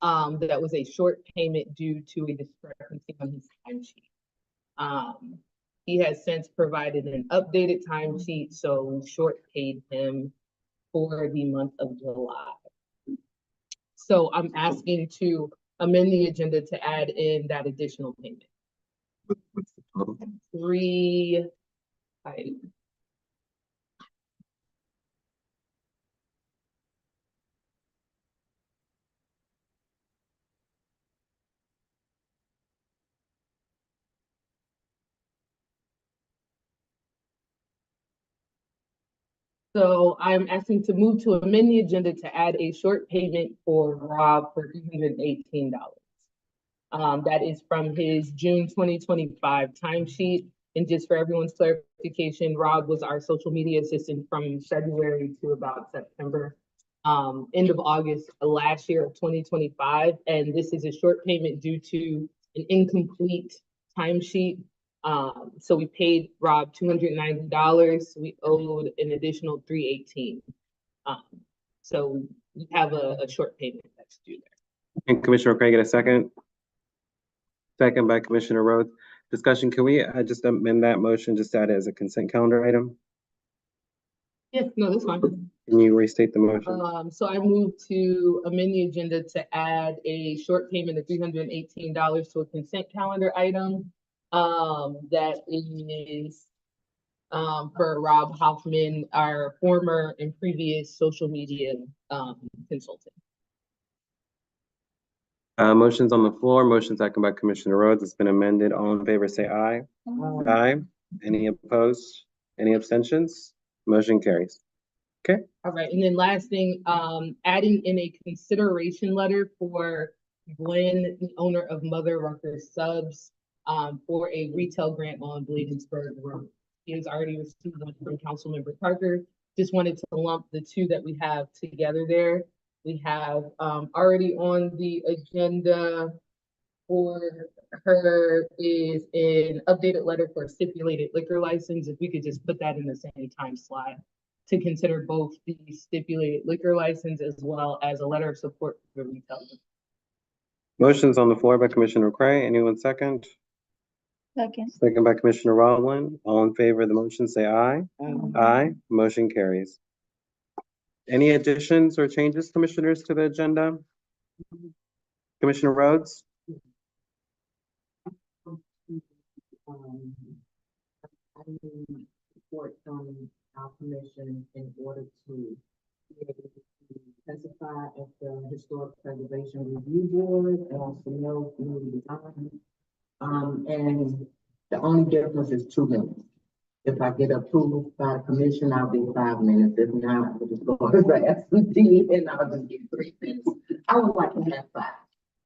That was a short payment due to a discrepancy on his timesheet. He has since provided an updated timesheet, so we short paid him for the month of July. So I'm asking to amend the agenda to add in that additional payment. What's the total? 3 items. So I'm asking to move to amend the agenda to add a short payment for Rob for $318. That is from his June 2025 timesheet. And just for everyone's clarification, Rob was our social media assistant from February to about September, end of August last year of 2025. And this is a short payment due to an incomplete timesheet. So we paid Rob $290. We owed an additional $318. So we have a short payment that's due there. And Commissioner Craig, get a second? Second by Commissioner Rhodes. Discussion, can we just amend that motion, just add it as a consent calendar item? Yes, no, that's fine. Can you restate the motion? So I move to amend the agenda to add a short payment of $318 to a consent calendar item. That is for Rob Hoffman, our former and previous social media consultant. Motion's on the floor. Motion second by Commissioner Rhodes. It's been amended. All in favor, say aye. Aye. Any opposed? Any abstentions? Motion carries. Okay. All right, and then last thing, adding in a consideration letter for Glenn, the owner of Mother Rucker Subs, for a retail grant on Bladensburg Road. He has already received one from Councilmember Parker. Just wanted to lump the two that we have together there. We have already on the agenda for her is an updated letter for a stipulated liquor license. If we could just put that in the same time slot to consider both the stipulated liquor license as well as a letter of support for the retail. Motion's on the floor by Commissioner Cray. Anyone second? Second. Second by Commissioner Rowland. All in favor of the motion, say aye. Aye. Motion carries. Any additions or changes, commissioners, to the agenda? Commissioner Rhodes? I need support from our commission in order to be able to testify at the Historic Preservation Review Board and also know community design. And the only difference is 2 minutes. If I get approved by the commission, I'll be 5 minutes. If not, I'll just go to the S&D and I'll just get 3 minutes. I would like to have 5.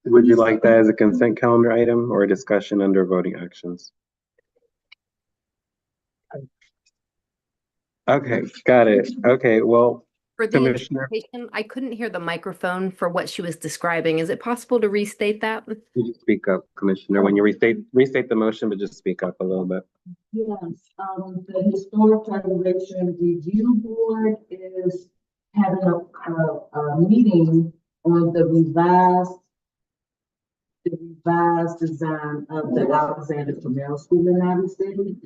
Would you like that as a consent calendar item or a discussion under voting actions? Okay, got it. Okay, well, For the interpretation, I couldn't hear the microphone for what she was describing. Is it possible to restate that? you speak up, Commissioner. When you restate the motion, but just speak up a little bit. Yes, the Historic Preservation Review Board is having a meeting on the revised design of the Alexander Camaro School in Ivy City.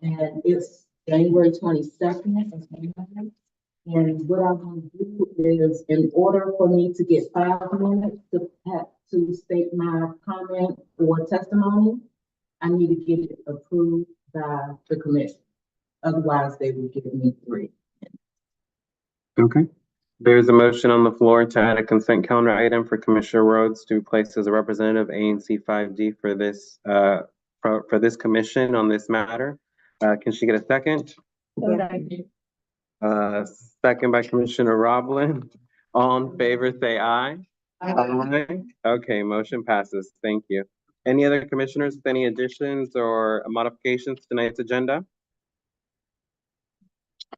And it's January 22nd. And what I'm going to do is, in order for me to get 5 minutes to state my comment or testimony, I need to get it approved by the commission. Otherwise, they will give me 3. Okay. There's a motion on the floor to add a consent calendar item for Commissioner Rhodes to be placed as a representative ANC 5D for this commission on this matter. Can she get a second? Second by Commissioner Roblin. All in favor, say aye. Aye. Okay, motion passes. Thank you. Any other commissioners with any additions or modifications to tonight's agenda?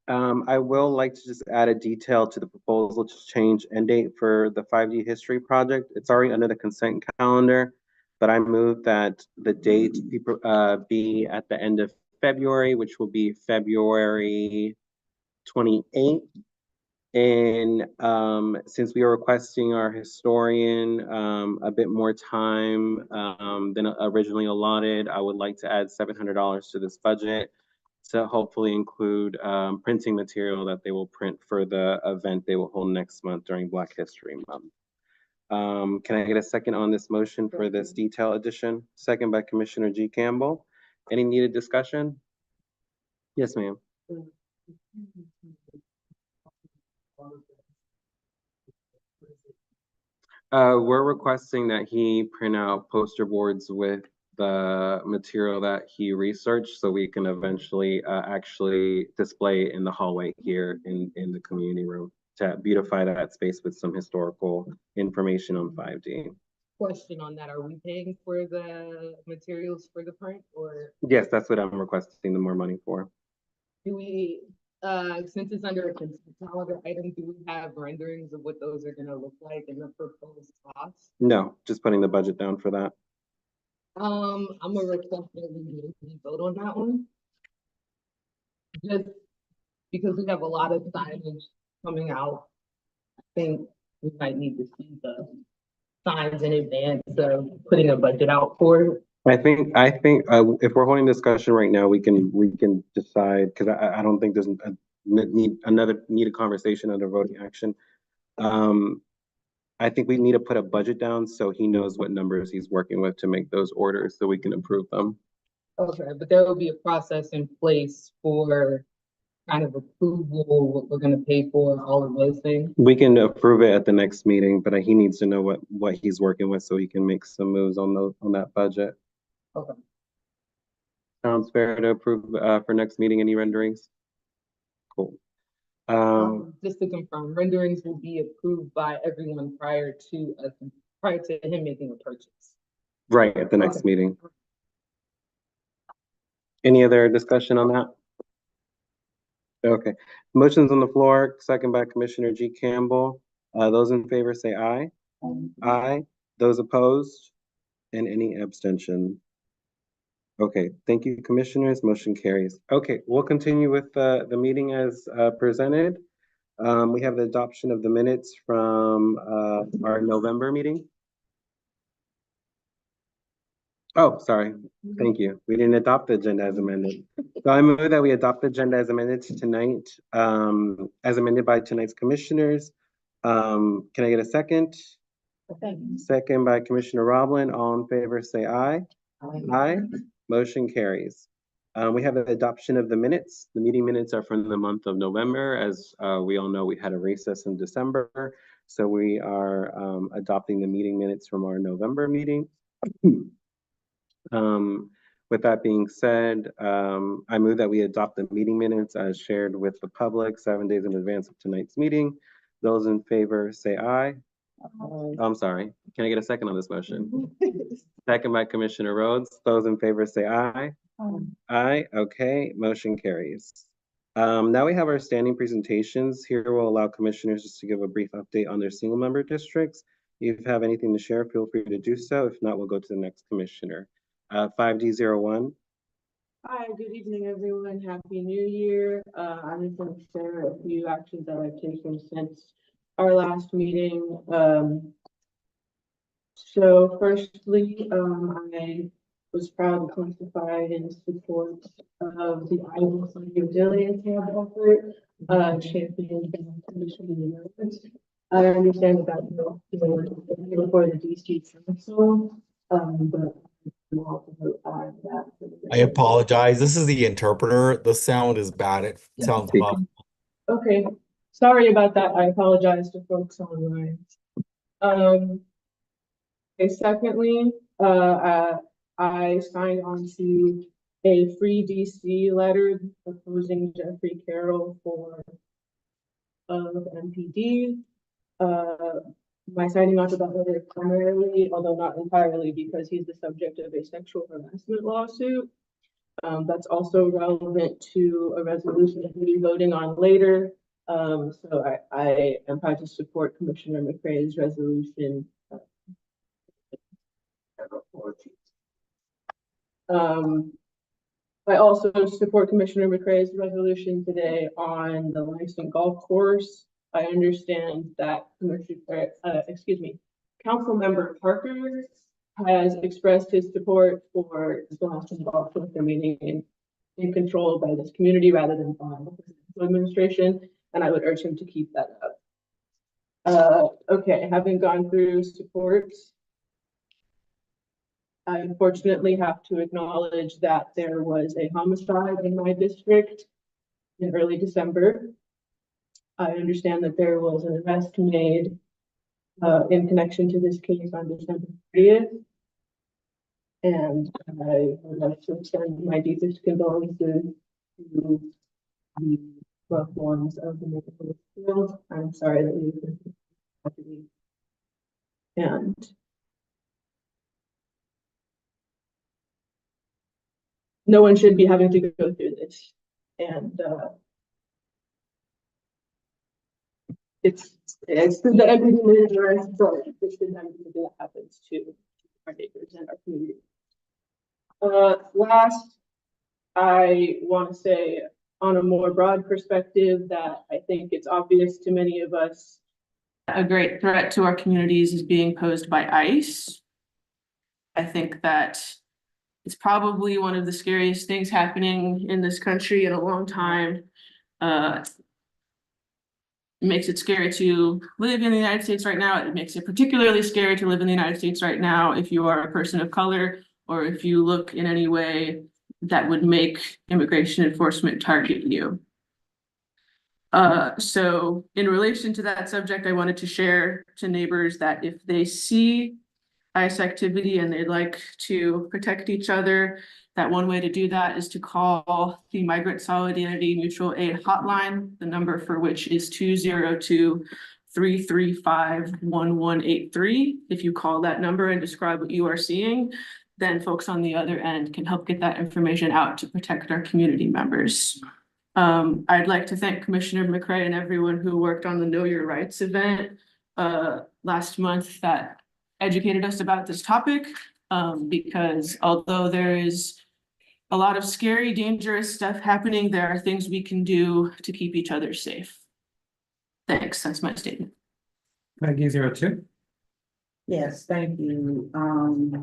I will like to just add a detail to the proposal to change end date for the 5D history project. It's already under the consent calendar, but I move that the date be at the end of February, which will be February 28th, And since we are requesting our historian a bit more time than originally allotted, I would like to add $700 to this budget to hopefully include printing material that they will print for the event they will hold next month during Black History Month. Can I get a second on this motion for this detail addition? Second by Commissioner G. Campbell. Any needed discussion? Yes, ma'am. We're requesting that he print out poster boards with the material that he researched so we can eventually actually display in the hallway here in the community room to beautify that space with some historical information on 5D. Question on that, are we paying for the materials for the print, or Yes, that's what I'm requesting the more money for. do we, since it's under a consent calendar item, do we have renderings of what those are gonna look like in the proposed costs? No, just putting the budget down for that. I'm gonna request that we vote on that one. Just because we have a lot of signage coming out, I think we might need to see the signs in advance of putting a budget out for it. I think if we're holding discussion right now, we can decide, because I don't think there's need a conversation under voting action. I think we need to put a budget down so he knows what numbers he's working with to make those orders so we can approve them. Okay, but there will be a process in place for kind of approval, what we're gonna pay for, all of those things. We can approve it at the next meeting, but he needs to know what he's working with so he can make some moves on that budget. Okay. Sounds fair to approve for next meeting. Any renderings? Cool. Just to confirm, renderings will be approved by everyone prior to him making a purchase. Right, at the next meeting. Any other discussion on that? Okay. Motion's on the floor, second by Commissioner G. Campbell. Those in favor say aye. Aye. Those opposed? And any abstention? Okay, thank you, commissioners. Motion carries. Okay, we'll continue with the meeting as presented. We have the adoption of the minutes from our November meeting. Oh, sorry. Thank you. We didn't adopt the agenda as amended. So I move that we adopt the agenda as amended tonight, as amended by tonight's commissioners. Can I get a second? Okay. Second by Commissioner Roblin. All in favor, say aye. Aye. Motion carries. We have the adoption of the minutes. The meeting minutes are from the month of November. As we all know, we had a recess in December. So we are adopting the meeting minutes from our November meeting. With that being said, I move that we adopt the meeting minutes as shared with the public 7 days in advance of tonight's meeting. Those in favor say aye. I'm sorry. Can I get a second on this motion? Second by Commissioner Rhodes. Those in favor say aye. Aye. Okay. Motion carries. Now we have our standing presentations. Here we'll allow commissioners just to give a brief update on their single member districts. If you have anything to share, feel free to do so. If not, we'll go to the next commissioner. 5D01. Hi, good evening, everyone. Happy New Year. I'm just going to share a few actions that I've taken since our last meeting. So firstly, I was proud to testify in support of the Iowa City Resilience Hub effort, championed by Commissioner Rhodes. I understand that before the DC Council, but I apologize. This is the interpreter. The sound is bad. It sounds muffled. Okay, sorry about that. I apologize to folks online. Okay, secondly, I signed on to a free DC letter proposing Jeffrey Carroll for MPD. My signing on to that letter primarily, although not entirely, because he's the subject of a sexual harassment lawsuit. That's also relevant to a resolution that we'll be voting on later. So I am proud to support Commissioner McCrae's resolution. I also support Commissioner McCrae's resolution today on the Langston Golf Course. I understand that Councilmember Parker has expressed his support for Scholastic Boston remaining in control by this community rather than by the administration, and I would urge him to keep that up. Okay, having gone through support, I unfortunately have to acknowledge that there was a homicide in my district in early December. I understand that there was an arrest made in connection to this case on December 30th. And I would like to extend my deepest condolences to the loved ones of the neighborhood field. I'm sorry that you've been tragedy. And no one should be having to go through this. And it's the empathy measure, but it's the time that happens to our neighbors and our community. Last, I want to say on a more broad perspective that I think it's obvious to many of us a great threat to our communities is being posed by ICE. I think that it's probably one of the scariest things happening in this country in a long time. It makes it scary to live in the United States right now. It makes it particularly scary to live in the United States right now if you are a person of color or if you look in any way that would make immigration enforcement target you. So in relation to that subject, I wanted to share to neighbors that if they see ICE activity and they'd like to protect each other, that one way to do that is to call the Migrant Solidarity Mutual Aid Hotline, the number for which is 202-335-1183. If you call that number and describe what you are seeing, then folks on the other end can help get that information out to protect our community members. I'd like to thank Commissioner McCray and everyone who worked on the Know Your Rights event last month that educated us about this topic, because although there is a lot of scary, dangerous stuff happening, there are things we can do to keep each other safe. Thanks, that's my statement. Maggie 02. Yes, thank you. And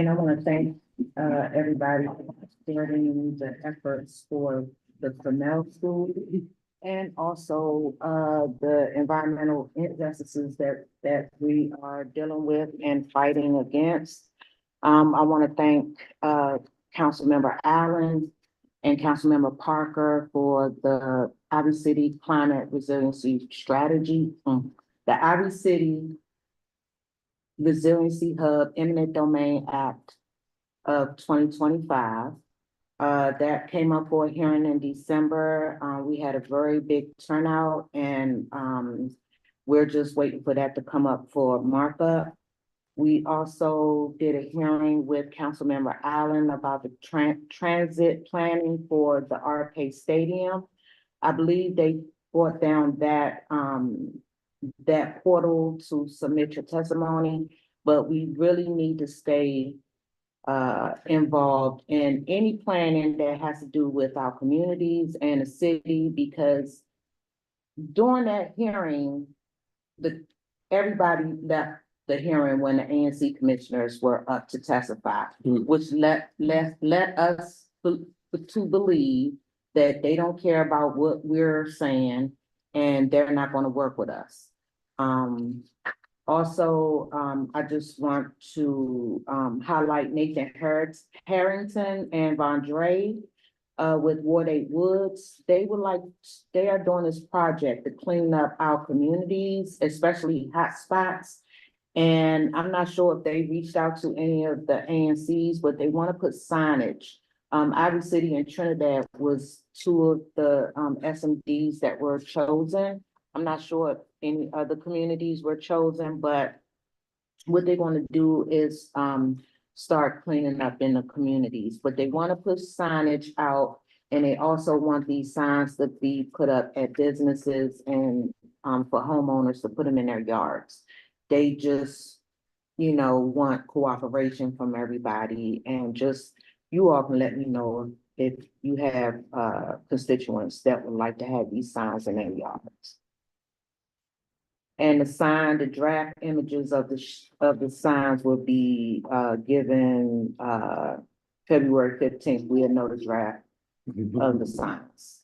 I want to thank everybody for supporting the efforts for the Cornell School and also the environmental injustices that we are dealing with and fighting against. I want to thank Councilmember Allen and Councilmember Parker for the Ivy City Climate Resiliency Strategy. The Ivy City Resiliency Hub Eminent Domain Act of 2025. That came up for a hearing in December. We had a very big turnout and we're just waiting for that to come up for markup. We also did a hearing with Councilmember Allen about the transit planning for the RK Stadium. I believe they brought down that portal to submit your testimony, but we really need to stay involved in any planning that has to do with our communities and the city, because during that hearing, everybody left the hearing when the ANC commissioners were up to testify, which let us to believe that they don't care about what we're saying and they're not going to work with us. Also, I just want to highlight Nathan Harrington and Vondre with Ward 8 Woods. They are doing this project to clean up our communities, especially hot spots. And I'm not sure if they reached out to any of the ANCs, but they want to put signage. Ivy City and Trinidad was two of the SMDs that were chosen. I'm not sure if any other communities were chosen, but what they're going to do is start cleaning up in the communities. But they want to put signage out, and they also want these signs to be put up at businesses and for homeowners to put them in their yards. They just, want cooperation from everybody, and just you all can let me know if you have constituents that would like to have these signs in their yards. And the draft images of the signs will be, given, February 15th. We'll know the draft of the signs.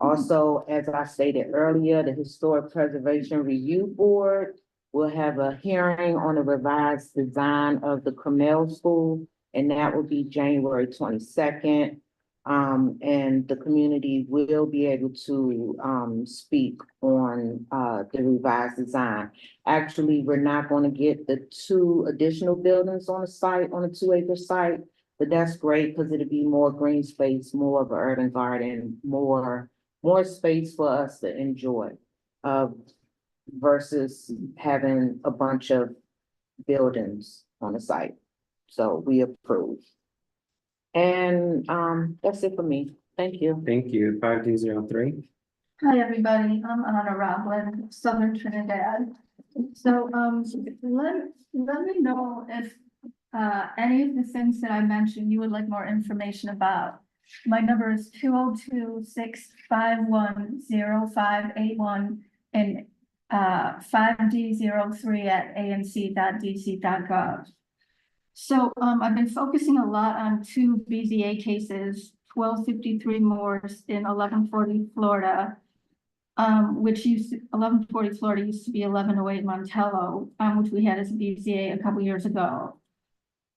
Also, as I stated earlier, the Historic Preservation Review Board will have a hearing on the revised design of the Cornell School, and that will be January 22nd. And the community will be able to, speak on, the revised design. Actually, we're not going to get the 2 additional buildings on the site, on a 2-acre site, but that's great because it'll be more green space, more of an urban garden, more space for us to enjoy, versus having a bunch of buildings on the site. So we approve. And, that's it for me. Thank you. Thank you. 5203. Hi, everybody. I'm Anna Roblin, Southern Trinidad. So, let me know if, any of the things that I mentioned, you would like more information about. My number is 202-651-0581 and, 5D03@anc.dc.gov. So, I've been focusing a lot on 2 BZA cases, 1253 Morse in 1140 Florida, which 1140 Florida used to be 1108 Montello, which we had as a BZA a couple years ago.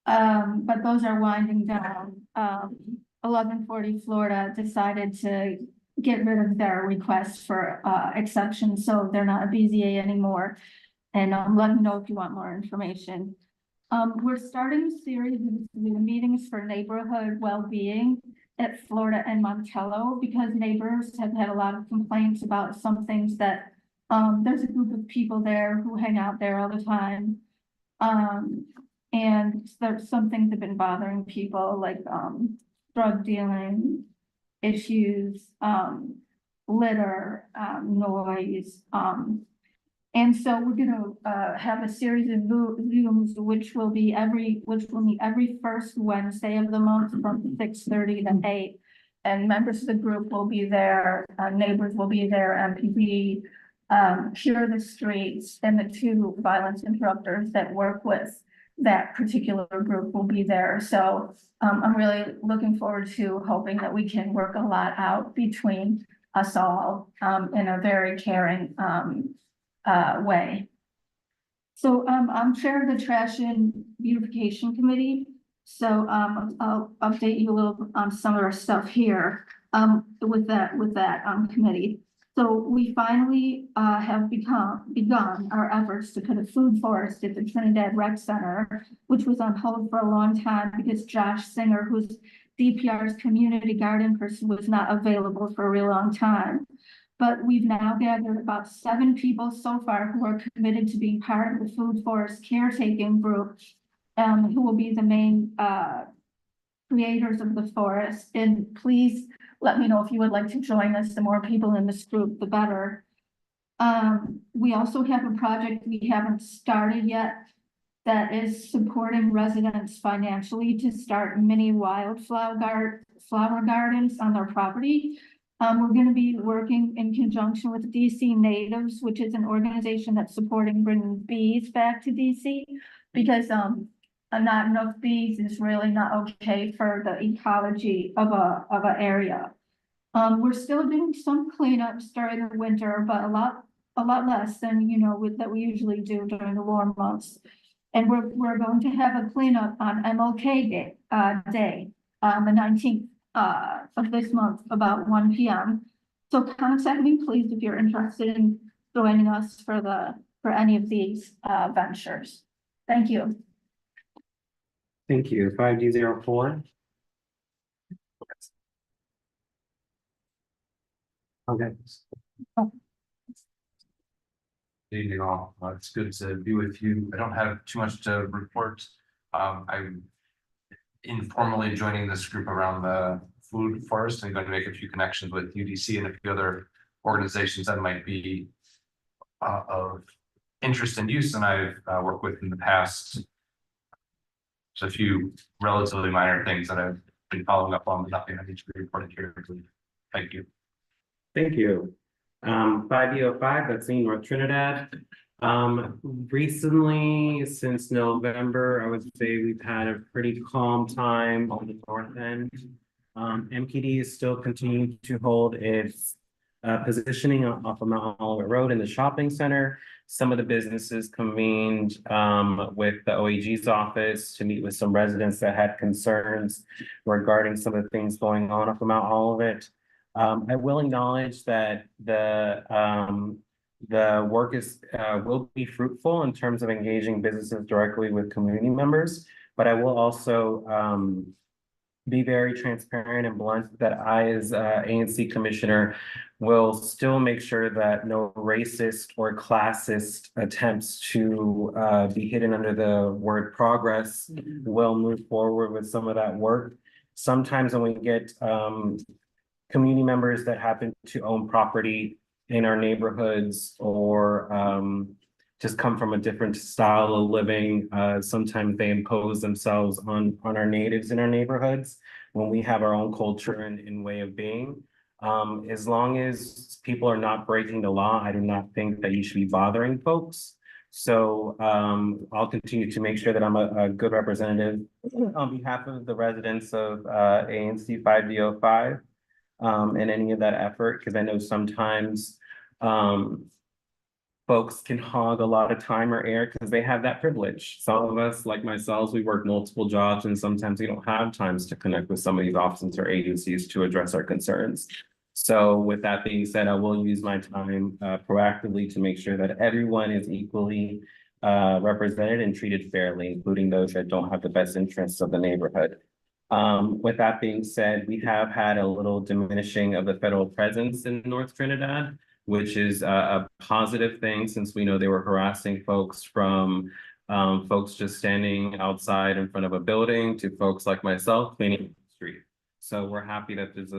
But those are winding down. 1140 Florida decided to get rid of their request for, exception, so they're not a BZA anymore. And, let me know if you want more information. We're starting a series of meetings for neighborhood well-being at Florida and Montello because neighbors have had a lot of complaints about some things that, there's a group of people there who hang out there all the time. And there's some things that have been bothering people like, drug dealing issues, litter, noise, and so we're gonna have a series of Zooms, which will meet every first Wednesday of the month from 6:30 to 8. And members of the group will be there, neighbors will be there, MPD, Cure the Streets, and the 2 violence interrupters that work with that particular group will be there. So I'm really looking forward to hoping that we can work a lot out between us all in a very caring way. So I'm chair of the Trash and Beautification Committee. So I'll update you a little on some of our stuff here with that committee. So we finally have begun our efforts to put a food forest at the Trinidad Rec Center, which was on hold for a long time because Josh Singer, who's DPR's community garden person, was not available for a real long time. But we've now gathered about 7 people so far who are committed to being part of the food forest caretaking group, who will be the main creators of the forest. And please let me know if you would like to join us. The more people in this group, the better. We also have a project we haven't started yet that is supporting residents financially to start mini wildflower gardens on their property. We're going to be working in conjunction with DC Natives, which is an organization that's supporting bringing bees back to DC because not enough bees is really not okay for the ecology of an area. We're still doing some cleanups during the winter, but a lot less than that we usually do during the warm months. And we're going to have a cleanup on MLK Day, the 19th. Of this month, about 1 p.m. So contact me, please, if you're interested in joining us for any of these ventures. Thank you. Thank you. 5D04. Okay. Good evening all. It's good to be with you. I don't have too much to report. I'm informally joining this group around the food forest and going to make a few connections with UDC and a few other organizations that might be of interest and use, and I've worked with in the past. There's a few relatively minor things that I've been following up on, but nothing I need to be reporting here. Thank you. Thank you. 5D05, that's in North Trinidad. Recently, since November, I would say we've had a pretty calm time on the north end. MPD is still continuing to hold its positioning off of Mount Olivet Road in the shopping center. Some of the businesses convened with the OAG's office to meet with some residents that had concerns regarding some of the things going on off of Mount Olivet. I will acknowledge that the work will be fruitful in terms of engaging businesses directly with community members, but I will also be very transparent and blunt that I, as ANC commissioner, will still make sure that no racist or classist attempts to be hidden under the word progress will move forward with some of that work. Sometimes when we get community members that happen to own property in our neighborhoods or just come from a different style of living, sometimes they impose themselves on our natives in our neighborhoods when we have our own culture and way of being. As long as people are not breaking the law, I do not think that you should be bothering folks. So I'll continue to make sure that I'm a good representative on behalf of the residents of ANC 5D05 in any of that effort, because I know sometimes folks can hog a lot of time or air because they have that privilege. Some of us, like myself, we work multiple jobs and sometimes we don't have times to connect with some of these offices or agencies to address our concerns. So with that being said, I will use my time proactively to make sure that everyone is equally represented and treated fairly, including those that don't have the best interests of the neighborhood. With that being said, we have had a little diminishing of the federal presence in North Trinidad, which is a positive thing since we know they were harassing folks from folks just standing outside in front of a building to folks like myself cleaning the street. So we're happy that there's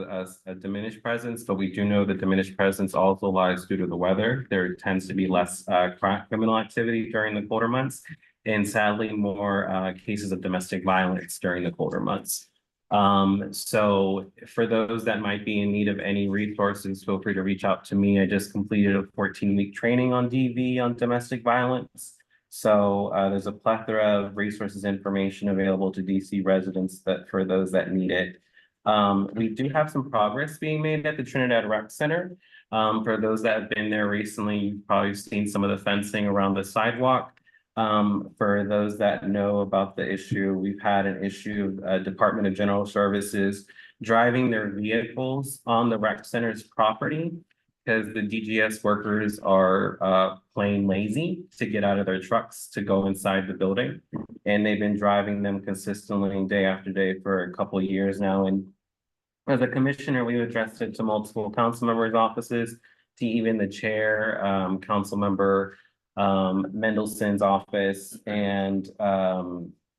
a diminished presence, but we do know that diminished presence also lies due to the weather. There tends to be less criminal activity during the colder months, and sadly more cases of domestic violence during the colder months. So for those that might be in need of any resources, feel free to reach out to me. I just completed a 14-week training on DV on domestic violence. So there's a plethora of resources, information available to DC residents that for those that need it. We do have some progress being made at the Trinidad Rec Center. For those that have been there recently, you've probably seen some of the fencing around the sidewalk. For those that know about the issue, we've had an issue of Department of General Services driving their vehicles on the rec center's property because the DGS workers are plain lazy to get out of their trucks to go inside the building. And they've been driving them consistently day after day for a couple of years now. And as a commissioner, we addressed it to multiple council members' offices, to even the chair, council member Mendelson's office, and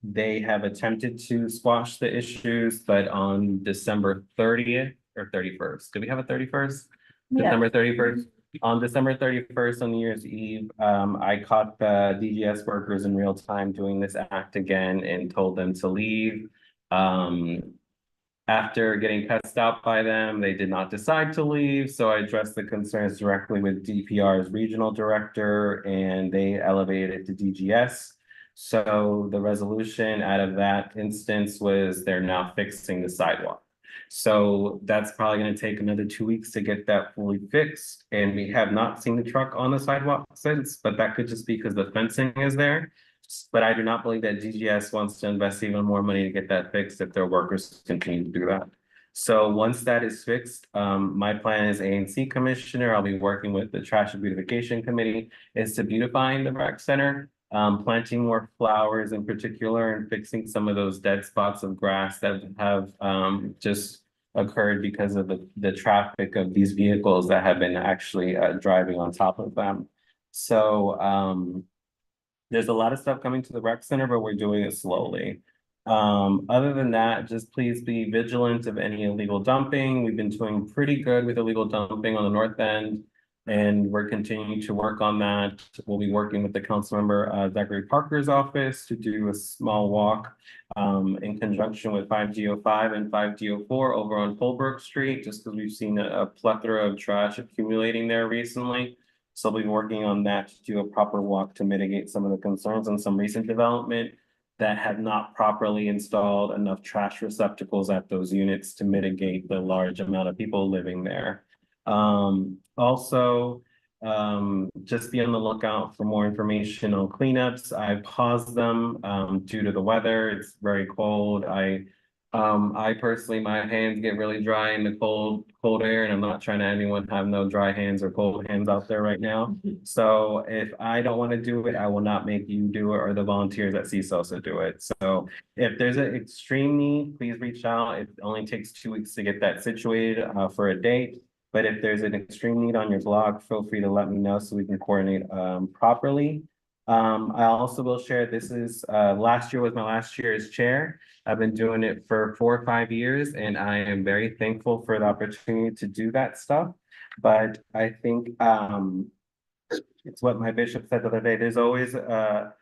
they have attempted to squash the issues, but on December 30th or 31st, do we have a 31st? Yeah. December 31st. On December 31st on New Year's Eve, I caught the DGS workers in real time doing this act again and told them to leave. After getting cussed out by them, they did not decide to leave. So I addressed the concerns directly with DPR's regional director and they elevated it to DGS. So the resolution out of that instance was they're now fixing the sidewalk. So that's probably going to take another 2 weeks to get that fully fixed. And we have not seen the truck on the sidewalk since, but that could just be because the fencing is there. But I do not believe that DGS wants to invest even more money to get that fixed if their workers continue to do that. So once that is fixed, my plan as ANC commissioner, I'll be working with the Trash and Beautification Committee, is to beautifying the rec center, planting more flowers in particular, and fixing some of those dead spots of grass that have just occurred because of the traffic of these vehicles that have been actually driving on top of them. So there's a lot of stuff coming to the rec center, but we're doing it slowly. Other than that, just please be vigilant of any illegal dumping. We've been doing pretty good with illegal dumping on the north end, and we're continuing to work on that. We'll be working with the council member, Zachary Parker's office to do a small walk in conjunction with 5G05 and 5G04 over on Fulbrook Street, just because we've seen a plethora of trash accumulating there recently. So we'll be working on that to do a proper walk to mitigate some of the concerns and some recent development that have not properly installed enough trash receptacles at those units to mitigate the large amount of people living there. Also, just be on the lookout for more information on cleanups. I paused them due to the weather. It's very cold. I personally, my hands get really dry in the cold air, and I'm not trying to anyone have no dry hands or cold hands out there right now. So if I don't want to do it, I will not make you do it or the volunteers at CSOSA do it. So if there's an extreme need, please reach out. It only takes 2 weeks to get that situated for a date. But if there's an extreme need on your blog, feel free to let me know so we can coordinate properly. I also will share, this is last year was my last year as chair. I've been doing it for 4 or 5 years, and I am very thankful for the opportunity to do that stuff. But I think it's what my bishop said the other day. It's always a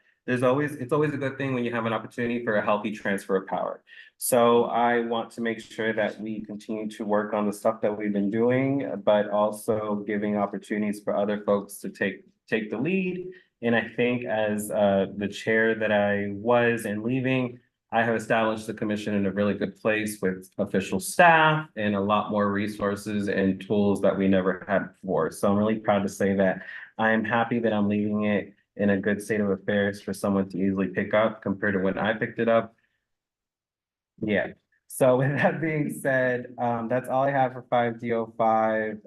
good thing when you have an opportunity for a healthy transfer of power. So I want to make sure that we continue to work on the stuff that we've been doing, but also giving opportunities for other folks to take the lead. And I think as the chair that I was and leaving, I have established the commission in a really good place with official staff and a lot more resources and tools that we never had before. So I'm really proud to say that I am happy that I'm leaving it in a good state of affairs for someone to easily pick up compared to when I picked it up. Yeah. So with that being said, that's all I have for 5D05.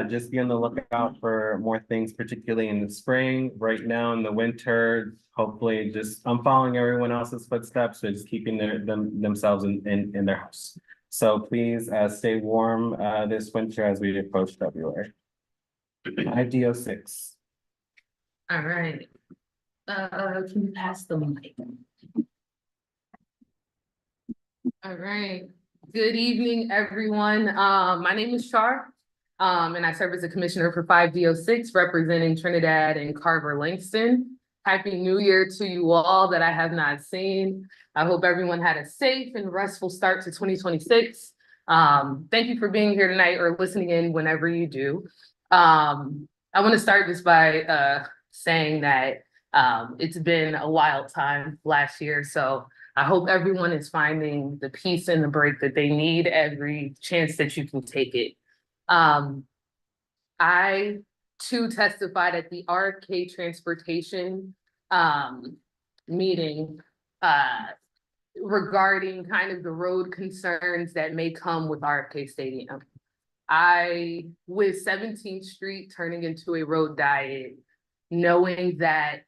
Just be on the lookout for more things, particularly in the spring. Right now in the winter, hopefully I'm following everyone else's footsteps, so just keeping themselves in their house. So please stay warm this winter as we approach February. 5D06. All right. Can you pass the mic? All right. Good evening, everyone. My name is Char, and I serve as a commissioner for 5D06, representing Trinidad and Carver Langston. Happy New Year to you all that I have not seen. I hope everyone had a safe and restful start to 2026. Thank you for being here tonight or listening in whenever you do. I want to start just by saying that it's been a wild time last year, so I hope everyone is finding the peace and the break that they need every chance that you can take it. I too testified at the RFK transportation meeting regarding kind of the road concerns that may come with RFK Stadium. With 17th Street turning into a road diet, knowing that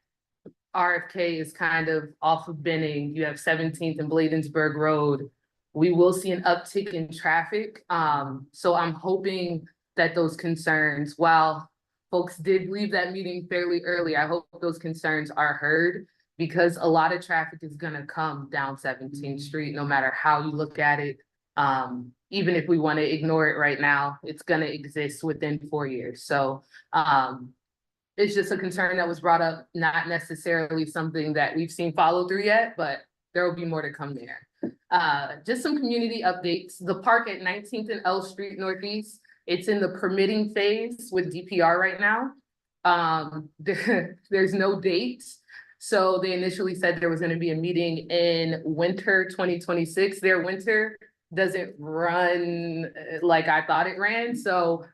RFK is kind of off of Benning, you have 17th and Bladensburg Road, we will see an uptick in traffic. So I'm hoping that those concerns, while folks did leave that meeting fairly early, I hope those concerns are heard, because a lot of traffic is gonna come down 17th Street, no matter how you look at it. Even if we want to ignore it right now, it's gonna exist within 4 years. So it's just a concern that was brought up, not necessarily something that we've seen follow through yet, but there will be more to come there. Just some community updates. The park at 19th and L Street Northeast, it's in the permitting phase with DPR right now. There's no dates. So they initially said there was going to be a meeting in winter 2026. Their winter doesn't run like I thought it ran. So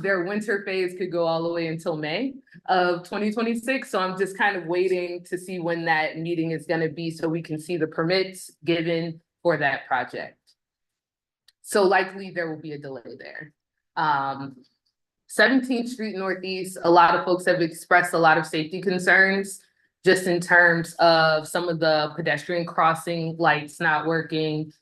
their winter phase could go all the way until May of 2026. So I'm just kind of waiting to see when that meeting is going to be so we can see the permits given for that project. So likely there will be a delay there. 17th Street Northeast, a lot of folks have expressed a lot of safety concerns just in terms of some of the pedestrian crossing lights not working,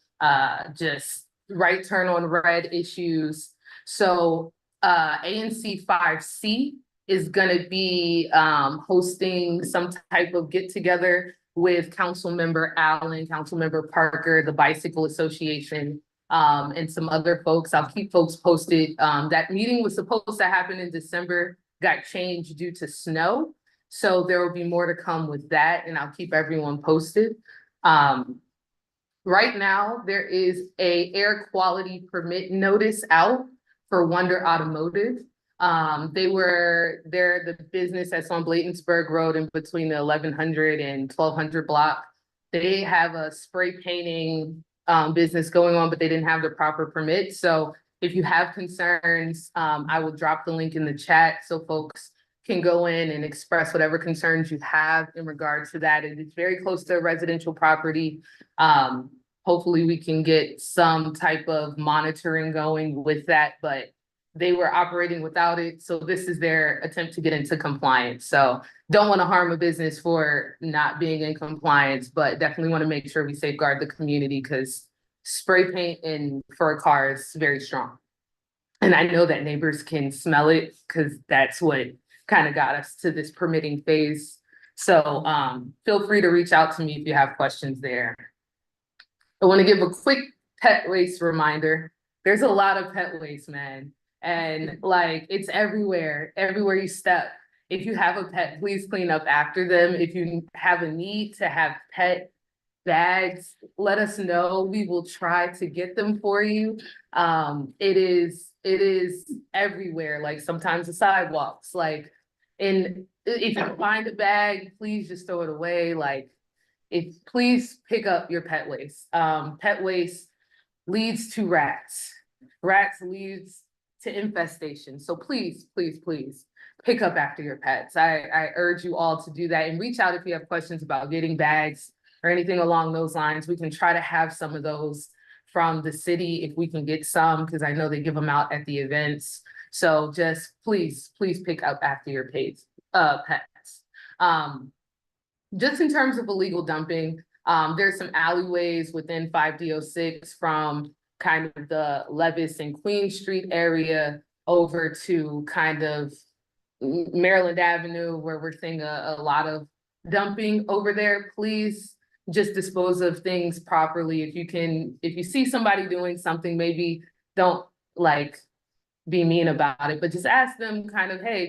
just right turn on red issues. So ANC 5C is going to be hosting some type of get together with Councilmember Allen, Councilmember Parker, the Bicycle Association, and some other folks. I'll keep folks posted. That meeting was supposed to happen in December, got changed due to snow. So there will be more to come with that, and I'll keep everyone posted. Right now, there is a air quality permit notice out for Wonder Automotive. They're the business that's on Bladensburg Road in between the 1100 and 1200 block. They have a spray painting business going on, but they didn't have the proper permit. So if you have concerns, I will drop the link in the chat so folks can go in and express whatever concerns you have in regards to that. And it's very close to a residential property. Hopefully we can get some type of monitoring going with that, but they were operating without it. So this is their attempt to get into compliance. So don't want to harm a business for not being in compliance, but definitely want to make sure we safeguard the community because spray paint in for a car is very strong. And I know that neighbors can smell it because that's what kind of got us to this permitting phase. So feel free to reach out to me if you have questions there. I want to give a quick pet waste reminder. There's a lot of pet waste, man. And like, it's everywhere you step. If you have a pet, please clean up after them. If you have a need to have pet bags, let us know. We will try to get them for you. It is everywhere, like sometimes the sidewalks, like, and if you find a bag, please just throw it away. Like, please pick up your pet waste. Pet waste leads to rats. Rats leads to infestation. So please, please, please pick up after your pets. I urge you all to do that and reach out if you have questions about getting bags or anything along those lines. We can try to have some of those from the city if we can get some, because I know they give them out at the events. So just please, please pick up after your pets. Just in terms of illegal dumping, there's some alleyways within 5D06 from kind of the Levis and Queen Street area over to kind of Maryland Avenue, where we're seeing a lot of dumping over there. Please just dispose of things properly. If you see somebody doing something, maybe don't like be mean about it, but just ask them kind of, hey,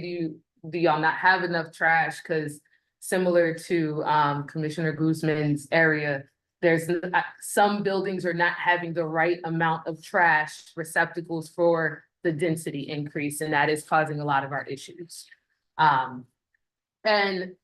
do y'all not have enough trash? Because similar to Commissioner Guzman's area, there's some buildings are not having the right amount of trash receptacles for the density increase, and that is causing a lot of our issues. And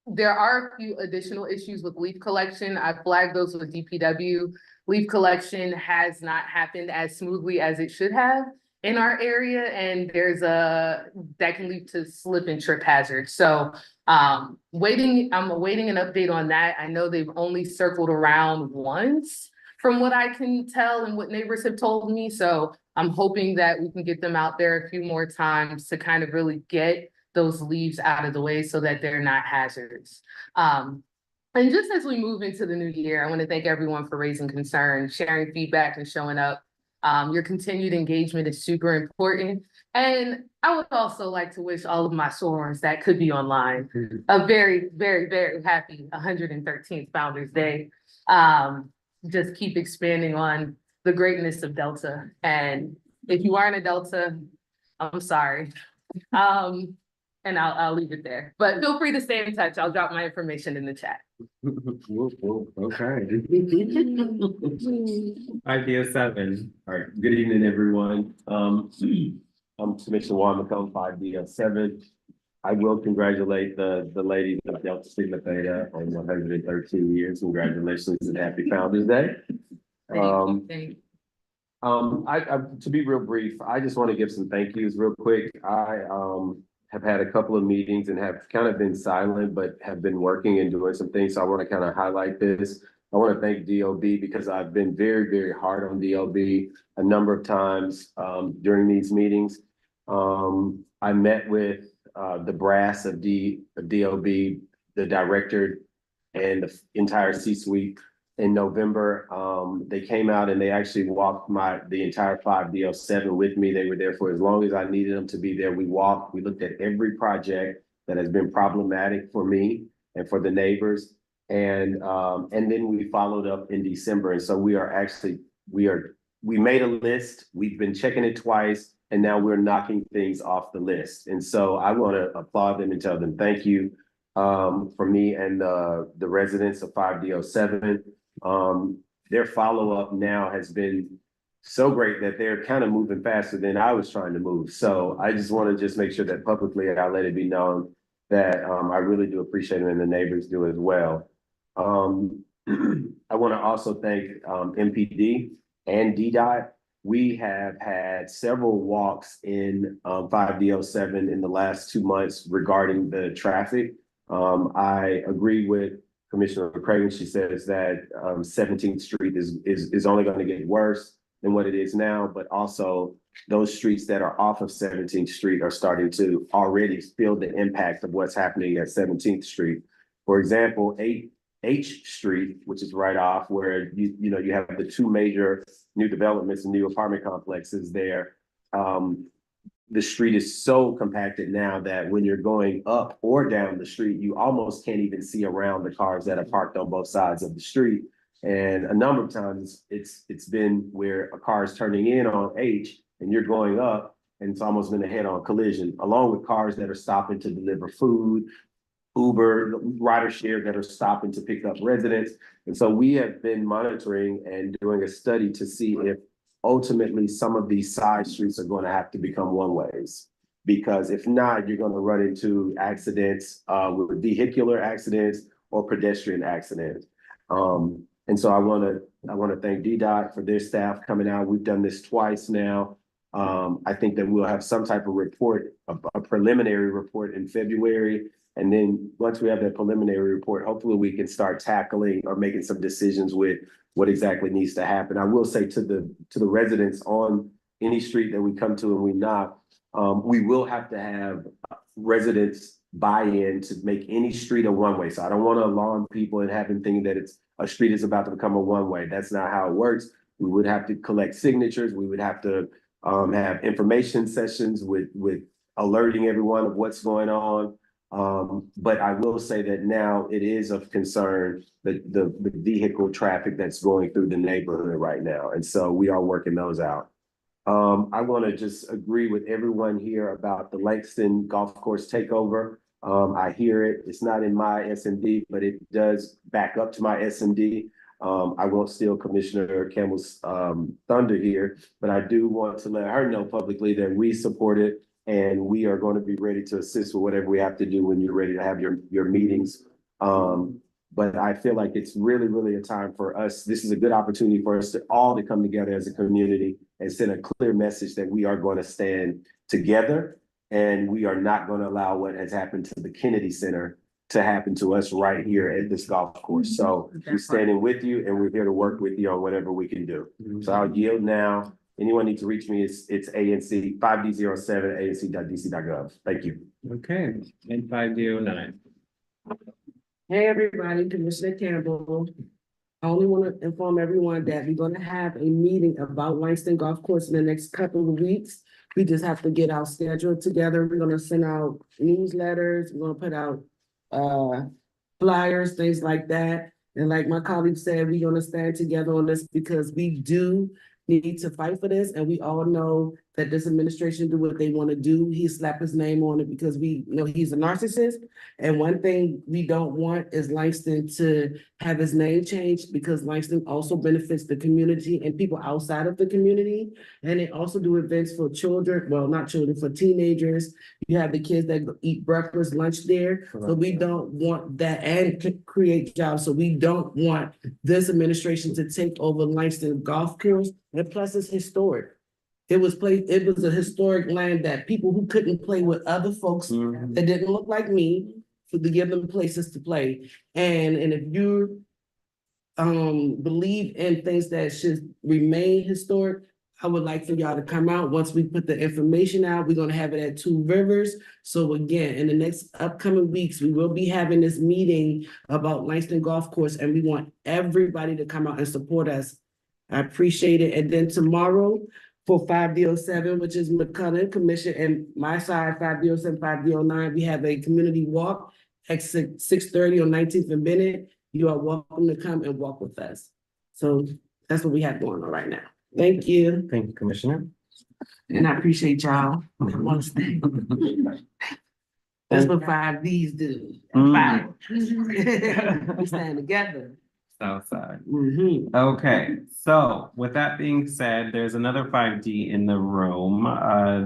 there are a few additional issues with leaf collection. I flagged those with DPW. Leaf collection has not happened as smoothly as it should have in our area, and that can lead to slip and trip hazards. So I'm awaiting an update on that. I know they've only circled around once from what I can tell and what neighbors have told me. So I'm hoping that we can get them out there a few more times to kind of really get those leaves out of the way so that they're not hazards. And just as we move into the new year, I want to thank everyone for raising concern, sharing feedback, and showing up. Your continued engagement is super important. And I would also like to wish all of my sorors that could be online a very, very, very happy 113th Founders Day. Just keep expanding on the greatness of Delta. And if you aren't a Delta, I'm sorry. And I'll leave it there. But feel free to stay in touch. I'll drop my information in the chat. Okay. Idea 7. All right. Good evening, everyone. I'm Commissioner Juan McComb, 5D07. I will congratulate the ladies of Delta Sigma Theta on 113 years. Congratulations and happy Founders Day. Thank you. To be real brief, I just want to give some thank yous real quick. I have had a couple of meetings and have kind of been silent, but have been working and doing some things. So I want to kind of highlight this. I want to thank DOB because I've been very, very hard on DOB a number of times during these meetings. I met with the brass of DOB, the director and the entire C-suite in November. They came out and they actually walked the entire 5D07 with me. They were there for as long as I needed them to be there. We walked, we looked at every project that has been problematic for me and for the neighbors. And then we followed up in December. And so we made a list, we've been checking it twice, and now we're knocking things off the list. And so I want to applaud them and tell them thank you for me and the residents of 5D07. Their follow-up now has been so great that they're kind of moving faster than I was trying to move. So I just want to just make sure that publicly I let it be known that I really do appreciate it and the neighbors do as well. I want to also thank MPD and DDOT. We have had several walks in 5D07 in the last 2 months regarding the traffic. I agree with Commissioner Craven. She says that 17th Street is only going to get worse than what it is now, but also those streets that are off of 17th Street are starting to already feel the impact of what's happening at 17th Street. For example, H Street, which is right off where you have the two major new developments and new apartment complexes there. The street is so compacted now that when you're going up or down the street, you almost can't even see around the cars that are parked on both sides of the street. And a number of times it's been where a car is turning in on H and you're going up and it's almost been a head-on collision, along with cars that are stopping to deliver food, Uber, rideshare that are stopping to pick up residents. And so we have been monitoring and doing a study to see if ultimately some of these side streets are going to have to become one-ways. Because if not, you're going to run into accidents with vehicular accidents or pedestrian accidents. And so I want to thank DDOT for their staff coming out. We've done this twice now. I think that we'll have some type of report, a preliminary report in February. And then once we have that preliminary report, hopefully we can start tackling or making some decisions with what exactly needs to happen. I will say to the residents on any street that we come to and we knock, we will have to have residents buy-in to make any street a one-way. So I don't want to alarm people and have them thinking that a street is about to become a one-way. That's not how it works. We would have to collect signatures. We would have to have information sessions with alerting everyone of what's going on. But I will say that now it is of concern the vehicle traffic that's going through the neighborhood right now. And so we are working those out. I want to just agree with everyone here about the Langston Golf Course takeover. I hear it. It's not in my SMD, but it does back up to my SMD. I won't steal Commissioner Campbell's thunder here, but I do want to let her know publicly that we support it. And we are going to be ready to assist with whatever we have to do when you're ready to have your meetings. But I feel like it's really, really a time for us. This is a good opportunity for us to come together as a community and send a clear message that we are going to stand together and we are not going to allow what has happened to the Kennedy Center to happen to us right here at this golf course. So we're standing with you and we're here to work with you on whatever we can do. So I'll yield now. Anyone need to reach me, it's ANC 5D07 ANC.dc.gov. Thank you. Okay, and 5D09. Hey, everybody, Commissioner Campbell. I only want to inform everyone that we're going to have a meeting about Langston Golf Course in the next couple of weeks. We just have to get our schedule together. We're going to send out newsletters. We're going to put out flyers, things like that. And like my colleague said, we're going to stand together on this because we do need to fight for this. And we all know that this administration do what they want to do. He slapped his name on it because we know he's a narcissist. And one thing we don't want is Langston to have his name changed because Langston also benefits the community and people outside of the community. And they also do events for children, well, not children, for teenagers. You have the kids that eat breakfast, lunch there. So we don't want that and create jobs. So we don't want this administration to take over Langston Golf Course. And plus it's historic. It was a historic land that people who couldn't play with other folks that didn't look like me, to give them places to play. And if you believe in things that should remain historic, I would like for y'all to come out. Once we put the information out, we're gonna have it at Two Rivers. So again, in the next upcoming weeks, we will be having this meeting about Langston Golf Course, and we want everybody to come out and support us. I appreciate it. And then tomorrow, for 5D07, which is McCullen Commission, and my side, 5D07, 5D09, we have a community walk at 6:30 on 19th and Bennett. You are welcome to come and walk with us. So that's what we have going on right now. Thank you. Thank you, Commissioner. And I appreciate y'all. That's what 5Ds do. 5. We stand together. South side. Mm-hmm. Okay, so with that being said, there's another 5D in the room,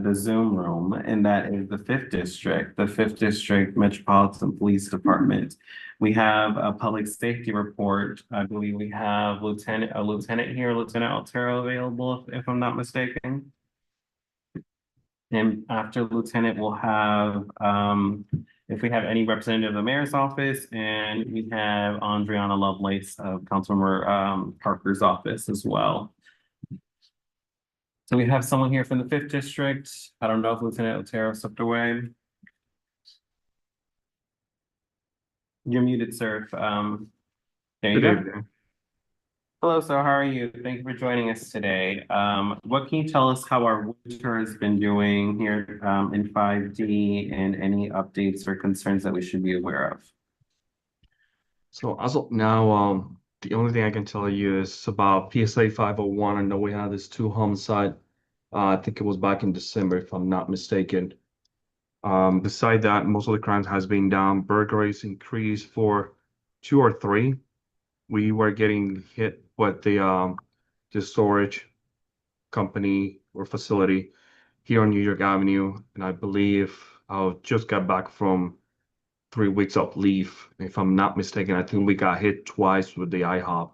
the Zoom room, and that is the Fifth District Metropolitan Police Department. We have a public safety report. I believe we have a lieutenant here, Lieutenant Altero available, if I'm not mistaken. And after Lieutenant, we'll have, if we have any representative of the mayor's office, and we have Andriana Lovelace of Councilmember Parker's office as well. So we have someone here from the Fifth District. I don't know if Lieutenant Otero stepped away. You're muted, sir. There you go. Hello, sir. How are you? Thank you for joining us today. What can you tell us how our winter has been doing here in 5D and any updates or concerns that we should be aware of? So as of now, the only thing I can tell you is about PSA 501. I know we had this 2 homicide. I think it was back in December, if I'm not mistaken. Beside that, most of the crimes has been down. Burglaries increased for 2 or 3. We were getting hit with the storage company or facility here on New York Avenue, and I believe I just got back from 3 weeks of leave. If I'm not mistaken, I think we got hit twice with the IHOP,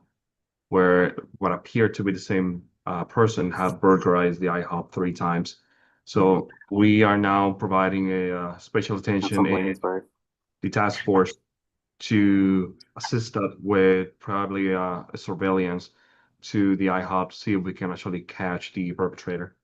where what appeared to be the same person had burglarized the IHOP 3 times. So we are now providing a special attention in the task force to assist us with probably a surveillance to the IHOP to see if we can actually catch the perpetrator.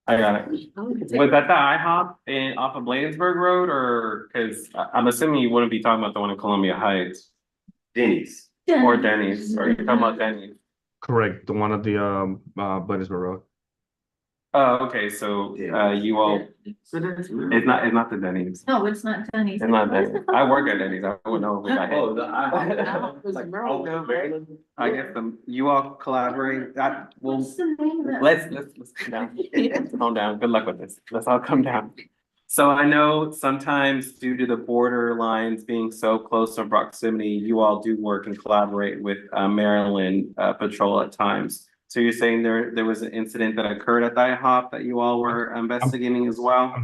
I got it. Was that the IHOP off of Bladensburg Road, or because I'm assuming you wouldn't be talking about the one in Columbia Heights? Denny's. Or Denny's, or you're talking about Denny's? Correct, the one at the Bladensburg Road. Oh, okay, so you all, So that's. it's not the Denny's. No, it's not Denny's. It's not Denny's. I work at Denny's. I wouldn't know if we got hit. Oh, the I guess you all collaborate. What's the name of that? Let's calm down. Let's calm down. Good luck with this. Let's all come down. So I know sometimes due to the border lines being so close in proximity, you all do work and collaborate with Maryland Patrol at times. So you're saying there was an incident that occurred at the IHOP that you all were investigating as well?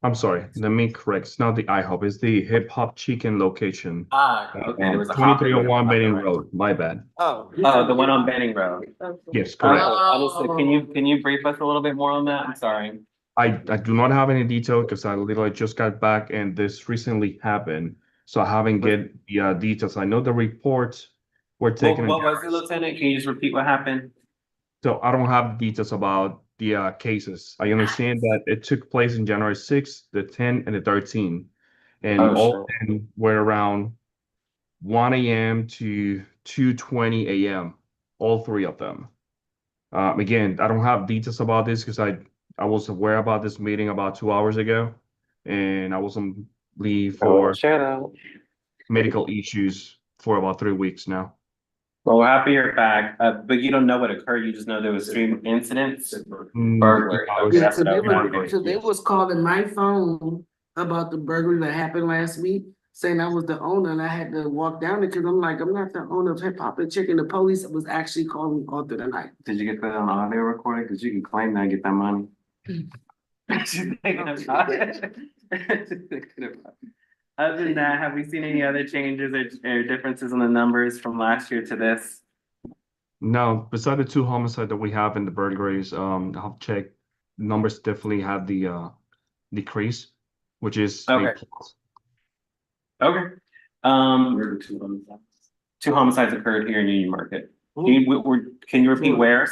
I'm sorry, let me correct. It's not the IHOP, it's the Hip Hop Chicken location. Okay, there was a hop. 2301 Benning Road, my bad. Oh, the one on Benning Road. Yes, correct. Understood. Can you brief us a little bit more on that? I'm sorry. I do not have any detail because I literally just got back and this recently happened. So I haven't get the details. I know the reports were taken. What was it, Lieutenant? Can you just repeat what happened? So I don't have details about the cases. I understand that it took place in January 6th, the 10th, and the 13th. And all 10 were around 1 a.m. to 2:20 a.m., all 3 of them. Again, I don't have details about this because I was aware about this meeting about 2 hours ago, and I was on leave for medical issues for about 3 weeks now. Well, we're happy you're back, but you don't know what occurred. You just know there was 3 incidents. Burglary. Okay, Yeah, that's so what I they was were, so they was calling my phone about the burglary that happened last week, saying I was the owner and I had to walk down there because I'm like, I'm not the owner of Hip Hop and Chicken. The police was actually calling all through the night. Did you get that on audio recording? Because you can claim that and get that money. Just thinking about it. Just thinking about it. Other than that, have we seen any other changes or differences in the numbers from last year to this? No, beside the 2 homicides that we have in the burglaries, I've checked, numbers definitely have the decrease, which is a Okay. plus. Okay. Two homicides occurred here in Union Market. Can you repeat where?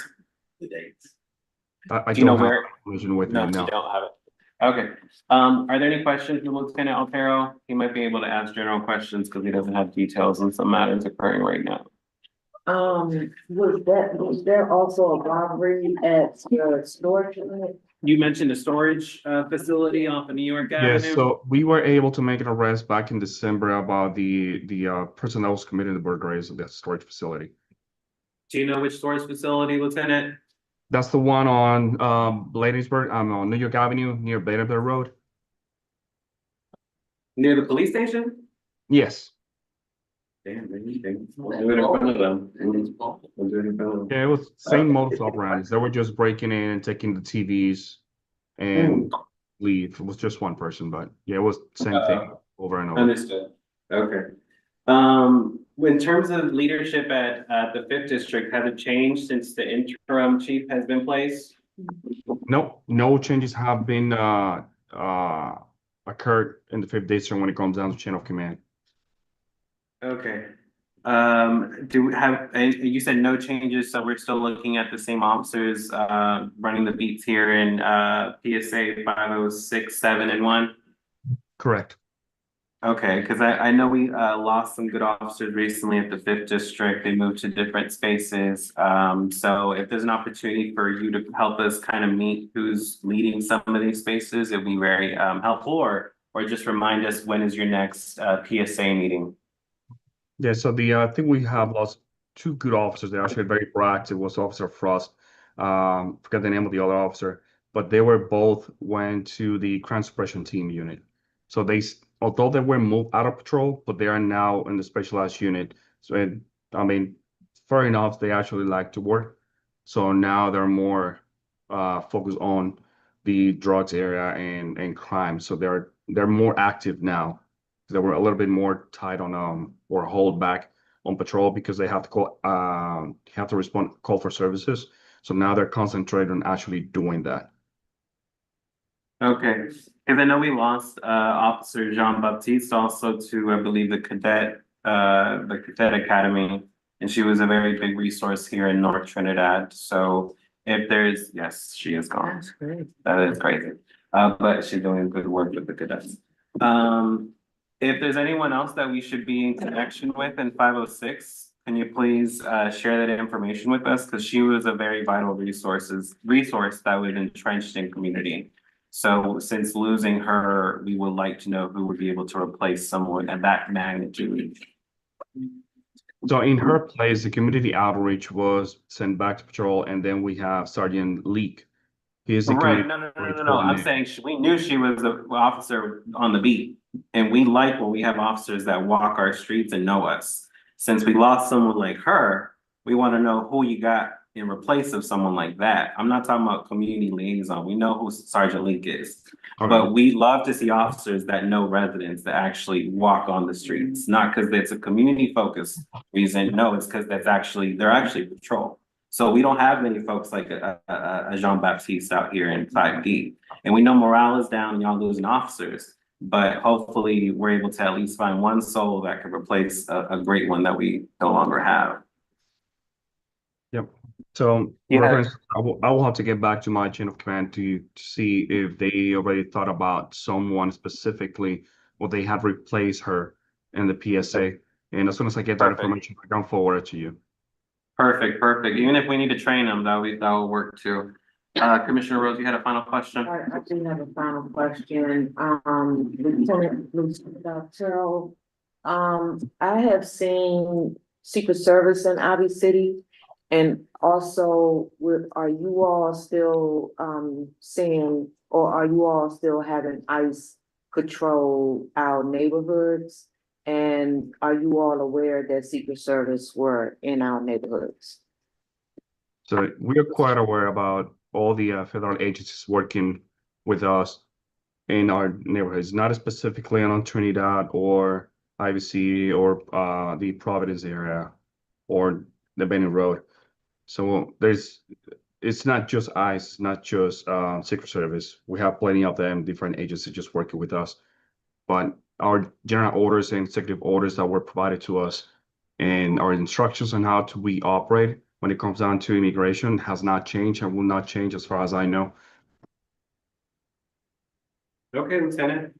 The dates. I Do you know don't have where? information with No, me you now. don't have it. Okay. Are there any questions for Lieutenant Altero? He might be able to ask general questions because he doesn't have details on some matters occurring right now. Was there also a robbery at the storage unit? You mentioned a storage facility off of New York Yes, Avenue. so we were able to make an arrest back in December about the person that was committing the burglaries of that storage facility. Do you know which storage facility, Lieutenant? That's the one on Bladensburg, on New York Avenue near Bladensburg Road. Near the police station? Yes. Damn, we'll do it in front of them. We'll do it in front of them. Yeah, it was same modus operandi. They were just breaking in and taking the TVs and leave. It was just one person, but yeah, it was same thing over and over. Understood. Okay. In terms of leadership at the fifth district, has it changed since the interim chief has been placed? No, no changes have been occurred in the fifth district when it comes down to chain of command. Okay. And you said no changes, so we're still looking at the same officers running the beats here in PSA 506, 7, and 1? Correct. Okay, because I know we lost some good officers recently at the fifth district. They moved to different spaces. So if there's an opportunity for you to help us kind of meet who's leading some of these spaces, it'd be very helpful, or just remind us when is your next PSA meeting? Yeah, so I think we have lost two good officers. They're actually very proactive. Was Officer Frost. Forget the name of the other officer, but they were both went to the crime suppression team unit. So although they were moved out of patrol, but they are now in the specialized unit. So I mean, fair enough, they actually like to work. So now they're more focused on the drugs area and crime. So they're more active now. They were a little bit more tight on or hold back on patrol because they have to call for services. So now they're concentrated on actually doing that. Okay, because I know we lost Officer Jean Baptiste also to, I believe, the cadet academy, and she was a very big resource here in North Trinidad. So if there's, yes, she is gone. That's great. That is crazy. But she's doing good work with the cadets. If there's anyone else that we should be in connection with in 506, can you please share that information with us? Because she was a very vital resource that was entrenched in community. So since losing her, we would like to know who would be able to replace someone at that magnitude. So in her place, the community outreach was sent back to patrol, and then we have Sergeant Leak. He is the Right, community no. outreach I'm coordinator. saying we knew she was an officer on the beat. And we like when we have officers that walk our streets and know us. Since we lost someone like her, we want to know who you got in replace of someone like that. I'm not talking about community liaison. We know who Sergeant Leak is. Okay. But we love to see officers that know residents that actually walk on the streets, not because it's a community focused reason. No, it's because they're actually patrol. So we don't have many folks like a Jean Baptiste out here in 5D. And we know morale is down and y'all losing officers. But hopefully we're able to at least find one soul that could replace a great one that we no longer have. Yep. So, Yeah. Reverend, I will have to get back to my chain of command to see if they already thought about someone specifically, or they had replaced her in the PSA. And as soon as I get that Perfect. information, I can forward it to you. Perfect. Even if we need to train them, that will work too. Commissioner Rose, you had a final question? I do have a final question. Lieutenant Terrell, I have seen Secret Service in Abbey City. And also, are you all still seeing, or are you all still having ICE patrol our neighborhoods? And are you all aware that Secret Service were in our neighborhoods? So we are quite aware about all the federal agencies working with us in our neighborhoods, not specifically on Trinidad or IBC or the Providence area or the Benning Road. So it's not just ICE, it's not just Secret Service. We have plenty of them, different agencies just working with us. But our general orders and executive orders that were provided to us and our instructions on how we operate when it comes down to immigration has not changed and will not change as far as I know. Okay, Lieutenant.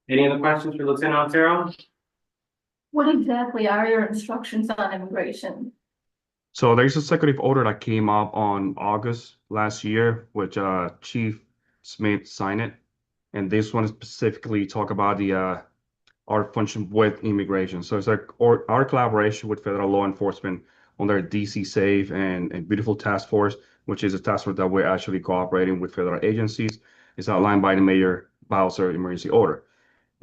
Any other questions for Lieutenant Otero? What exactly are your instructions on immigration? So there's a executive order that came up on August last year, which Chief Smith signed it. And this one specifically talk about the our function with immigration. So it's like our collaboration with federal law enforcement under DC Safe and Beautiful Task Force, which is a task force that we're actually cooperating with federal agencies, is outlined by the Mayor Bowser emergency order.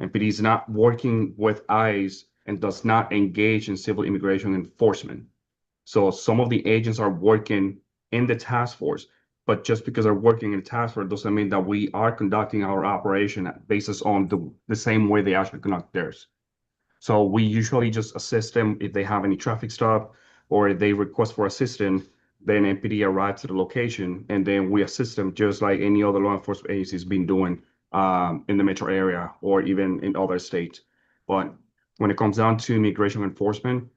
MPD is not working with ICE and does not engage in civil immigration enforcement. So some of the agents are working in the task force, but just because they're working in the task force doesn't mean that we are conducting our operation basis on the same way they actually conduct theirs. So we usually just assist them if they have any traffic stop or if they request for assistance, then MPD arrives to the location and then we assist them just like any other law enforcement agency has been doing in the metro area or even in other states. But when it comes down to immigration enforcement,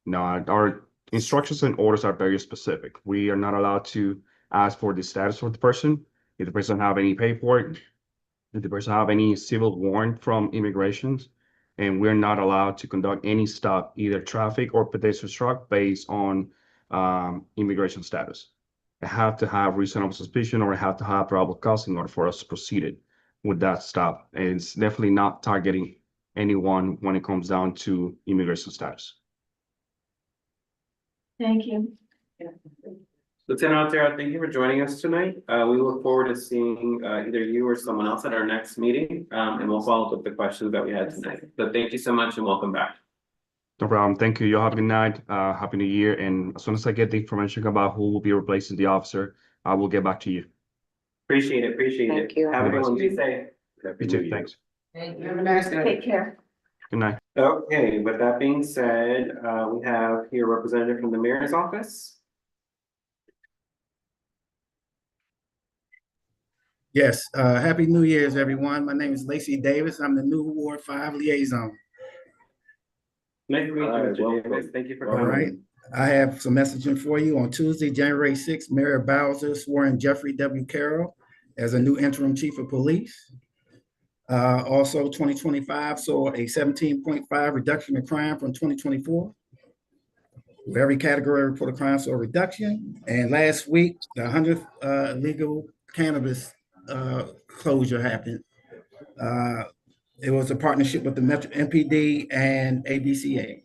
no, our instructions and orders are very specific. We are not allowed to ask for the status of the person. If the person have any paperwork, if the person have any civil warrant from immigrations, and we're not allowed to conduct any stop, either traffic or pedestrian stop based on immigration status. I have to have reasonable suspicion or I have to have probable cause in order for us to proceed it with that stop. And it's definitely not targeting anyone when it comes down to immigration status. Thank you. Lieutenant Otero, thank you for joining us tonight. We look forward to seeing either you or someone else at our next meeting, and we'll follow up with the questions that we had tonight. So thank you so much and welcome back. No problem. Thank you. Y'all have a good night. Happy New Year. And as soon as I get the information about who will be replacing the officer, I will get back to you. Appreciate it. Thank you. Have a good one. Be safe. You too. Thanks. Have a nice day. Take care. Good night. Okay, with that being said, we have here a representative from the mayor's office. Yes, Happy New Year's, everyone. My name is Lacey Davis. I'm the new Ward 5 liaison. Nice to meet you, Mr. Davis. Thank you for All coming. right. I have some messaging for you. On Tuesday, January 6th, Mayor Bowser swore in Jeffrey W. Carroll as a new interim chief of police. Also, 2025 saw a 17.5 reduction in crime from 2024. Every category report of crime saw a reduction. And last week, the 100th legal cannabis closure happened. It was a partnership with the Metro MPD and ABCA.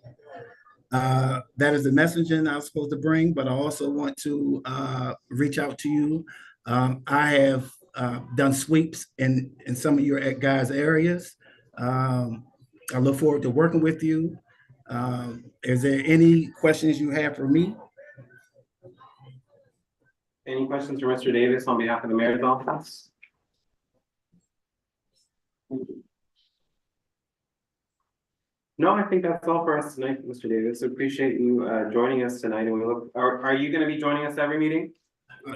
That is the messaging I was supposed to bring, but I also want to reach out to you. I have done sweeps in some of your guys' areas. I look forward to working with you. Is there any questions you have for me? Any questions for Mr. Davis on behalf of the mayor's office? No, I think that's all for us tonight, Mr. Davis. Appreciate you joining us tonight. And we look. Are you going to be joining us every meeting?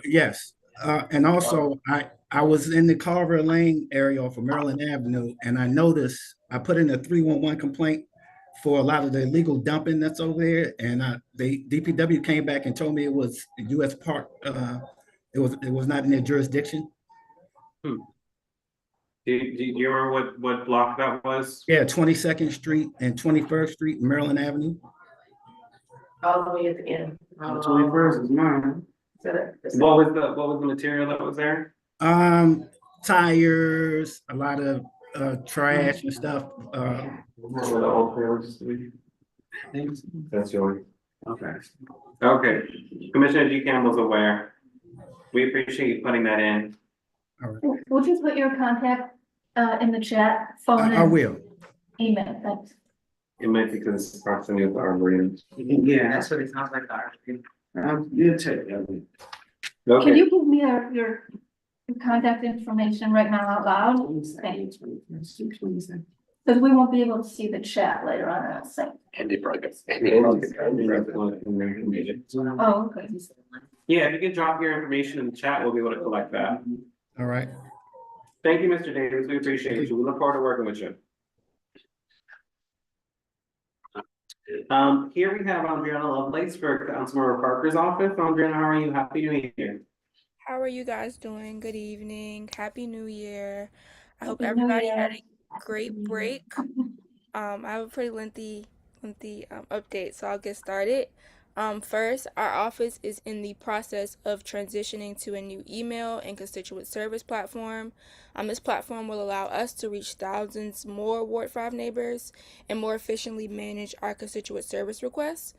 Yes, and also I was in the Carver Lane area off of Maryland Avenue, and I noticed I put in a 311 complaint for a lot of the illegal dumping that's over there, and the DPW came back and told me it was U.S. Park. It was not in their jurisdiction. Do you remember what block that was? Yeah, 22nd Street and 21st Street, Maryland Avenue. All the way at the end. 21st is mine. What was the material that was there? Tires, a lot of trash and stuff. That's yours. Okay. Okay. Commissioner G. Campbell's aware. We appreciate you putting that in. We'll just put your contact in the chat, phone I and will. email, thanks. It might be because it's proximity with our Arboretum. Yeah, that's what it sounds like. You'll check that. Can Okay. you give me your contact information right now out loud? Thanks. Because we won't be able to see the chat later on, I'll say. Oh, okay. Yeah, if you can drop your information in the chat, we'll be able to collect that. All right. Thank you, Mr. Davis. We appreciate you. We look forward to working with you. Here we have Andriana Lovelace for Councilmember Parker's office. Andriana, how are you? Happy New Year. How are you guys doing? Good evening. Happy New Year. I hope Happy New everybody Year. had a great break. I have a pretty lengthy update, so I'll get started. First, our office is in the process of transitioning to a new email and constituent service platform. This platform will allow us to reach thousands more Ward 5 neighbors and more efficiently manage our constituent service requests.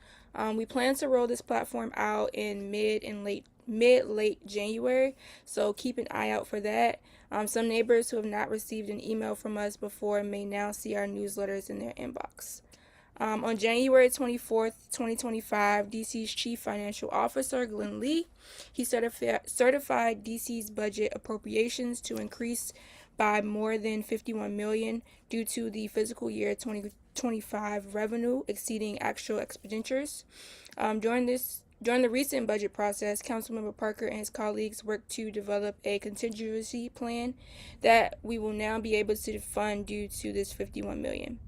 We plan to roll this platform out in mid-late January, so keep an eye out for that. Some neighbors who have not received an email from us before may now see our newsletters in their inbox. On January 24th, 2025, DC's Chief Financial Officer, Glenn Lee, he certified DC's budget appropriations to increase by more than $51 million due to the fiscal year 2025 revenue exceeding actual expenditures. During the recent budget process, Councilmember Parker and his colleagues worked to develop a contingency plan that we will now be able to fund due to this $51 million.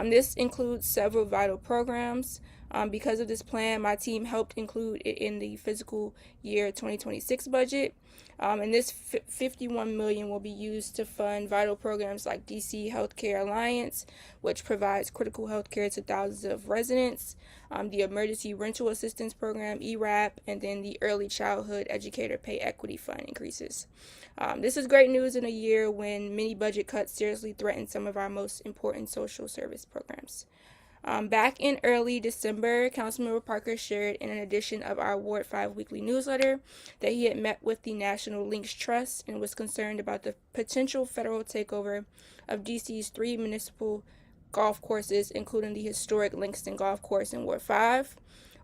This includes several vital programs. Because of this plan, my team helped include it in the fiscal year 2026 budget. And this $51 million will be used to fund vital programs like DC Healthcare Alliance, which provides critical healthcare to thousands of residents, the Emergency Rental Assistance Program, ERAP, and then the Early Childhood Educator Pay Equity Fund increases. This is great news in a year when many budget cuts seriously threaten some of our most important social service programs. Back in early December, Councilmember Parker shared in an edition of our Ward 5 weekly newsletter that he had met with the National Links Trust and was concerned about the potential federal takeover of DC's 3 municipal golf courses, including the historic Langston Golf Course in Ward 5.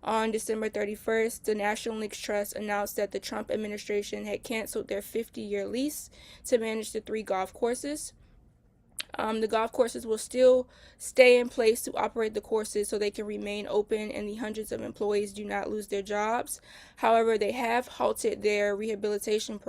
On December 31st, the National Links Trust announced that the Trump administration had canceled their 50-year lease to manage the 3 golf courses. The golf courses will still stay in place to operate the courses so they can remain open and the hundreds of employees do not lose their jobs. However, they have halted their rehabilitation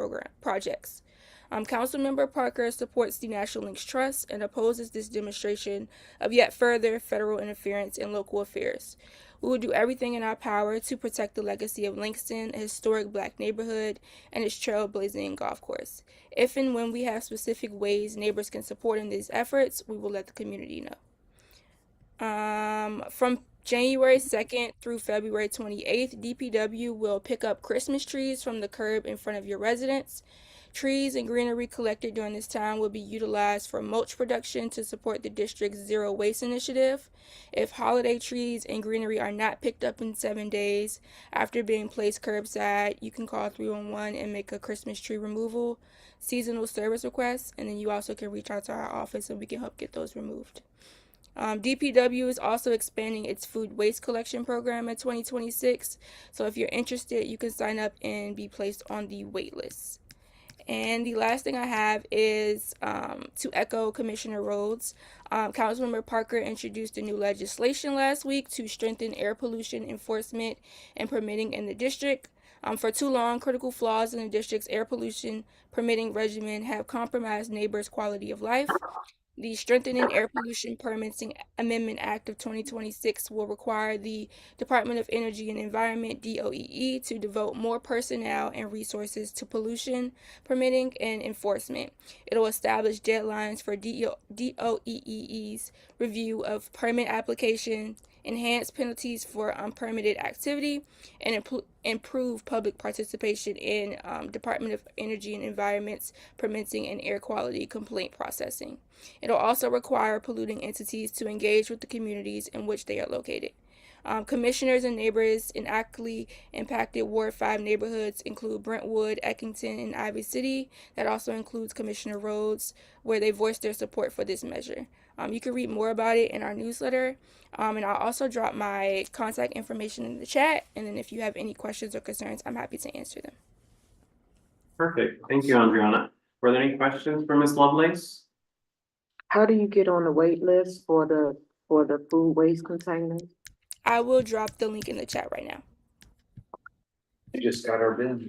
projects. Councilmember Parker supports the National Links Trust and opposes this demonstration of yet further federal interference in local affairs. We will do everything in our power to protect the legacy of Langston, a historic Black neighborhood, and its trailblazing golf course. If and when we have specific ways neighbors can support in these efforts, we will let the community know. From January 2nd through February 28th, DPW will pick up Christmas trees from the curb in front of your residence. Trees and greenery collected during this time will be utilized for mulch production to support the district's Zero Waste initiative. If holiday trees and greenery are not picked up in 7 days after being placed curbside, you can call 311 and make a Christmas tree removal seasonal service request, and then you also can reach out to our office and we can help get those removed. DPW is also expanding its food waste collection program in 2026, so if you're interested, you can sign up and be placed on the wait list. And the last thing I have is to echo Commissioner Rhodes. Councilmember Parker introduced a new legislation last week to strengthen air pollution enforcement and permitting in the district. For too long, critical flaws in the district's air pollution permitting regimen have compromised neighbors' quality of life. The Strengthening Air Pollution Permitting Amendment Act of 2026 will require the Department of Energy and Environment, DOEE, to devote more personnel and resources to pollution permitting and enforcement. It will establish deadlines for DOEE's review of permit application, enhance penalties for unpermitted activity, and improve public participation in Department of Energy and Environment's permitting and air quality complaint processing. It'll also require polluting entities to engage with the communities in which they are located. Commissioners and neighbors in actively impacted Ward 5 neighborhoods include Brentwood, Eckington, and Ivy City. That also includes Commissioner Rhodes, where they voiced their support for this measure. You can read more about it in our newsletter, and I'll also drop my contact information in the chat, and then if you have any questions or concerns, I'm happy to answer them. Perfect. Thank you, Andriana. Were there any questions for Ms. Lovelace? How do you get on the wait list for the food waste containers? I will drop the link in the chat right now. We just got our bin,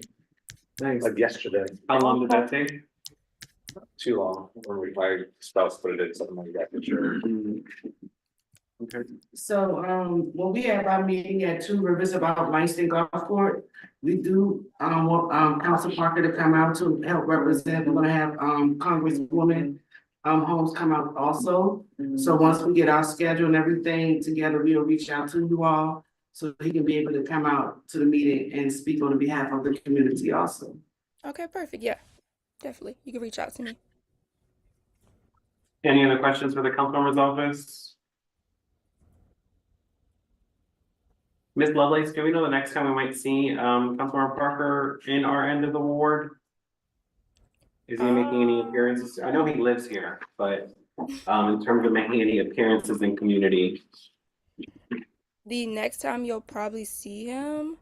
Nice. like yesterday. How long did that take? Too long, or my spouse put it in something like that, for sure. Okay. So, when we have our meeting at 2 Rivers about Langston Golf Court, we do, want, Council Parker to come out to help represent. We're gonna have, Congresswoman, Holmes come out also. So once we get our schedule and everything together, we'll reach out to you all. so he can be able to come out to the meeting and speak on behalf of the community also. Okay, perfect. Yeah, definitely. You can reach out to me. Any other questions for the Councilmember's office? Ms. Lovelace, do we know the next time we might see Councilmember Parker in our end of the ward? Is he making any appearances? I know he lives here, but in terms of making any appearances in community. The next time you'll probably see him,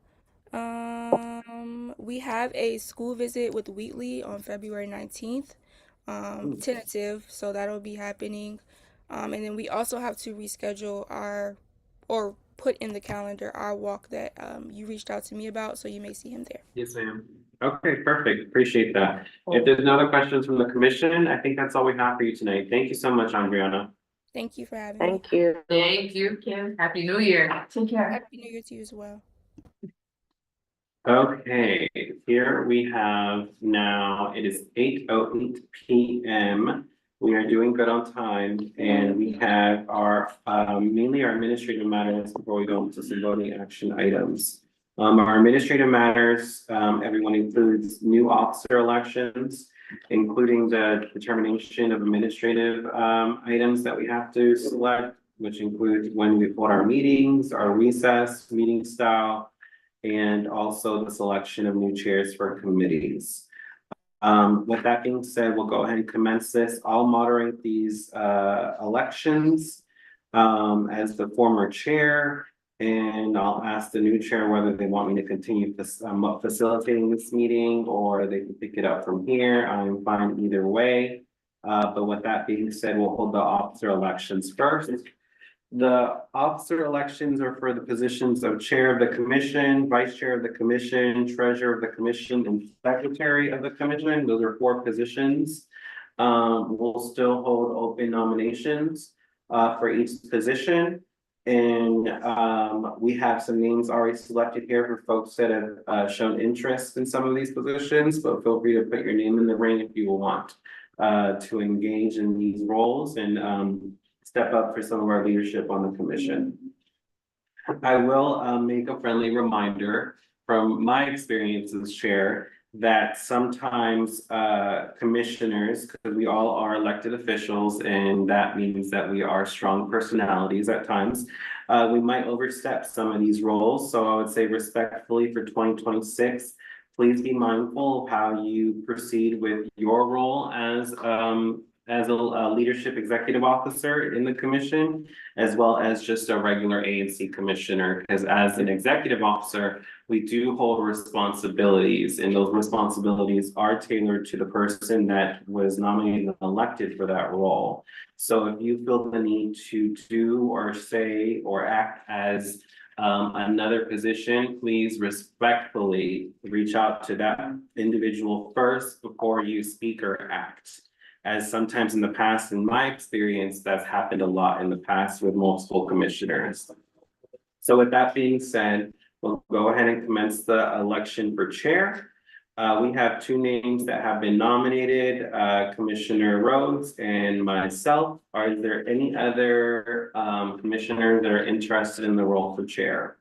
we have a school visit with Wheatley on February 19th. Tentative, so that'll be happening. And then we also have to reschedule or put in the calendar our walk that you reached out to me about, so you may see him there. Yes, ma'am. Okay, perfect. Appreciate that. If there's no other questions from the commission, I think that's all we have for you tonight. Thank you so much, Andriana. Thank you for having me. Thank you. Thank you, Kim. Happy New Year. Take care. Happy New Year to you as well. Okay, here we have now, it is 8:08 p.m. We are doing good on time, and we have our mainly our administrative matters before we go into some voting action items. Our administrative matters, everyone includes new officer elections, including the determination of administrative items that we have to select, which includes when we hold our meetings, our recess, meeting style, and also the selection of new chairs for committees. With that being said, we'll go ahead and commence this. I'll moderate these elections as the former chair, and I'll ask the new chair whether they want me to continue facilitating this meeting or they can pick it up from here. I'm fine either way. But with that being said, we'll hold the officer elections first. The officer elections are for the positions of chair of the commission, vice chair of the commission, treasurer of the commission, and secretary of the commission. Those are 4 positions. We'll still hold open nominations for each position. And we have some names already selected here for folks that have shown interest in some of these positions, but feel free to put your name in the ring if you want to engage in these roles and step up for some of our leadership on the commission. I will make a friendly reminder from my experience as chair that sometimes commissioners, because we all are elected officials, and that means that we are strong personalities at times, we might overstep some of these roles. So I would say respectfully for 2026, please be mindful of how you proceed with your role as a leadership executive officer in the commission, as well as just a regular ANC commissioner, because as an executive officer, we do hold responsibilities, and those responsibilities are tailored to the person that was nominated and elected for that role. So if you feel the need to do or say or act as another position, please respectfully reach out to that individual first before you speak or act. As sometimes in the past, in my experience, that's happened a lot in the past with multiple commissioners. So with that being said, we'll go ahead and commence the election for chair. We have 2 names that have been nominated, Commissioner Rhodes and myself. Are there any other commissioners that are interested in the role for chair?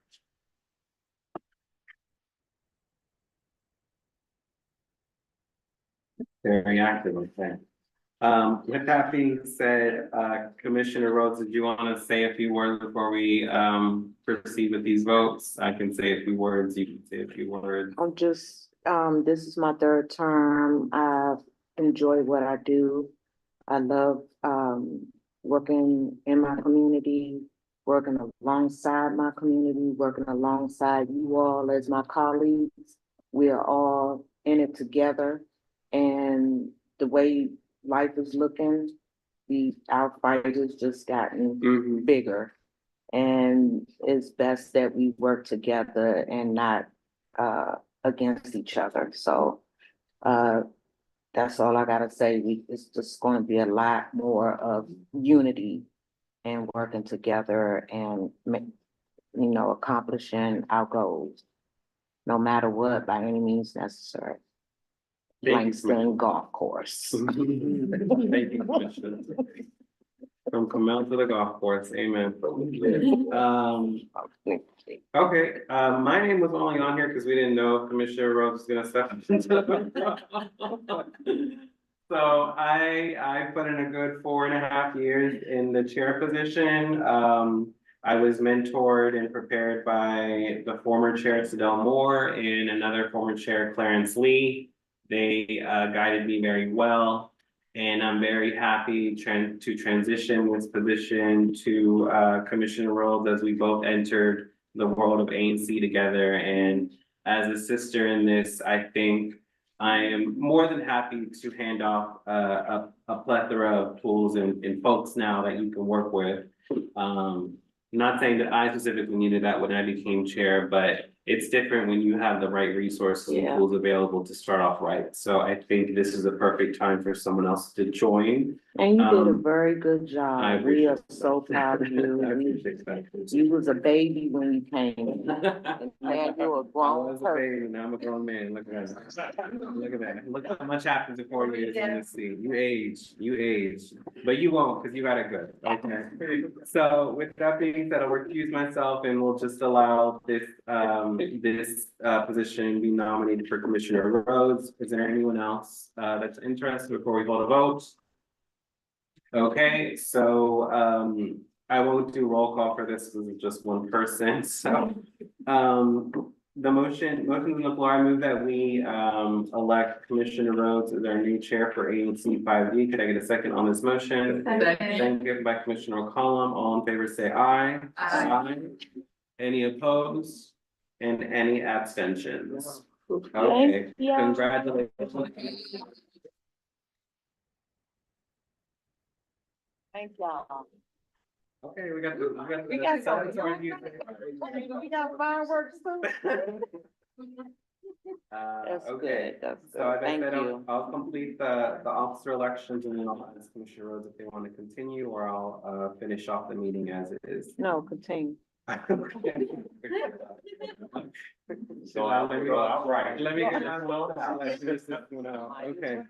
Very active, okay. With that being said, Commissioner Rhodes, did you want to say a few words before we proceed with these votes? I can say a few words, you can say a few words. I'm just, this is my 3rd term. I've enjoyed what I do. I love working in my community, working alongside my community, working alongside you all as my colleagues. We are all in it together, and the way life is looking, our fight has just gotten bigger, and it's best that we work together and not against each other. So that's all I gotta say. It's just going to be a lot more of unity and working together and accomplishing our goals, no matter what, by any means necessary. Langston Golf Course. Thank you, Commissioner. From Camille to the golf course, amen. Okay, my name was only on here because we didn't know if Commissioner Rhodes was gonna step into the. So I put in a good 4.5 years in the chair position. I was mentored and prepared by the former chair, Sedell Moore, and another former chair, Clarence Lee. They guided me very well. And I'm very happy to transition this position to Commissioner Rhodes as we both entered the world of ANC together. And as a sister in this, I think I am more than happy to hand off a plethora of tools and folks now that you can work with. Not saying that I specifically needed that when I became chair, but it's different when you have the right resources and tools available to start off right. So I think this is a perfect time for someone else to join. And you did a very good job. I We are appreciate so proud of you. I appreciate that. You was a baby when you came. Now you're a I grown was a person. baby, now I'm a grown man. Look at that. Look at that. Look how much happens in 4 years in this seat. You age, but you won't because you got it good. Okay. So with that being said, I'll recuse myself and we'll just allow this position be nominated for Commissioner Rhodes. Is there anyone else that's interested before we vote a vote? Okay, so I won't do roll call for this because it's just one person. So the motion's on the floor. I move that we elect Commissioner Rhodes as our new chair for ANC 5D. Could I get a second on this motion? Second, given by Commissioner McCollum. All in favor, say aye. Aye. Any opposed? And any abstentions? Okay, congratulations. Thank y'all. Okay, we got fireworks too. That's okay. good, that's So as good. I Thank said, you. I'll complete the officer elections and then I'll ask Commissioner Rhodes if they want to continue or I'll finish off the meeting as it is. No, continue. So let me get my vote. I'll let this one out. Okay.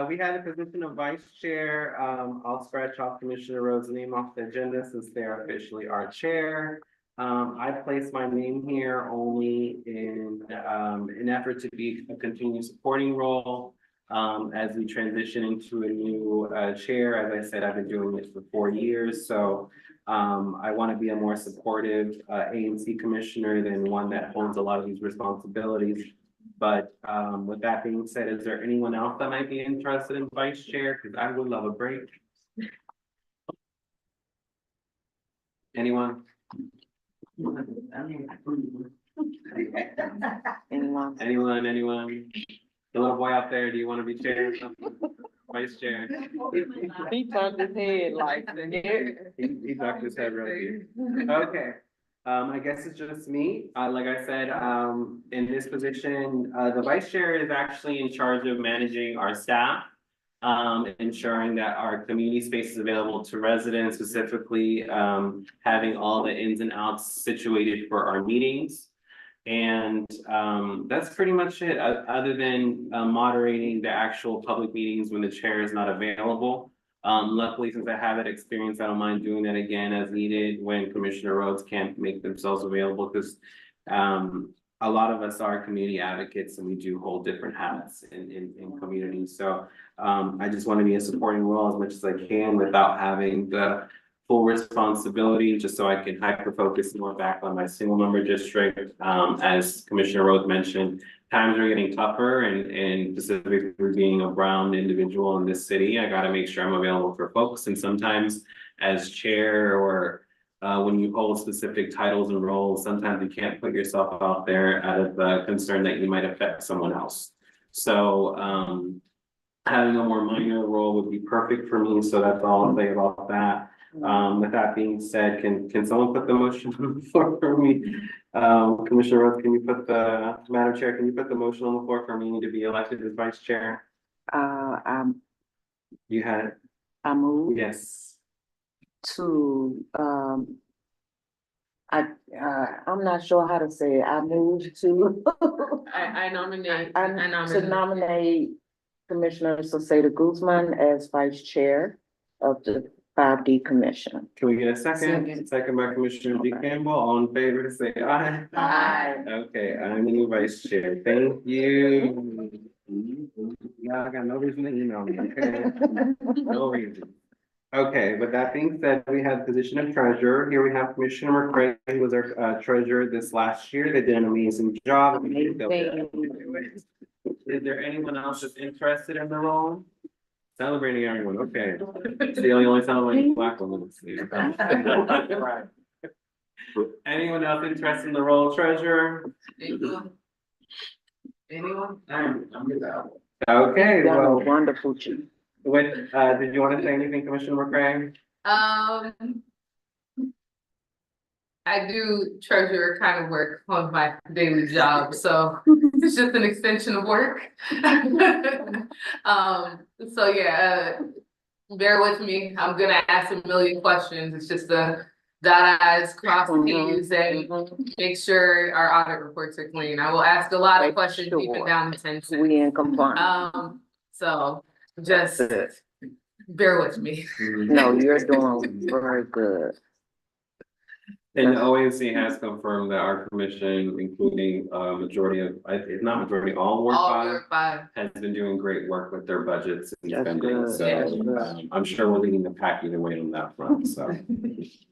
We had a position of vice chair. I'll scratch off Commissioner Rhodes' name off the agenda since they're officially our chair. I placed my name here only in an effort to be a continued supporting role as we transition into a new chair. As I said, I've been doing it for 4 years, so I want to be a more supportive ANC commissioner than one that holds a lot of these responsibilities. But with that being said, is there anyone else that might be interested in vice chair? Because I would love a break. Anyone? Anyone? The little boy out there, do you want to be chair? Vice chair? He turned his head like He knocked his head right here. Okay. I guess it's just me. Like I said, in this position, the vice chair is actually in charge of managing our staff. Ensuring that our community space is available to residents, specifically having all the ins and outs situated for our meetings. And that's pretty much it, other than moderating the actual public meetings when the chair is not available. Luckily, since I have that experience, I don't mind doing that again as needed when Commissioner Rhodes can't make themselves available, because a lot of us are community advocates and we do hold different hats in communities. So I just want to be a supporting role as much as I can without having the full responsibility, just so I can hyper focus more back on my single member district. As Commissioner Rhodes mentioned, times are getting tougher, and specifically being a brown individual in this city, I got to make sure I'm available for folks. And sometimes as chair or when you hold specific titles and roles, sometimes you can't put yourself out there out of the concern that you might affect someone else. So having a more minor role would be perfect for me. So that's all I'll say about that. With that being said, can someone put the motion on the floor for me? Commissioner Rhodes, can you put Madam Chair, can you put the motion on the floor for me to be elected as vice chair? You had it? I move. Yes. To, I'm not sure how to say it. I move to. I nominate. To nominate Commissioner Soseda Guzman as vice chair of the 5D Commission. Can we get a second? Second by Commissioner D. Campbell. All in favor, say aye. Aye. Okay, I'm the new vice chair. Thank you. Yeah, I got no reason to email me, okay? No reason. Okay, with that being said, we have the position of treasurer. Here we have Commissioner McCray, who was our treasurer this last year. They did an amazing job. Is there anyone else that's interested in the role? Celebrating everyone, okay. So you only celebrating black women. Anyone else interested in the role of treasurer? Anyone? I'm good. Okay, well, Wonderful chief. did you want to say anything, Commissioner McCray? I do treasurer kind of work on my daily job, so it's just an extension of work. So yeah, bear with me. I'm gonna ask a million questions. It's just the dot I's, cross T's, and make sure our audit reports are clean. I will ask a lot of questions even down to 10 cents. We in compliance. So just bear with me. No, you're doing very good. And the OANC has confirmed that our commission, including majority of, if not majority, all Ward 5 has been doing great work with their budgets and spending. So I'm sure we're leading the pack either way on that front, so.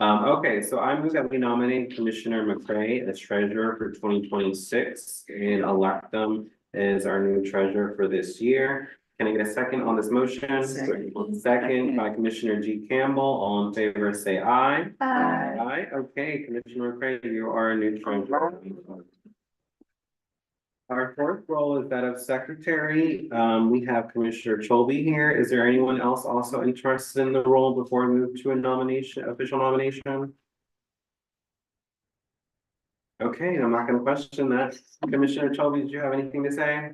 Okay, so I move that we nominate Commissioner McCray as treasurer for 2026 and elect them as our new treasurer for this year. Can I get a second on this motion? Second by Commissioner G. Campbell. All in favor, say aye. Aye. Aye. Okay, Commissioner McCray, you are a new treasurer. Our fourth role is that of secretary. We have Commissioner Cholby here. Is there anyone else also interested in the role before we move to a nomination, official nomination? Okay, I'm not gonna question that. Commissioner Cholby, did you have anything to say?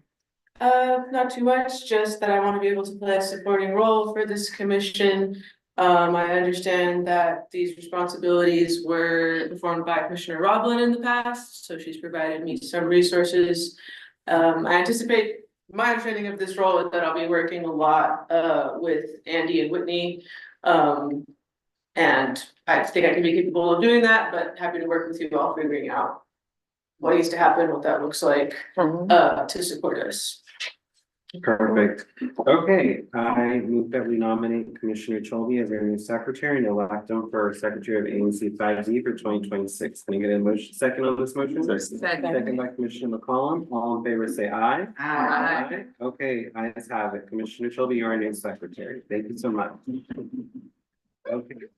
Not too much, just that I want to be able to play a supporting role for this commission. I understand that these responsibilities were performed by Commissioner Roblin in the past, so she's provided me some resources. I anticipate, my understanding of this role is that I'll be working a lot with Andy and Whitney. And I think I can be capable of doing that, but happy to work with you all figuring out what needs to happen, what that looks like to support us. Perfect. Okay, I move that we nominate Commissioner Cholby as our new secretary and elect him for secretary of ANC 5D for 2026. Can I get a motion, second on this motion? Second by Commissioner McCollum. All in favor, say aye. Aye. Okay, ayes have it. Commissioner Cholby, you are our new secretary. Thank you so much. Okay.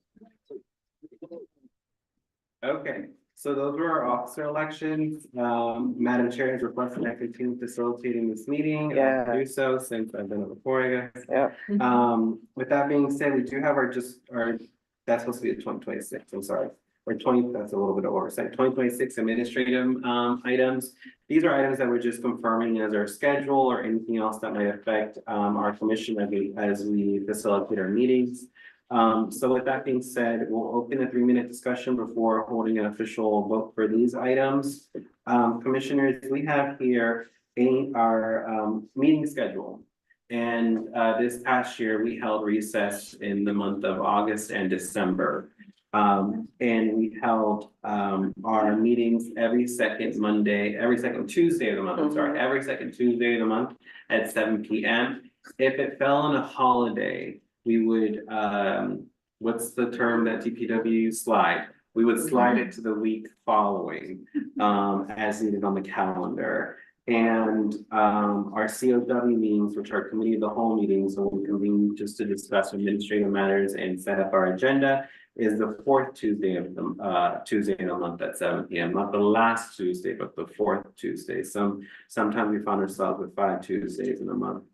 Okay. So those were our officer elections. Madam Chair has requested I continue facilitating this meeting. Yeah. I'll do so since I've done it before, I guess. Yeah. With that being said, we do have that's supposed to be the 2026, I'm sorry. Or that's a little bit of oversight, 2026 administrative items. These are items that we're just confirming as our schedule or anything else that might affect our commission as we facilitate our meetings. So with that being said, we'll open a 3-minute discussion before holding an official vote for these items. Commissioners, we have here our meeting schedule. And this past year, we held recess in the month of August and December. And we held our meetings every second Tuesday of the month, every second Tuesday of the month at 7 p.m. If it fell on a holiday, we would, what's the term that DPW slide? We would slide it to the week following, as needed on the calendar. And our COW meetings, which are committee of the whole meetings, so we convene just to discuss administrative matters and set up our agenda, is the fourth Tuesday of the month at 7 p.m. Not the last Tuesday, but the fourth Tuesday. Sometimes we find ourselves with 5 Tuesdays in a month.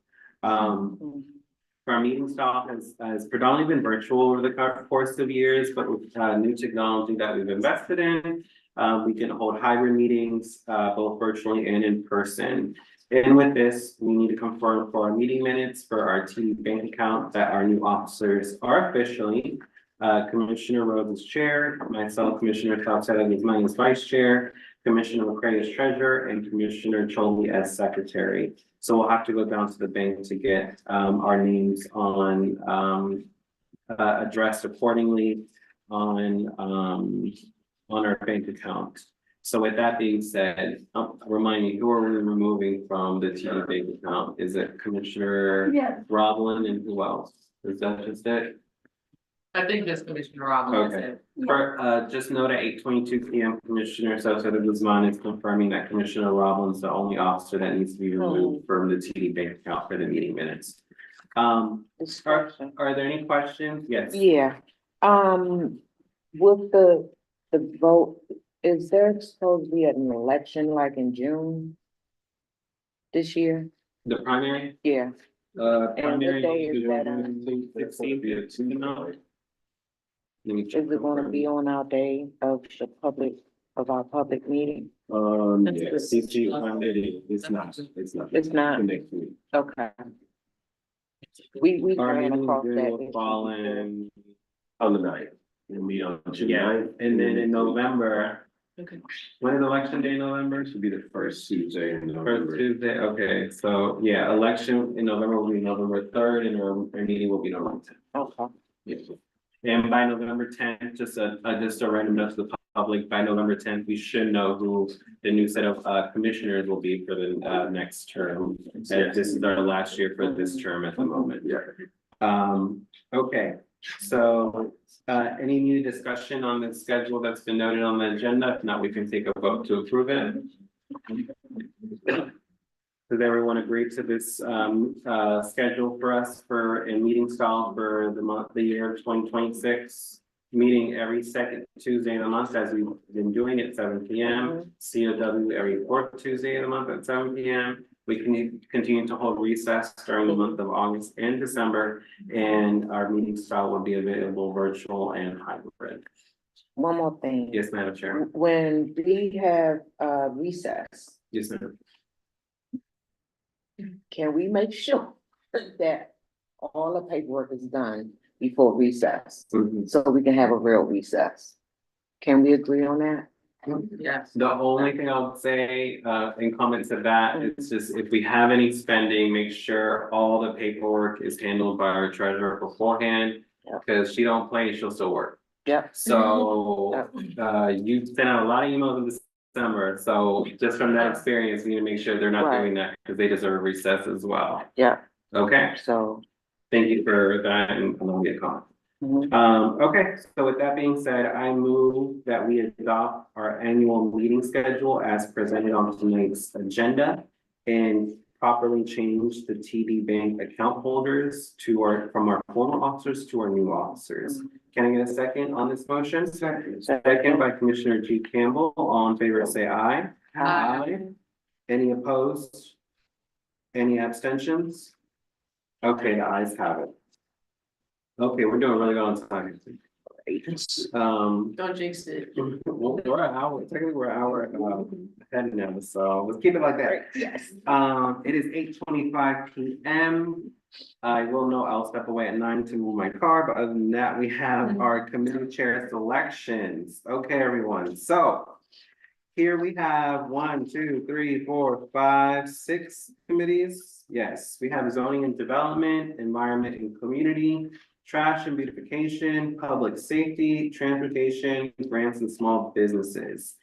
Our meeting style has predominantly been virtual over the course of years, but with new technology that we've invested in, we can hold hybrid meetings both virtually and in person. And with this, we need to confirm for our meeting minutes for our TD bank account that our new officers are officially Commissioner Rhodes is chair, myself, Commissioner Tausaya is vice chair, Commissioner McCray is treasurer, and Commissioner Cholby as secretary. So we'll have to go down to the bank to get our names on addressed accordingly on our bank account. So with that being said, remind me, who are we removing from the TD bank account? Is it Commissioner Yes. Roblin and who else? Is that just it? I think just Commissioner Roblin. Okay. Just note at 8:22 p.m. Commissioner Soto de Guzman is confirming that Commissioner Roblin is the only officer that needs to be removed from the TD bank account for the meeting minutes. Are there any questions? Yes. Yeah, with the vote, is there supposed to be an election like in June? This year? The primary? Yeah. Primary. what day is that on? Is Is it gonna be on our day of our public meeting? Yes, it's not. It's not? The next week. Okay. We Our ran meeting across that will issue fall before. in, On the night, we'll meet on June yeah, 9th. and then in November. Okay. When is election day in November? Should be the first Tuesday in First November. Tuesday, okay, so yeah, election in November will be November 3rd and our meeting will be November 10th. Okay. Yes. And by November 10th, just a random note to the public, by November 10th, we should know who the new set of commissioners will be for the next term. And this is our last year for this term at the moment. Okay, so any new discussion on the schedule that's been noted on the agenda? If not, we can take a vote to approve it. Does everyone agree to this schedule for us for a meeting style for the year 2026? Meeting every second Tuesday of the month as we've been doing at 7 p.m. COW every fourth Tuesday of the month at 7 p.m. We can continue to hold recess during the month of August and December, and our meeting style will be available virtual and hybrid. One more thing. Yes, Madam Chair. When we have recess, Yes, ma'am. can we make sure that all the paperwork is done before recess? Mhm. So we can have a real recess? Can we agree on that? Yes. The only thing I'll say, in comment to that, is just if we have any spending, make sure all the paperwork is handled by our treasurer beforehand. Yep. Cause she don't play, she'll still work. Yep. So, you sent out a lot of emails in December, so just from that experience, we need to make sure they're not Right. doing that, cause they deserve recess as well. Yeah, Okay, so. thank you for that, and I'll get a comment. Mhm. Okay, so with that being said, I move that we adopt our annual meeting schedule as presented on tonight's agenda. And properly change the TD Bank account holders from our former officers to our new officers. Can I get a second on this motion? Second by Commissioner G. Campbell. All in favor, say aye. Aye. Any opposed? Any abstentions? Okay, the ayes have it. Okay, we're doing really good on time. Don't jinx it. Well, we're an hour, technically we're an hour ahead now, so let's keep it like that. Yes. It is 8:25 p.m. I will know I'll step away at 9 to move my car, but other than that, we have our committee chair selections. Okay, everyone, so here we have 1, 2, 3, 4, 5, 6 committees. Yes, we have zoning and development, environment and community, trash and beautification, public safety, transportation, grants and small businesses.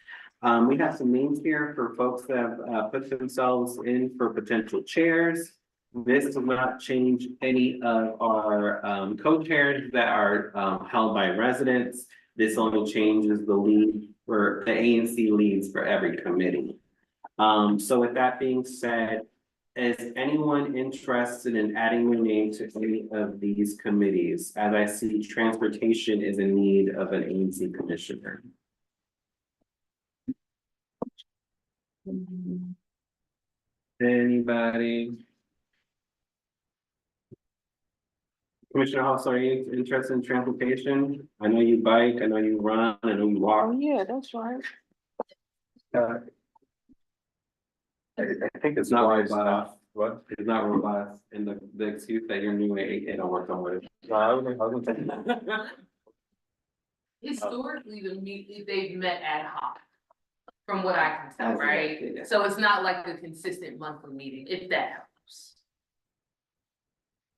We have some names here for folks that have put themselves in for potential chairs. This will not change any of our co-chairs that are held by residents. This only changes the lead for the ANC leads for every committee. So with that being said, is anyone interested in adding their name to any of these committees? As I see, transportation is in need of an ANC commissioner. Anybody? Commissioner House, are you interested in transportation? I know you bike, I know you run, I know you walk. Oh, yeah, that's right. I think It's not robust. What? It's not robust, and the excuse that you're new, it don't work on with it. Historically, they've met ad hoc, from what I can tell, That's right? exactly it. So it's not like a consistent monthly meeting, if that helps.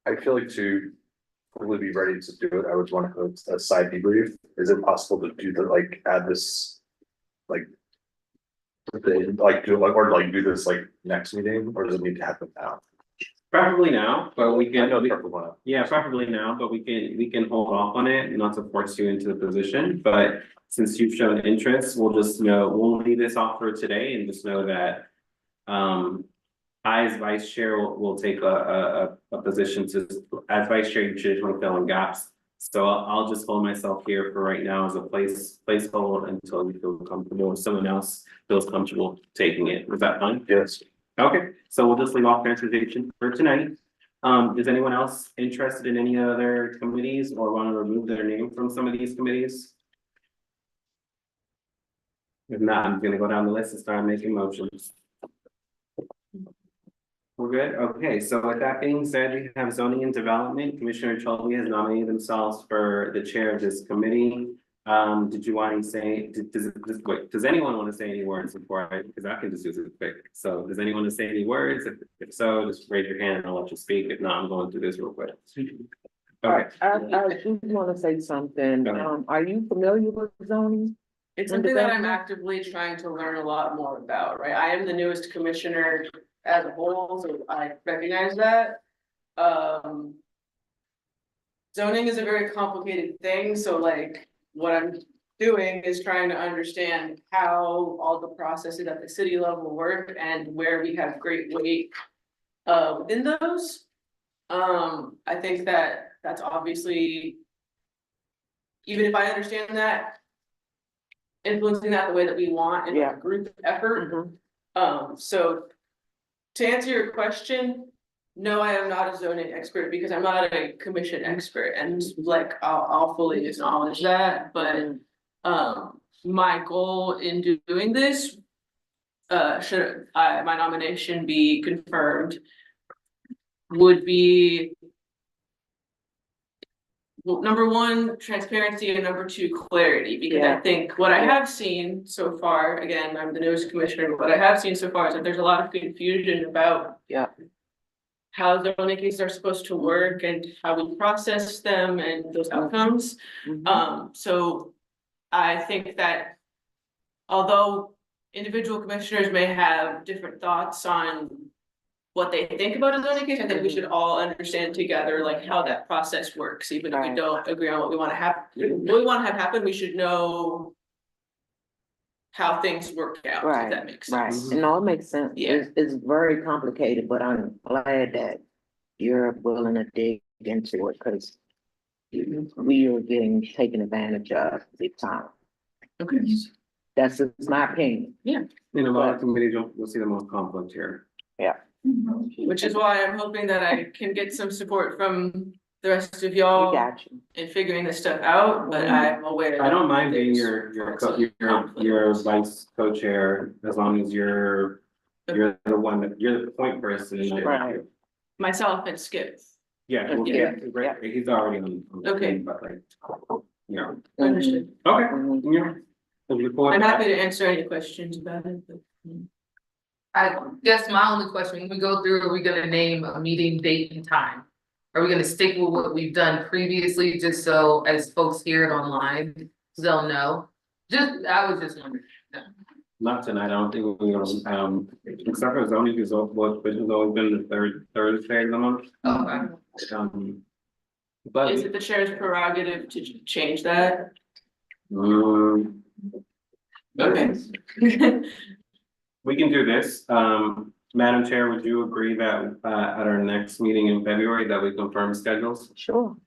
I feel like fully be ready to do it, I would want to go to a side debrief. Is it possible to do the, like, add this, like, do like, or like do this like next meeting, or does it need to happen now? Preferably now, but we I can, know it's preferable now. yeah, preferably now, but we can hold off on it, not to force you into the position, but since you've shown interest, we'll just know, we'll leave this off for today and just know that. I as vice chair will take a position to, as vice chair, you should fill in gaps. So I'll just hold myself here for right now as a placeholder until we feel comfortable, or someone else feels comfortable taking it. Is that fine? Yes. Okay, so we'll just leave off transportation for tonight. Is anyone else interested in any other committees or want to remove their name from some of these committees? If not, I'm gonna go down the list and start making motions. We're good? Okay, so with that being said, we have zoning and development. Commissioner Cholby has nominated themselves for the chair of this committee. Did you want to say, does anyone want to say any words before because I can just do this quick. So does anyone want to say any words? If so, just raise your hand and I'll let you speak. If not, I'm going through this real quick. Okay. I do want to say something. Are you familiar with zoning? It's something that I'm actively trying to learn a lot more about, right? I am the newest commissioner as a whole, so I recognize that. Zoning is a very complicated thing, so like what I'm doing is trying to understand how all the processes at the city level work and where we have great weight within those. I think that that's obviously, even if I understand that, influencing that the way that we want in a group effort. So to answer your question, no, I am not a zoning expert because I'm not a commission expert, and like I'll fully acknowledge that, but my goal in doing this, should my nomination be confirmed, would be, well, number one, transparency, and number two, clarity, because I think what I have seen so far, again, I'm the newest commissioner, but what I have seen so far is that there's a lot of confusion about how zoning cases are supposed to work and how we process them and those outcomes. So I think that although individual commissioners may have different thoughts on what they think about a zoning case, I think we should all understand together like how that process works, even if we don't agree on what we want to have, happen, we should know how things work out, if that makes sense. And no, it makes sense. Yeah. It's very complicated, but I'm glad that you're willing to dig into it, because we are getting taken advantage of big time. Okay. That's just my opinion. Yeah. In a lot of committees, you'll see the most conflict here. Which is why I'm hoping that I can get some support from the rest of y'all in figuring this stuff out, but I'm aware. I don't mind being your vice co-chair as long as you're the one that you're the point person. Right. Myself and Skip. Yeah, well, he's already on. Okay. But like, yeah. Understood. Okay. Yeah. I'm happy to answer any questions about it, but. I guess my only question, when we go through, are we gonna name a meeting date and time? Are we gonna stick with what we've done previously, just so as folks hear it online, they'll know? I was just wondering. Not tonight, I don't think we're gonna, except for zoning, which has always been the third Thursday of the month. Okay. But. Is it the chair's prerogative to change that? Okay. We can do this. Madam Chair, would you agree that at our next meeting in February that we confirm schedules? Sure.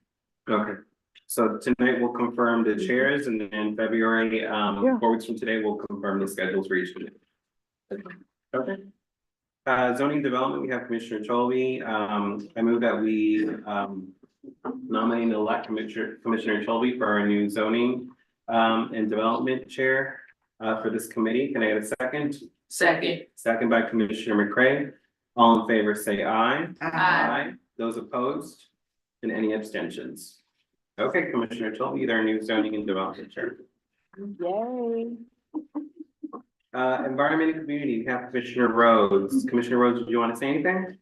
Okay, so tonight we'll confirm the chairs, and then in February, 4 weeks from today, we'll confirm the schedules for each committee. Okay. Zoning development, we have Commissioner Cholby. I move that we nominate and elect Commissioner Cholby for our new zoning and development chair for this committee. Can I get a second? Second by Commissioner McCray. All in favor, say aye. Aye. Those opposed? And any abstentions? Okay, Commissioner Cholby, our new zoning and development chair. Yay. Environment and community, we have Commissioner Rhodes. Commissioner Rhodes, did you want to say anything?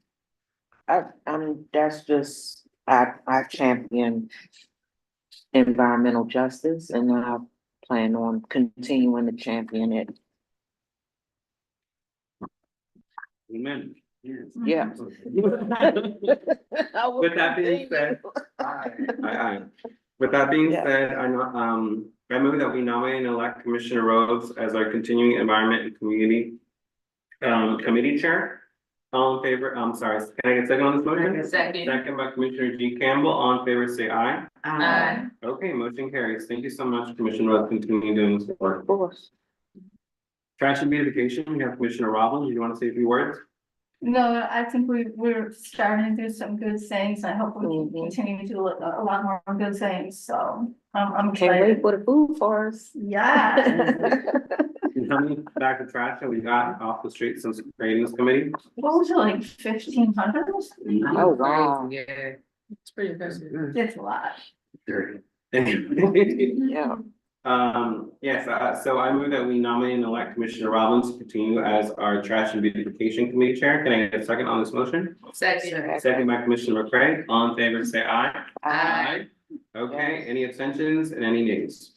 That's just I champion environmental justice, and I plan on continuing to champion it. Amen. Yeah. With that being said, aye. With that being said, I move that we nominate and elect Commissioner Rhodes as our continuing environment and community committee chair. All in favor, I'm sorry, can I get a second on this motion? Second. Second by Commissioner G. Campbell, all in favor, say aye. Aye. Okay, motion carries. Thank you so much, Commissioner Rhodes, continuing doing this work. Of course. Trash and beautification, we have Commissioner Robbins. Do you want to say a few words? No, I think we're starting to do some good things. I hope we can continue to do a lot more good things, so I'm Can't wait excited. for the food for us. Yeah. Coming back to trash that we got off the street since creating this committee. What was it, like 1,500? Oh, wow. Yeah, it's pretty impressive. It's a lot. Yeah. Yes, so I move that we nominate and elect Commissioner Robbins to continue as our trash and beautification committee chair. Can I get a second on this motion? Second. Second by Commissioner McCray. All in favor, say aye. Aye. Okay, any abstentions and any nays?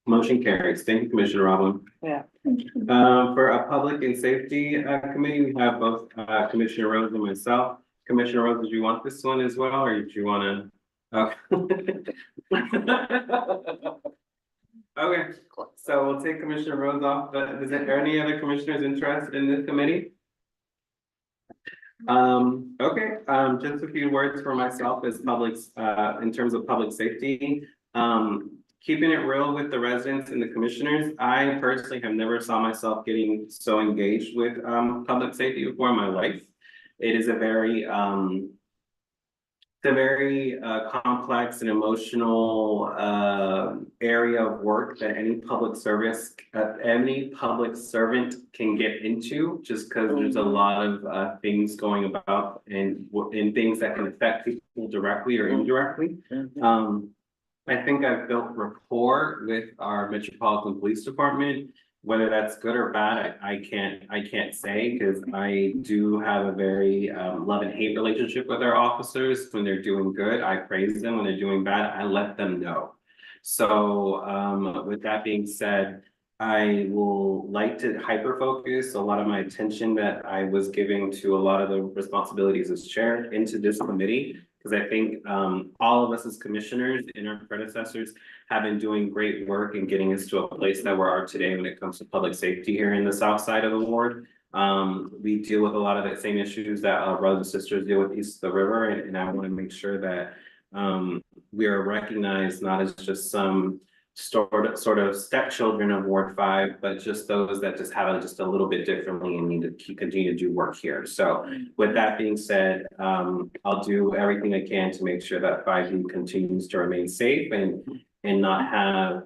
Motion carries. Thank you, Commissioner Robbins. Yeah. For a public and safety committee, we have both Commissioner Rhodes and myself. Commissioner Rhodes, did you want this one as well, or did you want to? Okay, so we'll take Commissioner Rhodes off, but is there any other commissioners interested in this committee? Okay, just a few words for myself as publics, in terms of public safety. Keeping it real with the residents and the commissioners, I personally have never saw myself getting so engaged with public safety before in my life. It is a very complex and emotional area of work that any public servant can get into, just because there's a lot of things going about and things that can affect people directly or indirectly. I think I've built rapport with our Metropolitan Police Department. Whether that's good or bad, I can't say, because I do have a very love and hate relationship with our officers. When they're doing good, I praise them. When they're doing bad, I let them know. So with that being said, I will like to hyper focus a lot of my attention that I was giving to a lot of the responsibilities as chair into this committee. Because I think all of us as commissioners and our predecessors have been doing great work in getting us to a place that we are today when it comes to public safety here in the south side of the ward. We deal with a lot of the same issues that brothers and sisters deal with east of the river, and I want to make sure that we are recognized not as just some sort of stepchildren of Ward 5, but just those that just have it just a little bit differently and need to continue to do work here. So with that being said, I'll do everything I can to make sure that 5D continues to remain safe and not have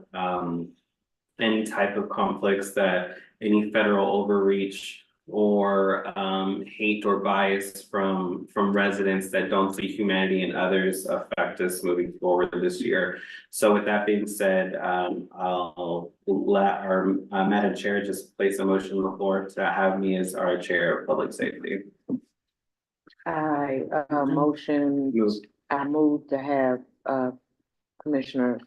any type of conflicts that any federal overreach or hate or bias from residents that don't see humanity in others affect us moving forward this year. So with that being said, I'll let our Madam Chair just place a motion on the floor to have me as our Chair of Public Safety. I move to have Commissioner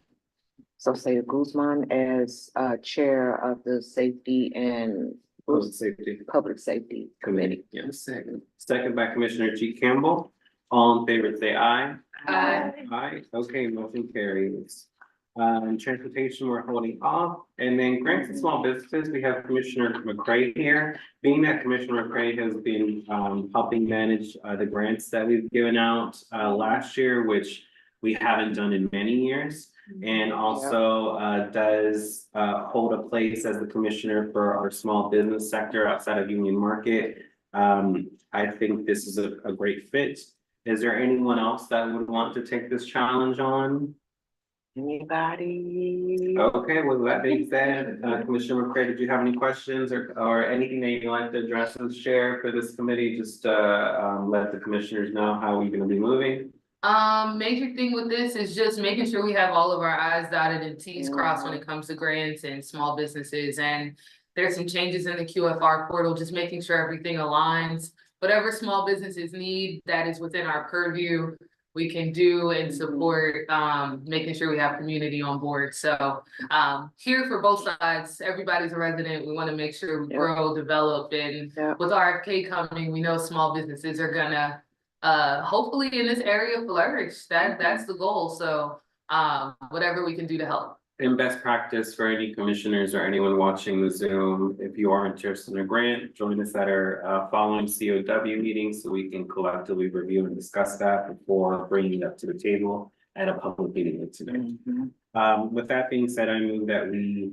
Sosaya Guzman as chair of the Safety and Public Safety Committee. Yes, second by Commissioner G. Campbell. All in favor, say aye. Aye. Aye. Okay, motion carries. Transportation, we're holding off, and then grants and small businesses, we have Commissioner McCray here. Being that Commissioner McCray has been helping manage the grants that we've given out last year, which we haven't done in many years. And also does hold a place as the commissioner for our small business sector outside of Union Market. I think this is a great fit. Is there anyone else that would want to take this challenge on? Anybody? Okay, with that being said, Commissioner McCray, did you have any questions or anything that you'd like to address as chair for this committee? Just let the commissioners know how we're gonna be moving. Major thing with this is just making sure we have all of our I's dotted and T's crossed when it comes to grants and small businesses. And there's some changes in the QFR portal, just making sure everything aligns. Whatever small businesses need that is within our purview, we can do and support, making sure we have community on board. So, here for both sides, everybody's a resident. We want to make sure we grow, develop, and with RFK coming, we know small businesses are gonna, hopefully in this area flourish. That's the goal. So, whatever we can do to help. In best practice for any commissioners or anyone watching the Zoom, if you are interested in a grant, join us at our following COW meetings so we can collectively review and discuss that before bringing it up to the table at a public meeting like today. With that being said, I move that we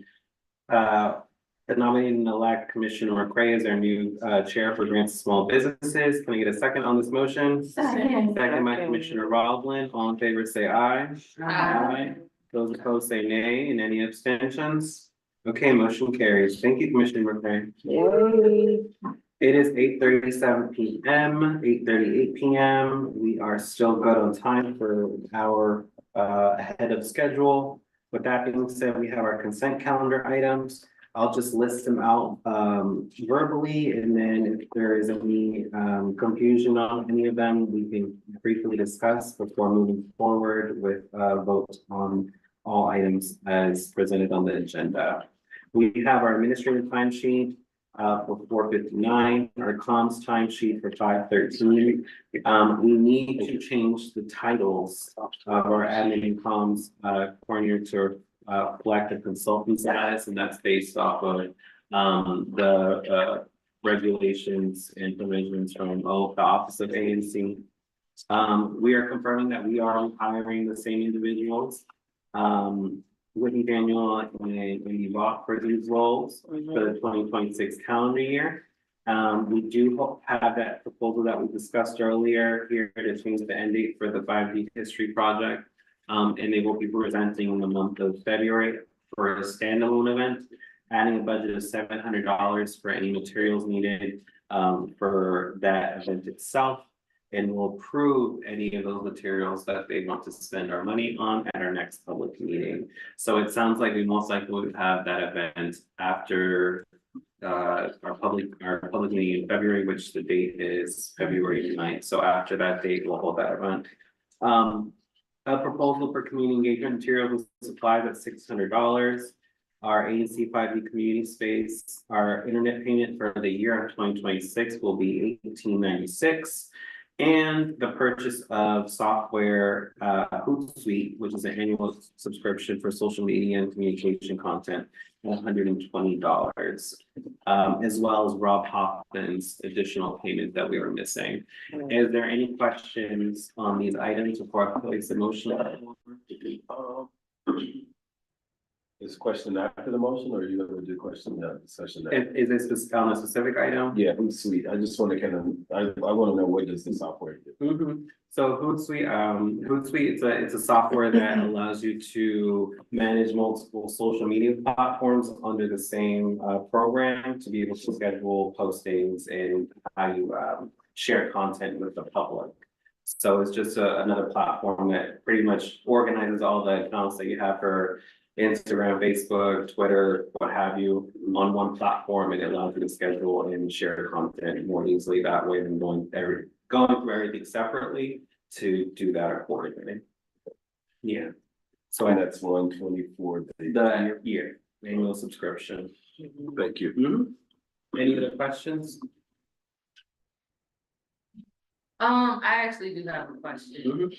nominate and elect Commissioner McCray as our new chair for grants to small businesses. Can I get a second on this motion? Second by Commissioner Roblin. All in favor, say aye. Aye. Those opposed say nay, and any abstentions? Okay, motion carries. Thank you, Commissioner McCray. It is 8:37 PM, 8:38 PM. We are still good on time for an hour ahead of schedule. With that being said, we have our consent calendar items. I'll just list them out verbally, and then if there is any confusion on any of them, we can briefly discuss before moving forward with vote on all items as presented on the agenda. We have our administrative timesheet for 4:59, our comms timesheet for 5:13. We need to change the titles of our admin and comms coordinator to reflect a consultant status, and that's based off of the regulations and provisions from the Office of ANC. We are confirming that we are hiring the same individuals. Whitney Daniel and Wendy Bach for these roles for the 2026 calendar year. We do have that proposal that we discussed earlier here to change the end date for the 5D history project. And they will be presenting in the month of February for a standalone event, adding a budget of $700 for any materials needed for that event itself. And we'll approve any of those materials that they want to spend our money on at our next public meeting. So it sounds like we most likely would have that event after our public meeting in February, which the date is February 9th. So after that date, we'll hold that event. A proposal for community engagement materials supplies at $600. Our ANC 5D community space, our internet payment for the year of 2026 will be $18.96. And the purchase of software, Hootsuite, which is an annual subscription for social media and communication content, $120. As well as Rob Hoffman's additional payment that we were missing. Is there any questions on these items before I place the motion? Is question after the motion, or are you gonna do question session? Is this on a specific item? Yeah, Hootsuite. I just want to kind of, I want to know what does the software do? So Hootsuite, it's a software that allows you to manage multiple social media platforms under the same program to be able to schedule postings and how you share content with the public. So it's just another platform that pretty much organizes all the accounts that you have for Instagram, Facebook, Twitter, what have you, on one platform, and it allows you to schedule and share content more easily that way than going through everything separately to do that accordingly. Yeah. So that's $124 the year annual subscription. Thank you. Any other questions? I actually do have a question.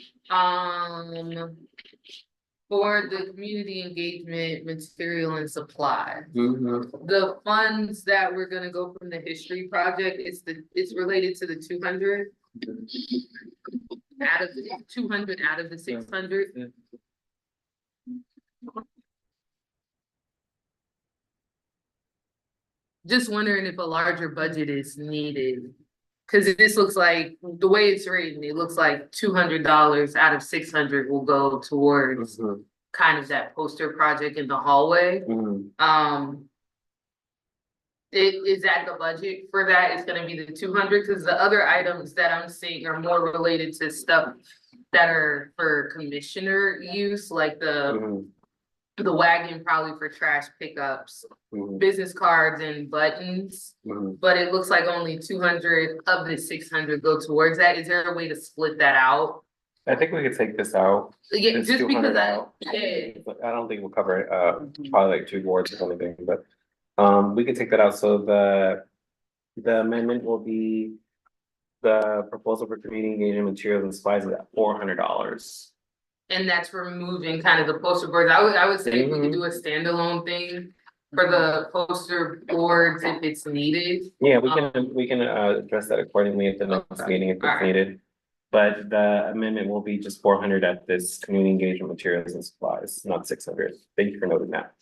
For the community engagement material and supply, the funds that we're gonna go from the history project, it's related to the 200 out of the 200 out of the 600. Just wondering if a larger budget is needed. Cause this looks like, the way it's written, it looks like $200 out of 600 will go towards kind of that poster project in the hallway. Is that the budget for that? It's gonna be the 200, cause the other items that I'm seeing are more related to stuff that are for commissioner use, like the wagon probably for trash pickups, business cards and buttons. But it looks like only 200 of the 600 go towards that. Is there a way to split that out I think we could take this out. Yeah, This just because 200 out. I don't think we'll cover it, probably like 2 wards or anything, but, we could take that out, so the amendment will be the proposal for community engagement materials and supplies is at $400. And that's removing kind of the poster boards. I would say we could do a standalone thing for the poster boards if it's needed. Yeah, we can address that accordingly at the next meeting if it's Alright. needed. But the amendment will be just 400 at this community engagement materials and supplies, not 600. Thank you for noting that.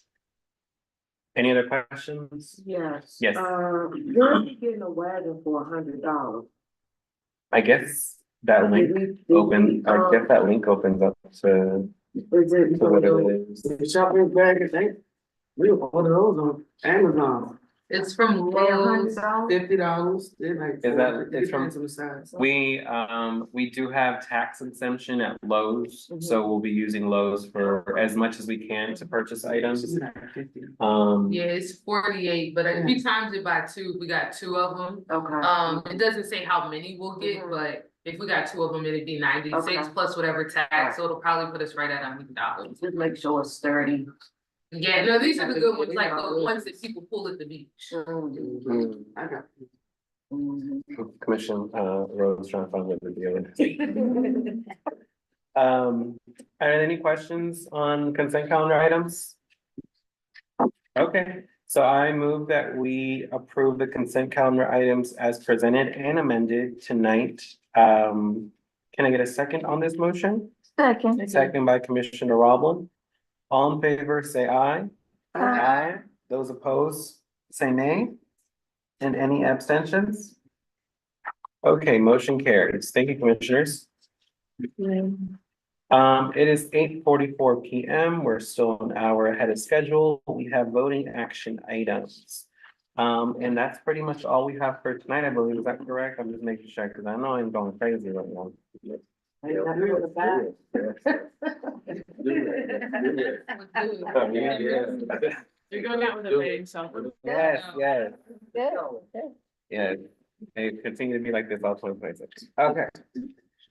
Any other questions? Yes. Yes. You're getting a wagon for $100. I guess that link I guess that link opens up to Is it, what it is. the shopping bag, I think, we order those on Amazon, It's from Lowe's. $50, they're like. Is that- it's depends from- on the size. We do have tax exemption at Lowe's, so we'll be using Lowe's for as much as we can to purchase items. It's like 50. Yeah, it's 48, but if you times it by 2, we got 2 of them. Okay. It doesn't say how many we'll get, but if we got 2 of them, it'd be 96 Okay. plus whatever tax, so it'll probably put us right at $100. Just make sure it's sturdy. Yeah, no, these are the good ones, like the ones that people pull at the beach. I got. Commission, Rose trying to find what the deal is. Are there any questions on consent calendar items? Okay, so I move that we approve the consent calendar items as presented and amended tonight. Can I get a second on this motion? Second. Second by Commissioner Roblin. All in favor, say aye. Aye. Those opposed, say nay. And any abstentions? Okay, motion carries. Thank you, commissioners. It is 8:44 PM. We're still an hour ahead of schedule. We have voting action items. And that's pretty much all we have for tonight, I believe. Is that correct? I'm just making sure, because I know I'm going crazy right now. You're going out with a bang, so. Yes, yes. Yeah, it continue to be like this all 2026. Okay.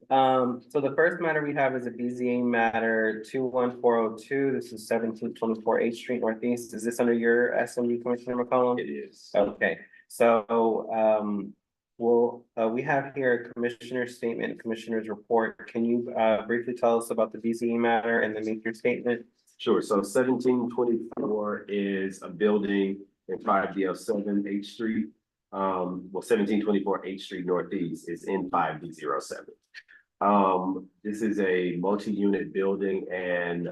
So the first matter we have is a BZA matter 21402. This is 1724 H Street Northeast. Is this under your SMU, Commissioner McCollum? It is. Okay, so we have here a commissioner's statement, commissioner's report. Can you briefly tell us about the BZA matter and then make your statement? Sure, so 1724 is a building in 5D07 H Street. 1724 H Street Northeast is in 5D07. This is a multi-unit building and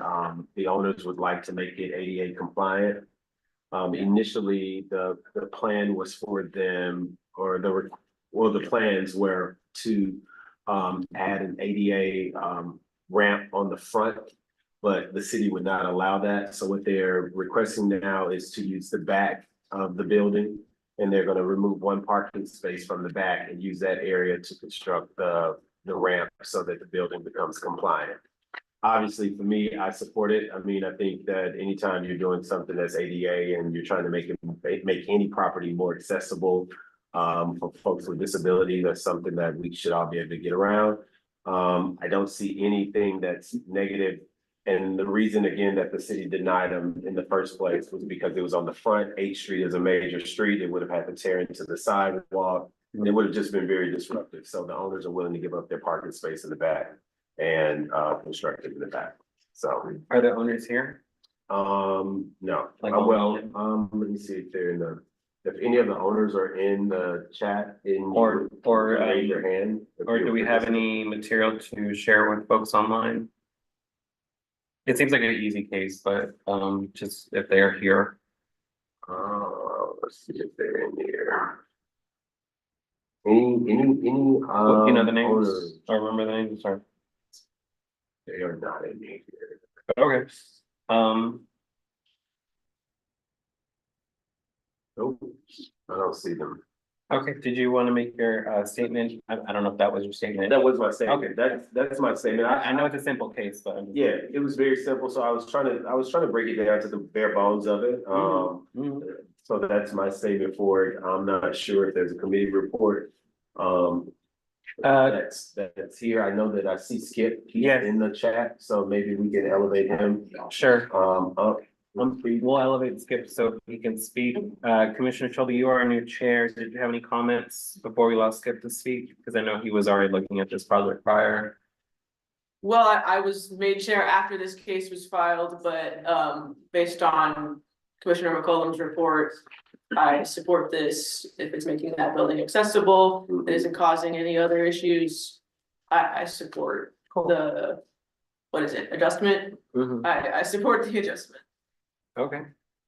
the owners would like to make it ADA compliant. Initially, the plan was for them, or the plans were to add an ADA ramp on the front, but the city would not allow that. So what they're requesting now is to use the back of the building, and they're going to remove one parking space from the back and use that area to construct the ramp so that the building becomes compliant. Obviously, for me, I support it. I mean, I think that anytime you're doing something that's ADA and you're trying to make any property more accessible for folks with disability, that's something that we should all be able to get around. I don't see anything that's negative. And the reason, again, that the city denied them in the first place was because it was on the front. H Street is a major street. It would have had to tear into the sidewalk. It would have just been very disruptive. So the owners are willing to give up their parking space in the back and construct it in the back. So Are the owners here? no. Like Let me see if they're in if any of the owners are in the chat Or raise your hand. or do we have any material to share with folks online? It seems like an easy case, but just if they are here. Let's see if they're in here. Any, You know the names owners, or remember the names, sorry. they are not in here. Okay. Nope, I don't see them. Okay, did you want to make your statement? I don't know if that was your statement. That was my statement. Okay. That's my statement. I know it's a simple case, but. Yeah, it was very simple. So I was trying to break it down to the bare bones of it. So that's my statement for it. I'm not sure if there's a committee report. That's here. I know that I see Skip. He's in the chat, so maybe we can elevate him. Sure. Up. We'll elevate Skip so he can speak. Commissioner Shelby, you are a new chair. Did you have any comments before we allow Skip to speak? Because I know he was already looking at this project prior. Well, I was made chair after this case was filed, but based on Commissioner McCollum's report, I support this if it's making that building accessible, it isn't causing any other issues. I support the, what is it, adjustment? I support the adjustment. Okay,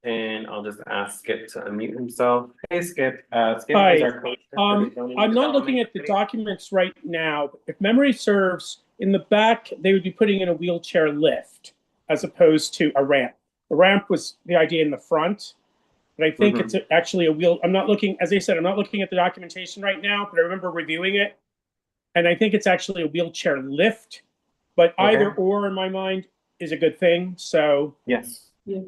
and I'll just ask Skip to unmute himself. Hey, Skip. Skip Hi. is our coach. I'm not looking at the documents right now. If memory serves, in the back, they would be putting in a wheelchair lift as opposed to a ramp. The ramp was the idea in the front, but I think it's actually a wheel. I'm not looking, as I said, I'm not looking at the documentation right now, but I remember reviewing it. And I think it's actually a wheelchair lift, but either or in my mind is a good thing. So yes. Yeah.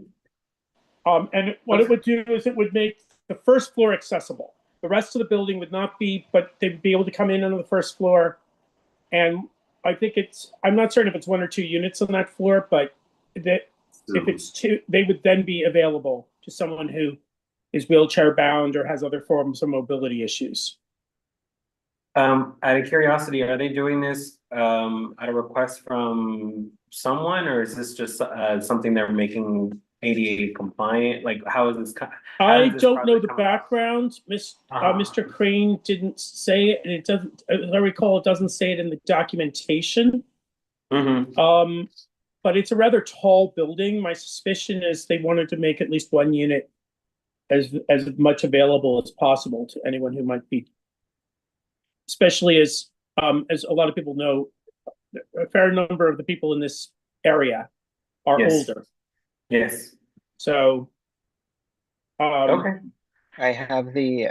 And what it would do is it would make the first floor accessible. The rest of the building would not be, but they'd be able to come in on the first floor. And I think I'm not certain if it's 1 or 2 units on that floor, but that if it's 2, they would then be available to someone who is wheelchair bound or has other forms of mobility issues. Out of curiosity, are they doing this at a request from someone, or is this just something they're making ADA compliant? Like, how is this? I don't know the background. Mr. Crane didn't say it, and it doesn't. As I recall, it doesn't say it in the documentation. But it's a rather tall building. My suspicion is they wanted to make at least 1 unit as much available as possible to anyone who might be. Especially as a lot of people know, a fair number of the people in this area are older. Yes. So, okay. I have the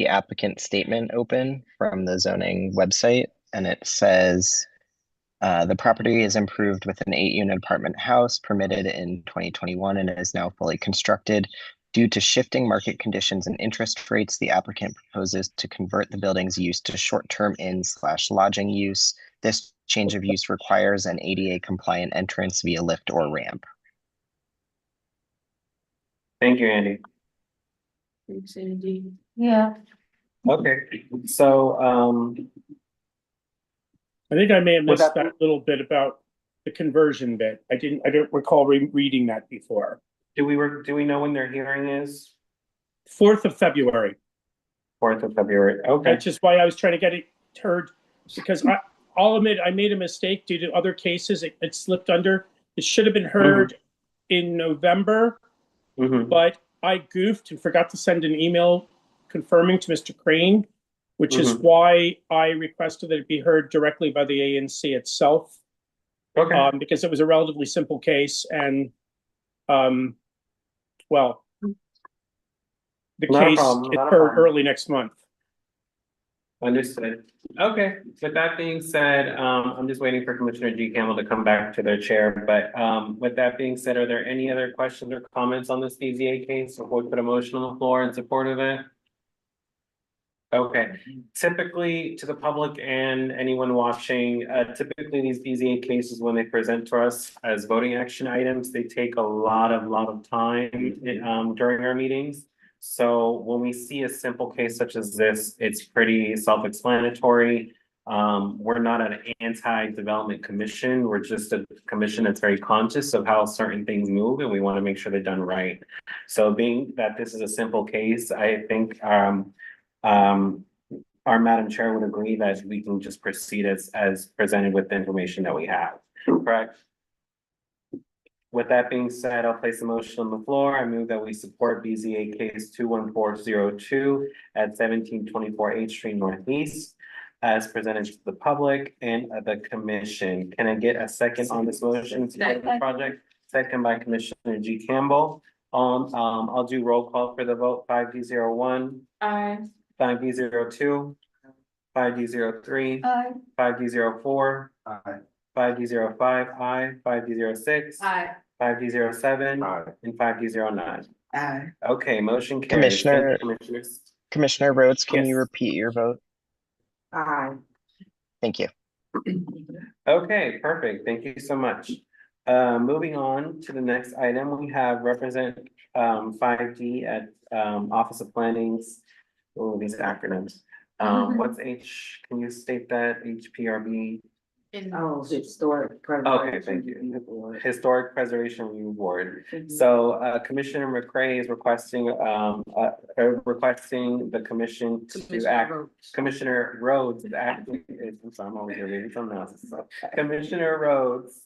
applicant statement open from the zoning website, and it says the property is improved with an 8-unit apartment house permitted in 2021 and is now fully constructed. Due to shifting market conditions and interest rates, the applicant proposes to convert the building's use to short-term inn/lodging use. This change of use requires an ADA compliant entrance via lift or ramp. Thank you, Andy. Thanks, Andy. Yeah. Okay, so I think I may have missed that little bit about the conversion bit. I don't recall reading that before. Do we know when their hearing is? 4th of February. 4th of February. Okay. That's just why I was trying to get it heard, because I'll admit I made a mistake due to other cases. It slipped under. It should have been heard in November, but I goofed and forgot to send an email confirming to Mr. Crane, which is why I requested that it be heard directly by the ANC itself. Okay. Because it was a relatively simple case, and well, the case is heard early next month. Understood. Okay, with that being said, I'm just waiting for Commissioner G. Campbell to come back to their chair, but with that being said, are there any other questions or comments on this BZA case before we put a motion on the floor in support of it? Okay, typically to the public and anyone watching, typically these BZA cases, when they present to us as voting action items, they take a lot of time during our meetings. So when we see a simple case such as this, it's pretty self-explanatory. We're not an anti-development commission. We're just a commission that's very conscious of how certain things move, and we want to make sure they're done right. So being that this is a simple case, I think our Madam Chair would agree that we can just proceed as presented with the information that we have, correct? With that being said, I'll place a motion on the floor. I move that we support BZA case 21402 at 1724 H Street Northeast as presented to the public and the commission. Can I get a second on this motion to support the project? Second by Commissioner G. Campbell. I'll do roll call for the vote. 5D01. Aye. 5D02. 5D03. Aye. 5D04. Aye. 5D05, aye. 5D06. Aye. 5D07. Aye. And 5D09. Aye. Okay, motion carries. Commissioner Rhodes, can you repeat your vote? Aye. Thank you. Okay, perfect. Thank you so much. Moving on to the next item, we have Represent 5D at Office of Planning's, oh, these acronyms. What's can you state that? HPRB? Oh, historic. Okay, thank you. Historic Preservation Review Board. So Commissioner McCray is requesting requesting the commission to act. Commissioner Rhodes is actually, I'm sorry, I'm over here reading something else. So, Commissioner Rhodes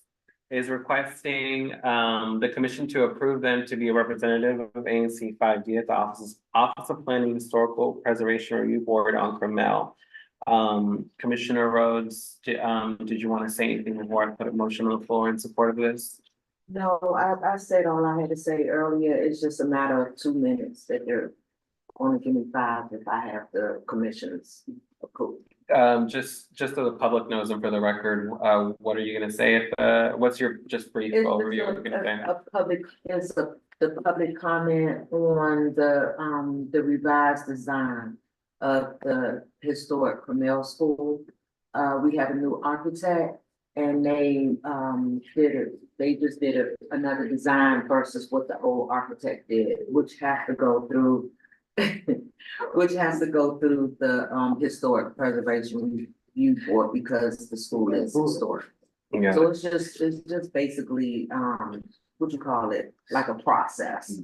is requesting the commission to approve them to be a representative of ANC 5D at the Office of Planning Historical Preservation Review Board on Cromell. Commissioner Rhodes, did you want to say anything before I put a motion on the floor in support of this? No, I said all I had to say earlier. It's just a matter of 2 minutes that they're only give me 5 if I have the commission's approval. Just so the public knows and for the record, what are you gonna say if, what's your just brief overview? What you're gonna say? The public comment on the revised design of the historic Cromell School. We have a new architect and they just did another design versus what the old architect did, which has to go through the Historic Preservation Review Board because the school is historic. Yeah. So it's just basically, what you call it, like a process,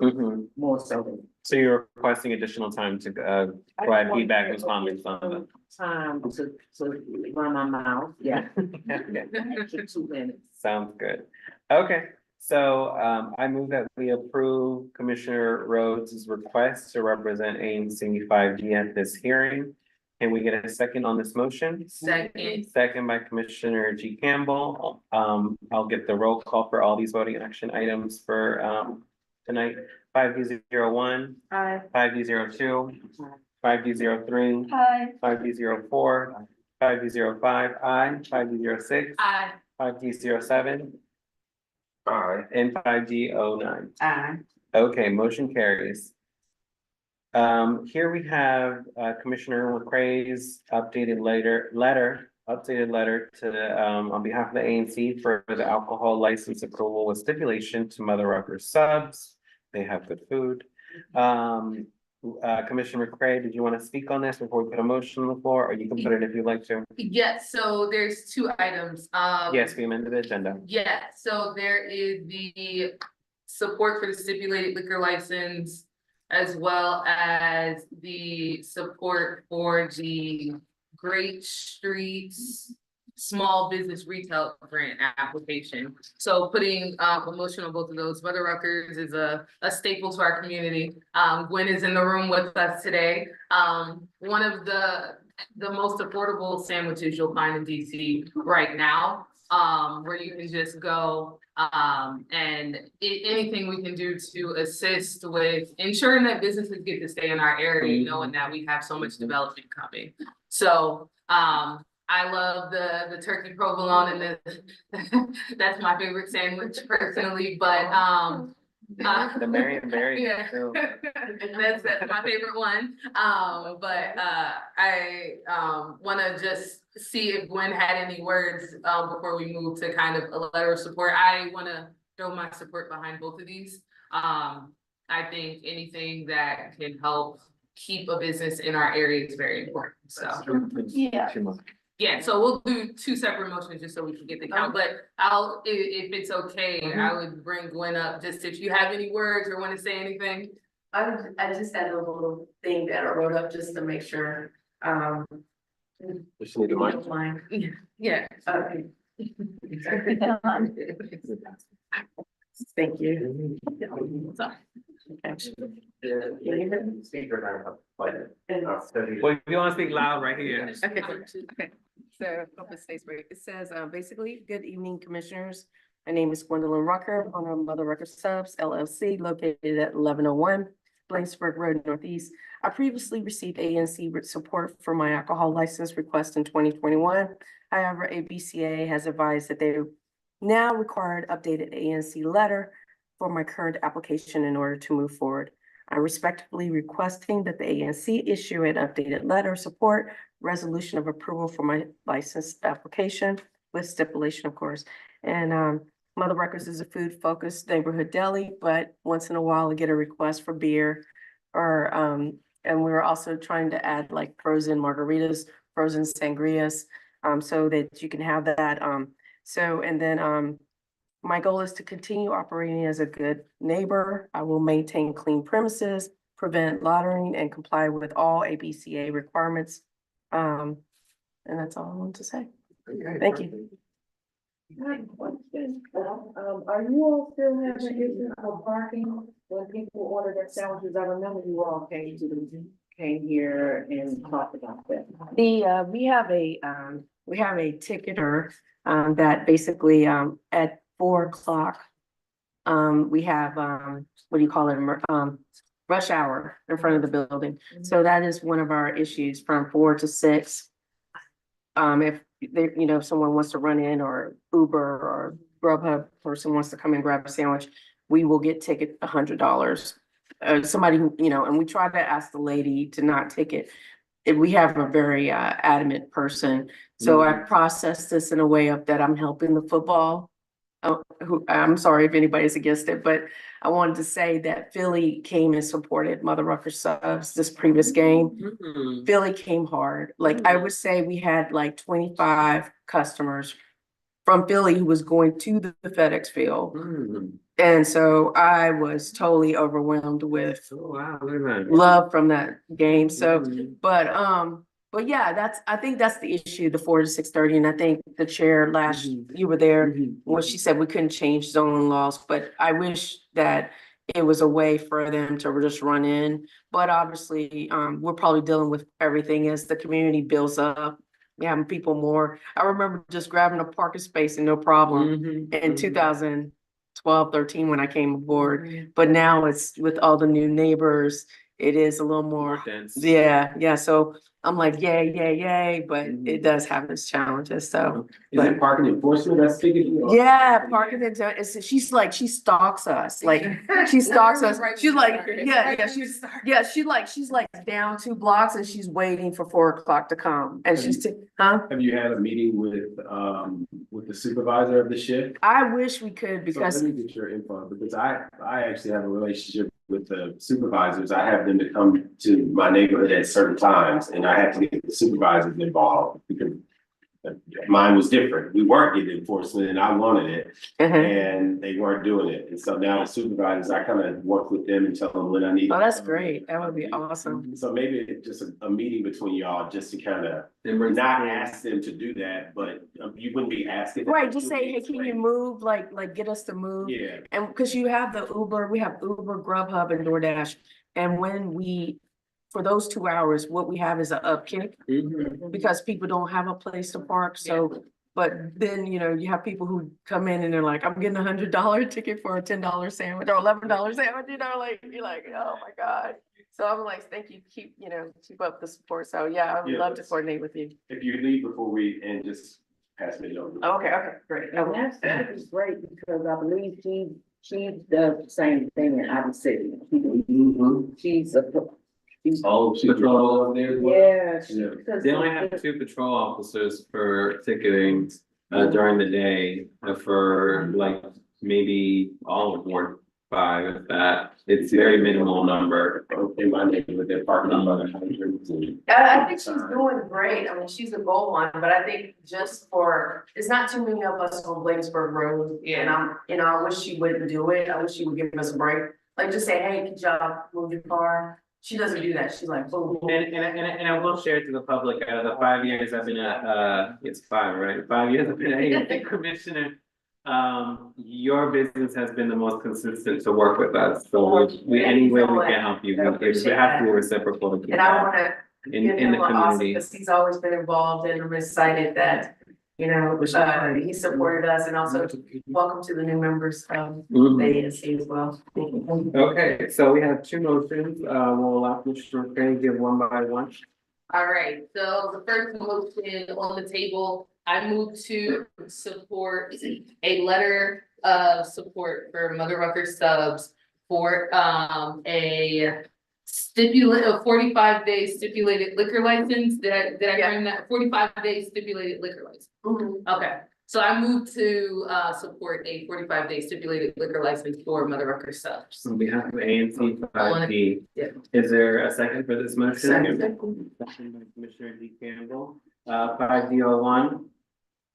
more so than. So you're requesting additional time to provide feedback and comments on the. Time to run my mouth, yeah. Extra 2 minutes. Sounds good. Okay, so I move that we approve Commissioner Rhodes' request to represent ANC 5D at this hearing. Can we get a second on this motion? Second. Second by Commissioner G. Campbell. I'll get the roll call for all these voting action items for tonight. 5D01. Aye. 5D02. 5D03. Aye. 5D04. 5D05. Aye. 5D06. Aye. 5D07. Aye. And 5D09. Aye. Okay, motion carries. Here we have Commissioner McCray's updated letter to on behalf of the ANC for the alcohol license approval with stipulation to Mother Rucker subs. They have good food. Commissioner McCray, did you want to speak on this before we put a motion on the floor, or you can put it if you'd like to? Yes, so there's 2 items. Yes, we amended the agenda. Yeah, so there is the support for the stipulated liquor license, as well as the support for the Great Streets Small Business Retail Grant application. So putting a motion on both of those. Mother Ruckers is a staple to our community. Gwen is in the room with us today. One of the most affordable sandwiches you'll find in DC right now, where you can just go and anything we can do to assist with ensuring that businesses get to stay in our area, knowing that we have so much development coming. So I love the turkey provolone and that's my favorite sandwich personally, but the Marion Berry. Yeah. That's my favorite one. But I wanna just see if Gwen had any words before we move to kind of a letter of support. I wanna throw my support behind both of these. I think anything that can help keep a business in our area is very important, so. Yeah. Yeah, so we'll do 2 separate motions just so we can get the count, but if it's okay, I would bring Gwen up just if you have any words or want to say anything. I just had a little thing that I wrote up just to make sure, Just need the mic. don't mind. Yeah. Okay. Thank you. Well, if you want to speak loud right here. Okay. So, hope it stays brief. It says, basically, good evening, commissioners. My name is Gwendolyn Rucker, owner of Mother Rucker Subs LLC, located at 1101 Bladensburg Road Northeast. I previously received ANC support for my alcohol license request in 2021. However, ABCA has advised that they now require an updated ANC letter for my current application in order to move forward. I'm respectfully requesting that the ANC issue an updated letter of support, resolution of approval for my license application with stipulation, of course. And Mother Records is a food-focused neighborhood deli, but once in a while I get a request for beer or, and we're also trying to add like frozen margaritas, frozen sangrias, so that you can have that. And then my goal is to continue operating as a good neighbor. I will maintain clean premises, prevent loitering, and comply with all ABCA requirements. And that's all I want to say. Thank you. Are you all still having issues with parking when people order their sandwiches? I remember you all came here and talked about that. We have a ticketer that basically at 4 o'clock. We have what do you call it? Rush hour in front of the building. So that is one of our issues from 4 to 6. If they, if someone wants to run in or Uber or Grubhub person wants to come and grab a sandwich, we will get ticket $100. Somebody who, and we try to ask the lady to not ticket. If we have a very adamant person. So I process this in a way of that I'm helping the football. I'm sorry if anybody's against it, but I wanted to say that Philly came and supported Mother Rucker Subs this previous game. Philly came hard. Like I would say we had like 25 customers from Philly who was going to the FedEx field. And so I was totally overwhelmed with love from that game. So, but yeah, I think that's the issue, the 4 to 6:30. And I think the chair you were there when she said we couldn't change zoning laws, but I wish that it was a way for them to just run in. But obviously, we're probably dealing with everything as the community builds up. We having people more. I remember just grabbing a parking space and no problem in 2012, 13 when I came aboard. But now it's with all the new neighbors, it is a little more dense. Yeah. So I'm like, yay, but it does have its challenges. So Is it parking enforcement that's speaking? yeah, parking and she's like, she stalks us. Like she stalks us. She's like, she's like down 2 blocks and she's waiting for 4 o'clock to come. And Have you had a meeting with the supervisor of the shift? I wish we could because So let me get your info because I actually have a relationship with the supervisors. I have them to come to my neighborhood at certain times and I have to get the supervisors involved because mine was different. We weren't getting enforcement and I wanted it and they weren't doing it. And so now the supervisors, I kind of work with them and tell them when I need. Oh, that's great. That would be awesome. So maybe it's just a meeting between y'all just to kind of not ask them to do that, but you wouldn't be asking. Right, just say, hey, can you move? Like get us to move. Yeah. And because you have the Uber, we have Uber, Grubhub, and DoorDash. And for those 2 hours, what we have is an upkick because people don't have a place to park. So, but then, you have people who come in and they're like, I'm getting $100 ticket for a $10 sandwich or $11 sandwich, you're like, oh my God. So I'm like, thank you, keep up the support. So yeah, I would love to coordinate with you. If you leave before and just pass me over. Okay, great. And that is great because I believe she does the same thing in our city. She's Patrol over there. because They only have 2 patrol officers for ticketing during the day for like maybe all of Ward 5 if that. It's very minimal number. In my neighborhood, they're parking on the hundreds. I think she's doing great. I mean, she's a goal one, but I think it's not too many of us on Bladensburg Road. And I wish she wouldn't do it. I wish she would give us a break. Like just say, hey, good job, move your car. She doesn't do that. She's like, boom. And I will share to the public, the 5 years I've been it's 5, right? 5 years I've been ANC commissioner. Your business has been the most consistent to work with us. So any way we can help you, we have to be reciprocal. And I want to in the community. because he's always been involved and I'm excited that, he supported us and also welcome to the new members of the ANC as well. Okay, so we have 2 motions. We'll allow Commissioner McCray to give one by one. All right, so the first motion on the table, I move to support a letter of support for Mother Rucker Subs for a 45-day stipulated liquor license. Did I bring that 45-day stipulated liquor license? Okay, so I moved to support a 45-day stipulated liquor license for Mother Rucker subs. On behalf of ANC 5D, is there a second for this motion? Second. Second by Commissioner D. Campbell. 5D01.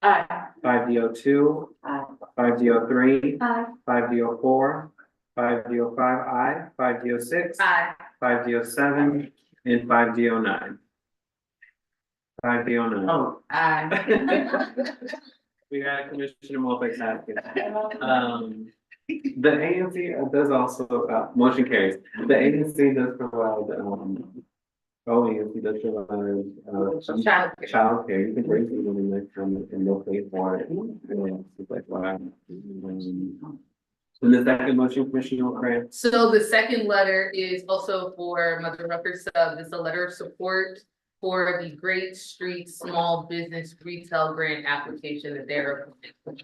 Aye. 5D02. Aye. 5D03. Aye. 5D04. 5D05. Aye. 5D06. Aye. 5D07 and 5D09. 5D09. Oh, aye. We got Commissioner multitasking. The ANC does also, motion carries. The ANC does provide, ANC does provide, childcare. You can bring people in next time and they'll pay for it. And it's like, wow. And the second motion, Commissioner McCray. So the second letter is also for Mother Rucker sub. It's a letter of support for the Great Street Small Business Retail Grant application that they're applying.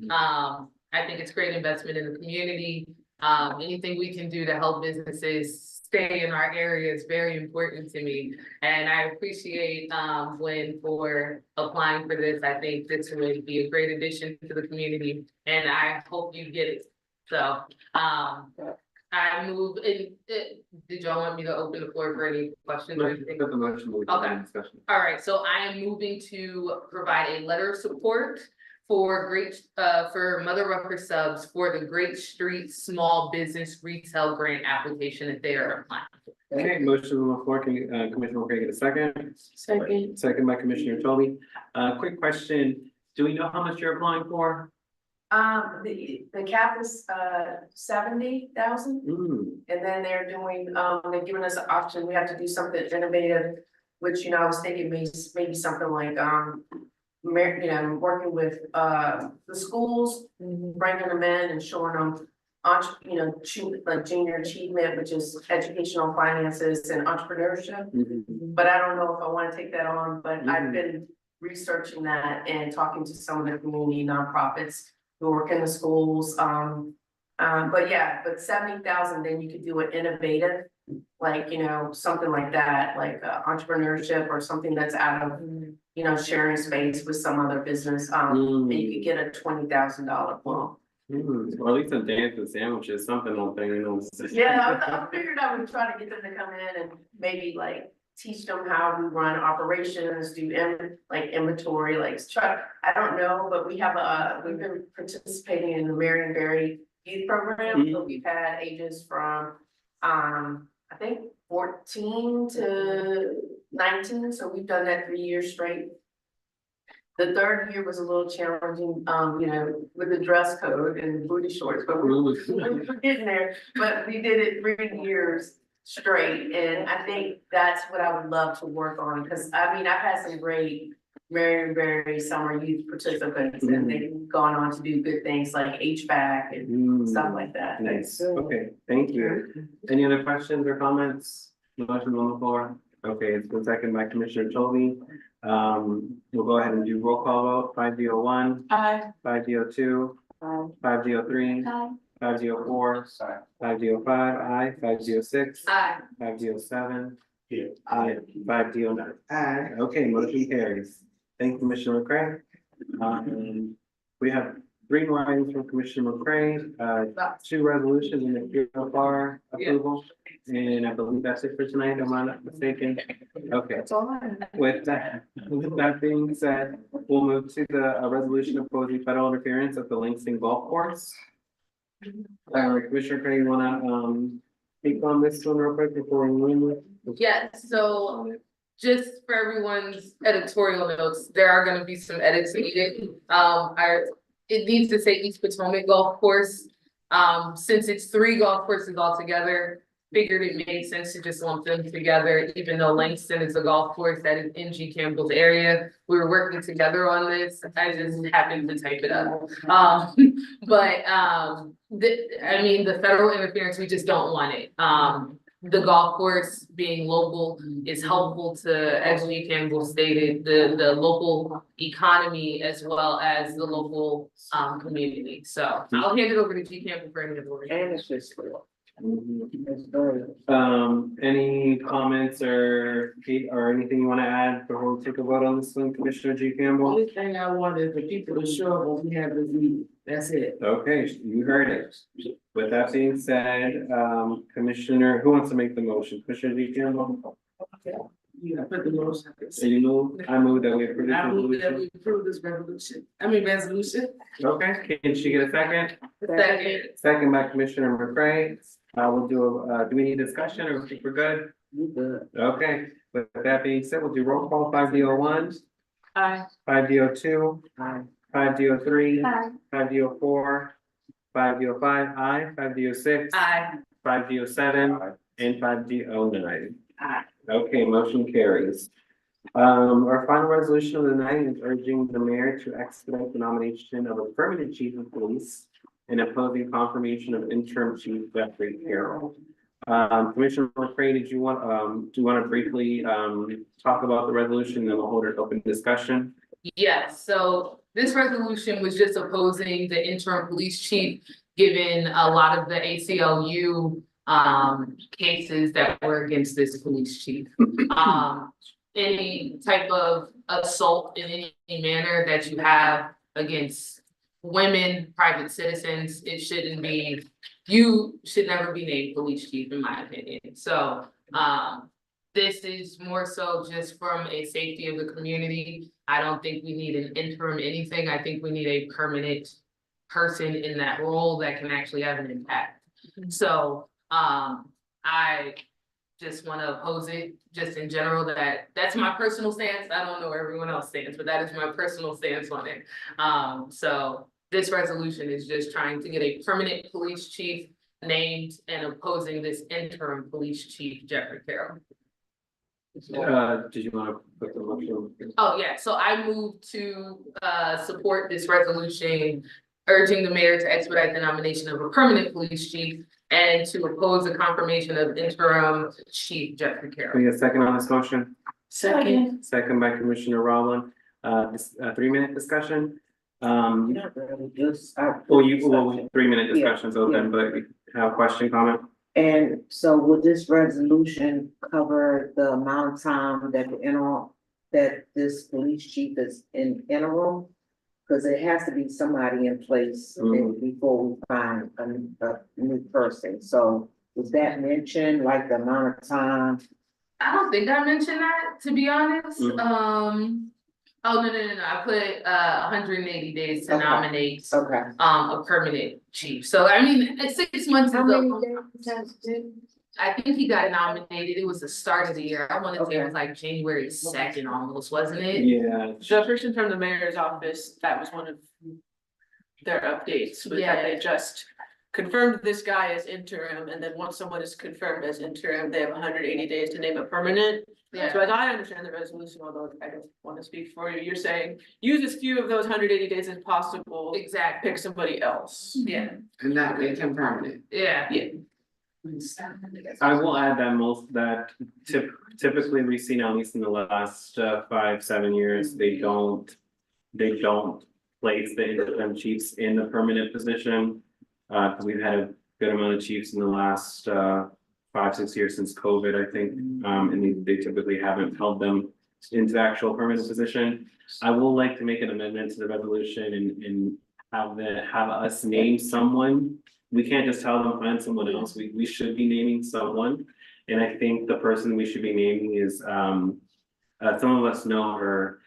I think it's great investment in the community. Anything we can do to help businesses stay in our area is very important to me. And I appreciate when for applying for this. I think this would be a great addition to the community and I hope you get it. So I move in, did y'all want me to open the floor for any questions or anything? Okay. All right, so I am moving to provide a letter of support for for Mother Rucker subs for the Great Street Small Business Retail Grant application that they are applying for. Okay, motion on the floor. Can Commissioner McCray get a second? Second. Second by Commissioner Toby. Quick question. Do we know how much you're applying for? The cap is 70,000. And then they're doing, they're giving us an option, we have to do something innovative, which, I was thinking maybe something like, working with the schools, bringing them in and showing them like junior achievement, which is educational finances and entrepreneurship. But I don't know if I want to take that on, but I've been researching that and talking to some of the community nonprofits who work in the schools. But 70,000, then you could do it innovative, like, something like that, like entrepreneurship or something that's out of, sharing space with some other business. And you could get a $20,000 bump. Or at least a dance and sandwiches, something on thing, Yeah, I figured I would try to get them to come in and maybe like teach them how to run operations, do inventory, I don't know, but we've been participating in the Marion Berry youth program. So we've had ages from, I think 14 to 19. So we've done that 3 years straight. The third year was a little challenging, with the dress code and booty shorts, but we're getting there. But we did it 3 years straight, and I think that's what I would love to work on, because I've had some great Marion Berry summer youth participants, and they've gone on to do good things like HVAC and stuff like that. Nice. Okay, thank you. Any other questions or comments? Motion on the floor. Okay, it's been seconded by Commissioner Toby. We'll go ahead and do roll call vote. 5D01. Aye. 5D02. Aye. 5D03. Aye. 5D04. 5D05. Aye. 5D06. Aye. 5D07. Aye. 5D09. Aye. Okay, motion carries. Thank you, Commissioner McCray. We have 3 more items from Commissioner McCray, 2 resolutions and a PFR approval. And I believe that's it for tonight, am I not mistaken? Okay. That's all I have. With that being said, we'll move to the resolution opposing federal interference at the Langston Golf Course. Commissioner Craig, you wanna speak on this one real quick before we move? Yes, so just for everyone's editorial notes, there are gonna be some edits needed. It needs to say East Potomac Golf Course. Since it's 3 golf courses altogether, figured it made sense to just lump them together, even though Langston is a golf course that is in G. Campbell's area. We were working together on this. I just happened to type it up. The federal interference, we just don't want it. The golf course being local is helpful to, as G. Campbell stated, the local economy as well as the local community. So I'll hand it over to G. Campbell for any of the. And it's just Any comments or anything you want to add before we take a vote on this one, Commissioner G. Campbell? Only thing I want is the people to show up when we have this meeting. That's it. Okay, you heard it. With that being said, Commissioner, who wants to make the motion? Commissioner G. Campbell? Yeah, put the motion. So you move, I move that we approve this I move that resolution. we approve this resolution. Okay, can she get a second? Second. Second by Commissioner McCray. We'll do, do we need discussion or think we're good? You good. Okay, with that being said, we'll do roll call 5D01, Aye. 5D02, Aye. 5D03, Aye. 5D04, 5D05, aye, 5D06. Aye. 5D07, and 5D09. Aye. Okay, motion carries. Our final resolution of the night is urging the mayor to expedite the nomination of a permanent chief of police and opposing confirmation of interim chief Jeffrey Carroll. Commissioner McCray, do you want to briefly talk about the resolution, then we'll hold an open discussion? Yes, so this resolution was just opposing the interim police chief, given a lot of the ACLU cases that were against this police chief. Any type of assault in any manner that you have against women, private citizens, it shouldn't be, you should never be named police chief, in my opinion. So this is more so just from a safety of the community. I don't think we need an interim anything. I think we need a permanent person in that role that can actually have an impact. So I just want to oppose it just in general. That's my personal stance. I don't know where everyone else stands, but that is my personal stance on it. So this resolution is just trying to get a permanent police chief named and opposing this interim police chief, Jeffrey Carroll. Did you want to put the motion? Oh, yeah, so I move to support this resolution, urging the mayor to expedite the nomination of a permanent police chief and to oppose the confirmation of interim chief Jeffrey Can we Carroll. get a second on this motion? Second. Second by Commissioner Rowland. This 3-minute discussion. Not really, just. Well, 3-minute discussions open, but you have a question, comment? And so would this resolution cover the amount of time that that this police chief is in interim? Cause it has to be somebody in place before we find a new person. So was that mentioned, like the amount of time? I don't think I mentioned that, to be honest. Oh, no, I put 180 days to nominate a permanent chief. So I mean, 6 months ago. I think he got nominated. It was the start of the year. I want to say it was like January 2nd almost, wasn't it? Yeah. The person from the mayor's office, that was one of their updates, was that they just confirmed this guy as interim, and then once someone is confirmed as interim, they have 180 days to name a permanent. Yeah. So as I understand the resolution, although I don't want to speak for you, you're saying use as few of those 180 days as possible. Exactly. Pick somebody else. Yeah. And not make him permanent. Yeah. Yeah. I will add that typically we've seen, at least in the last 5-7 years, they don't place the interim chiefs in the permanent position. Cause we've had a good amount of chiefs in the last 5-6 years since COVID, I think. And they typically haven't held them into the actual permanent position. I will like to make an amendment to the resolution and have us name someone. We can't just tell them find someone else. We should be naming someone. And I think the person we should be naming is, some of us know her,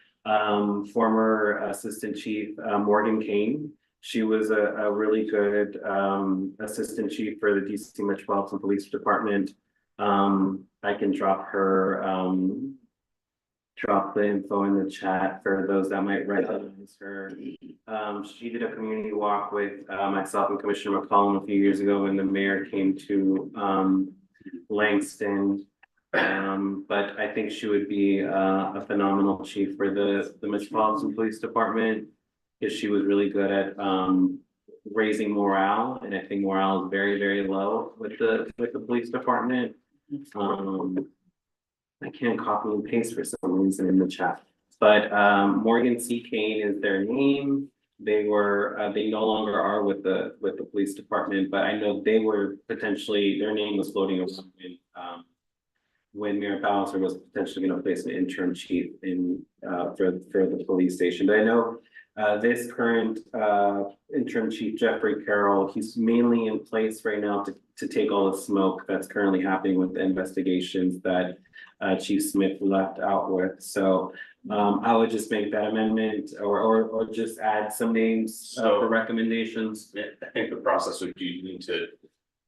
former Assistant Chief Morgan Kane. She was a really good Assistant Chief for the DC Metropolitan Police Department. I can drop the info in the chat for those that might recognize her. She did a community walk with myself and Commissioner McCollum a few years ago when the mayor came to Langston. But I think she would be a phenomenal chief for the Metropolitan Police Department, because she was really good at raising morale, and I think morale is very, very low with the police department. I can't copy and paste for some reason in the chat, but Morgan C. Kane is their name. they were, they no longer are with the police department, but I know they were potentially, their name was floating around when Mayor Bowser was potentially gonna place an interim chief in, for the police station. But I know this current interim chief, Jeffrey Carroll, he's mainly in place right now to take all the smoke that's currently happening with the investigations that Chief Smith left out with. So I would just make that amendment or just add some names for recommendations. I think the process would be, you need to,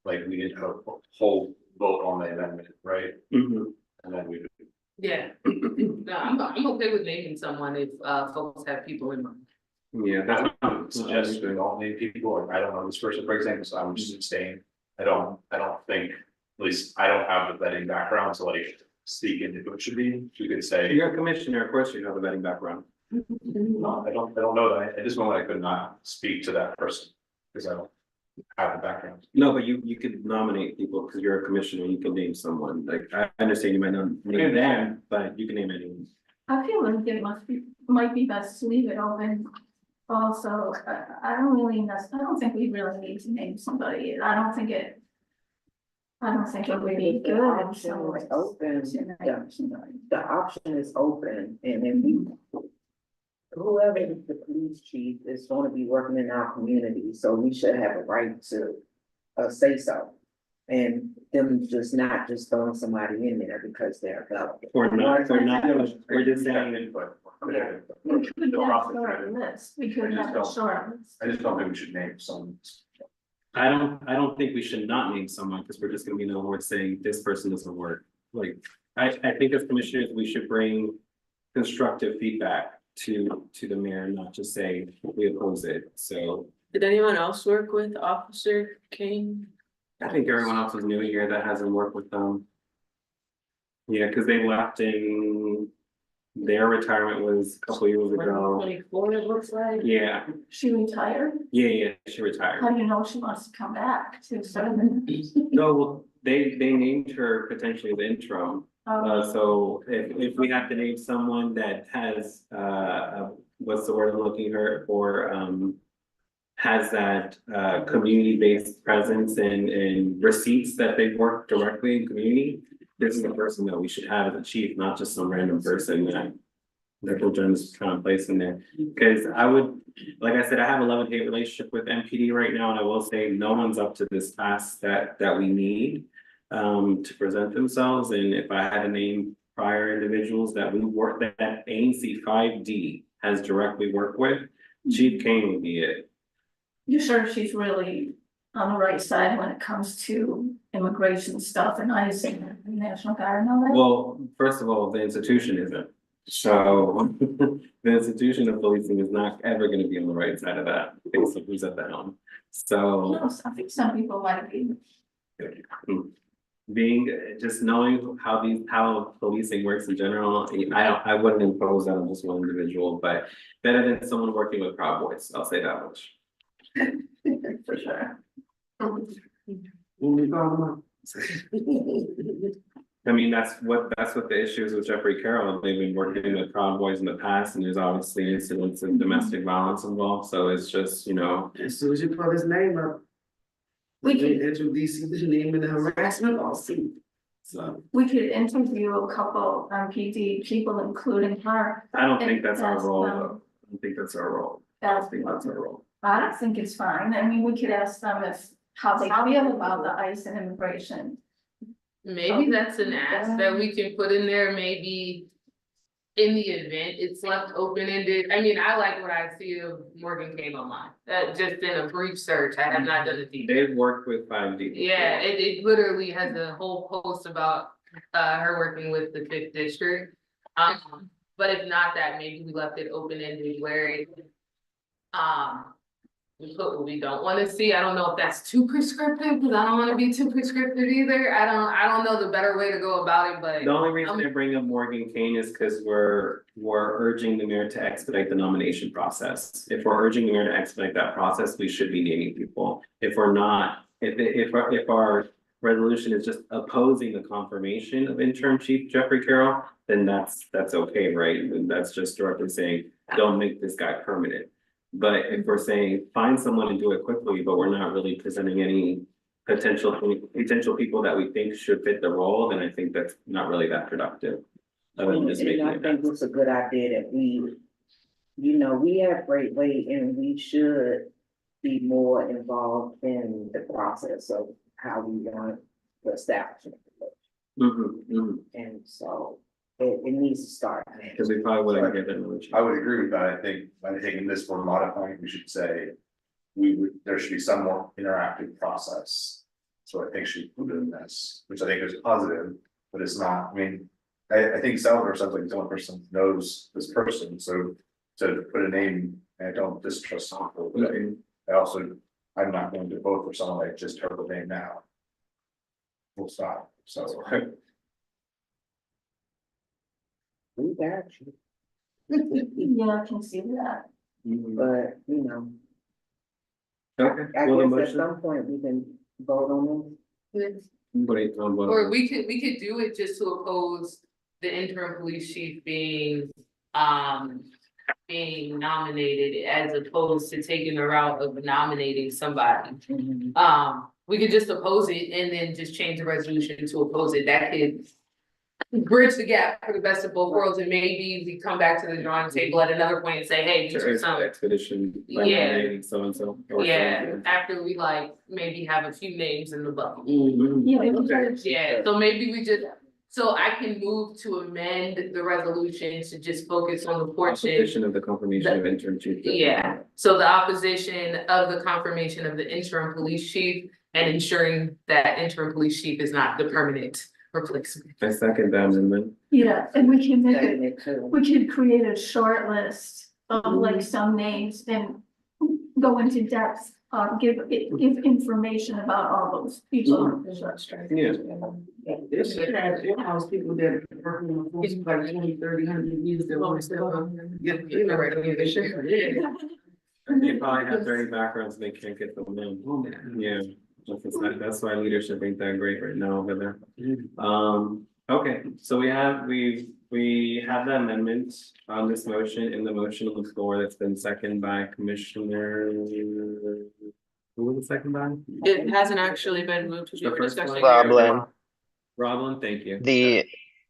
like, we need a whole vote on the amendment, right? Mhm. And then we. Yeah. No, I'm okay with naming someone if folks have people in mind. Yeah, I don't suggest we all name people, or I don't know this person, for example, so I would just abstain. I don't think, at least I don't have the vetting background, so like speak into who it should be. You could say. You're a commissioner, of course you have a vetting background. No, I don't know that. At this moment, I could not speak to that person because I don't have the background. No, but you could nominate people because you're a commissioner, you can name someone. Like, I understand you might not name them, but you can name anyone. I feel like it might be best to leave it open. Also, I don't think we really need to name somebody. I don't think it would be The good. option is open, the option is open, and then whoever is the police chief is gonna be working in our community, so we should have a right to say so. And them just not just throwing somebody in there because they're available. We're just saying. We could have a short list. We could have a short list. I just don't think we should name someone. I don't think we should not name someone because we're just gonna be in the word saying this person doesn't work. Like, I think as commissioners, we should bring constructive feedback to the mayor, not just say we oppose it. So Did anyone else work with Officer Kane? I think everyone else is new here that hasn't worked with them. Yeah, because they left in, their retirement was a couple years ago. 24, it looks like. Yeah, She retired. yeah, she retired. How do you know she wants to come back to serve? No, well, they named her potentially the interim. So if we have to name someone that has, what's the word I'm looking for, has that, community-based presence and receipts that they've worked directly in community, this is the person that we should have as a chief, not just some random person that will just kind of place in there. Because I would, like I said, I have a love-hate relationship with MPD right now, and I will say no one's up to this task that we need to present themselves. And if I had to name prior individuals that we work, that ANC 5D has directly worked with, Chief Kane would be it. You sure she's really on the right side when it comes to immigration stuff and ICE and National Guard and all that? Well, first of all, the institution isn't. So the institution of policing is not ever gonna be on the right side of that, based on who's at the helm. So No, I think some people might be. just knowing how policing works in general, I wouldn't impose that on just one individual, but better than someone working with Proud Boys, I'll say that much. For sure. I mean, that's what the issue is with Jeffrey Carroll. They've been working with Proud Boys in the past, and there's obviously incidents of domestic violence involved, so it's just, As soon as you put his name up. We could, introduce the name in the harassment lawsuit. So. we could interview a couple MPD people, including her. I don't think that's our Ask role, them. though. I don't think that's our role. Ask I think that's our role. I don't think it's fine. I mean, we could ask them how they feel about the ICE and immigration. Maybe that's an ask that we can put in there, maybe in the event it's left open-ended. I mean, I like what I see of Morgan Kane online, just in a brief search, I have not done a deep. They've worked with 5D. Yeah, it literally has a whole post about her working with the 5th district. But if not that, maybe we left it open-ended where it we put what we don't want to see. I don't know if that's too prescriptive, because I don't want to be too prescriptive either. I don't know the better way to go about it, but. The only reason I bring up Morgan Kane is because we're urging the mayor to expedite the nomination process. If we're urging the mayor to expedite that process, we should be naming people. If we're not, if our resolution is just opposing the confirmation of interim chief Jeffrey Carroll, then that's okay, right? And that's just directly saying, don't make this guy permanent. But if we're saying, find someone and do it quickly, but we're not really presenting any potential people that we think should fit the role, then I think that's not really that productive. Other than just making I it think it's a good idea that we have Great Way and we should be more involved in the process of how we want to establish it. And so it needs to start. Because we probably wouldn't get that. I would agree with that. I think by taking this for modifying, we should say there should be some more interactive process. So I think she put in this, which I think is positive, but it's not, I mean, I think Salvador sounds like the only person who knows this person, so to put a name, I don't distrust people, but I'm not going to vote for someone that just heard the name now. We'll stop, so. We got you. Yeah, I can see that. But, Okay, I well, the guess at motion. some point we can vote on this. Or we could do it just to oppose the interim police chief being nominated as opposed to taking the route of nominating somebody. We could just oppose it and then just change the resolution to oppose it. That could bridge the gap for the best of both worlds, and maybe we come back to the drawing table at another point and say, hey, these are some. Expedition. Yeah. So and so. Yeah, after we maybe have a few names in the bucket. Yeah. So maybe we just, so I can move to amend the resolution to just focus on the portion. Opposition of the confirmation of interim chief. Yeah, so the opposition of the confirmation of the interim police chief and ensuring that interim police chief is not the permanent replacement. I second that amendment. Yeah, and we can make it, we could create a short list of like some names and go into depth, give information about all those people. Yeah. This should have in-house people that are working on the force by 20, 30, 100 years that want to step up. They probably have dirty backgrounds, they can't get them in. Yeah, that's why leadership ain't that great right now over there. Okay, so we have the amendment on this motion, in the motion on the floor that's been seconded by Commissioner. Who was it seconded by? It hasn't actually been moved to The first one? Roblin, thank you.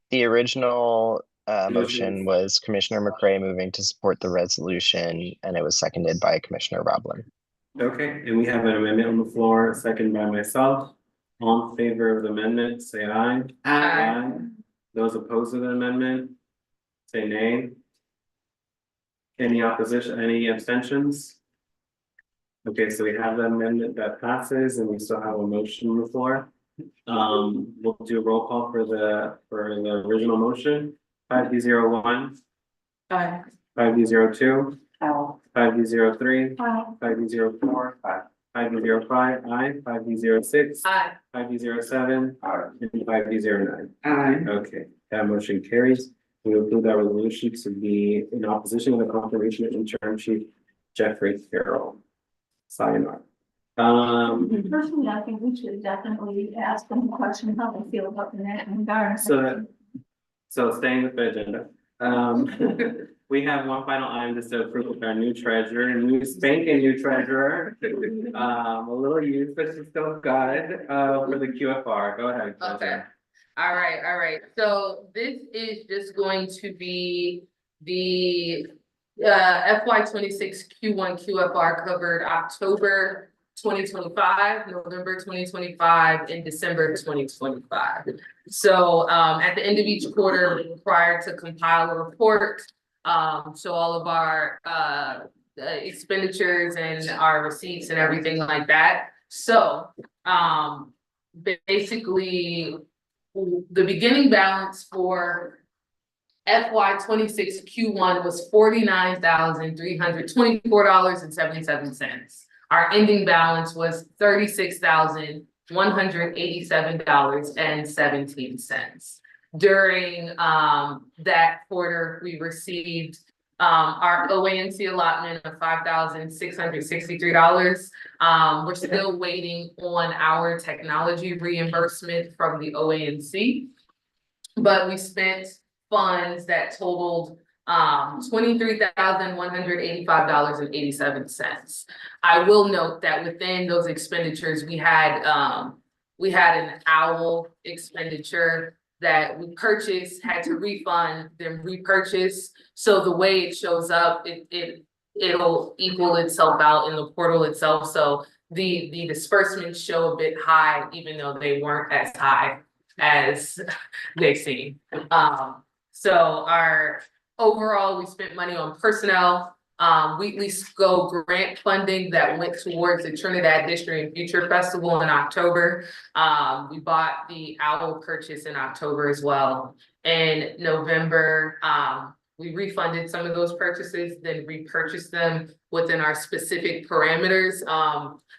The original motion was Commissioner McCray moving to support the resolution, and it was seconded by Commissioner Roblin. Okay, and we have an amendment on the floor, seconded by myself. All in favor of the amendment, say aye. Aye. Those opposed to the amendment, say nay. Any opposition, any abstentions? Okay, so we have the amendment that passes, and we still have a motion on the floor. We'll do a roll call for the original motion. 5D01. Aye. 5D02. Aye. 5D03. Aye. 5D04. Aye. 5D05. Aye. 5D06. Aye. 5D07. Aye. And 5D09. Aye. Okay, that motion carries. We approve that resolution to be in opposition to the confirmation of interim chief Jeffrey Carroll. Sayonara. Personally, I think we should definitely ask them a question, how they feel about the net and garden. So staying with the agenda, we have one final item just to approve with our new treasurer, new spanking new treasurer. A little used, but she's still good, for the QFR. Go ahead. Okay. All right. So this is just going to be the FY26 Q1 QFR covered October 2025, November 2025, and December 2025. So at the end of each quarter, we're required to compile a report, so all of our expenditures and our receipts and everything like that. So basically, the beginning balance for FY26 Q1 was $49,324.77. Our ending balance was $36,187.17. During that quarter, we received our OANC allotment of $5,663. We're still waiting on our technology reimbursement from the OANC, but we spent funds that totaled $23,185.87. I will note that within those expenditures, we had an owl expenditure that we purchased, had to refund, then repurchase. So the way it shows up, it'll equal itself out in the portal itself. So the disbursements show a bit high, even though they weren't as high as they seem. So our overall, we spent money on personnel, weekly SCO grant funding that went towards the Trinidad History and Future Festival in October. We bought the owl purchase in October as well. In November, we refunded some of those purchases, then repurchased them within our specific parameters.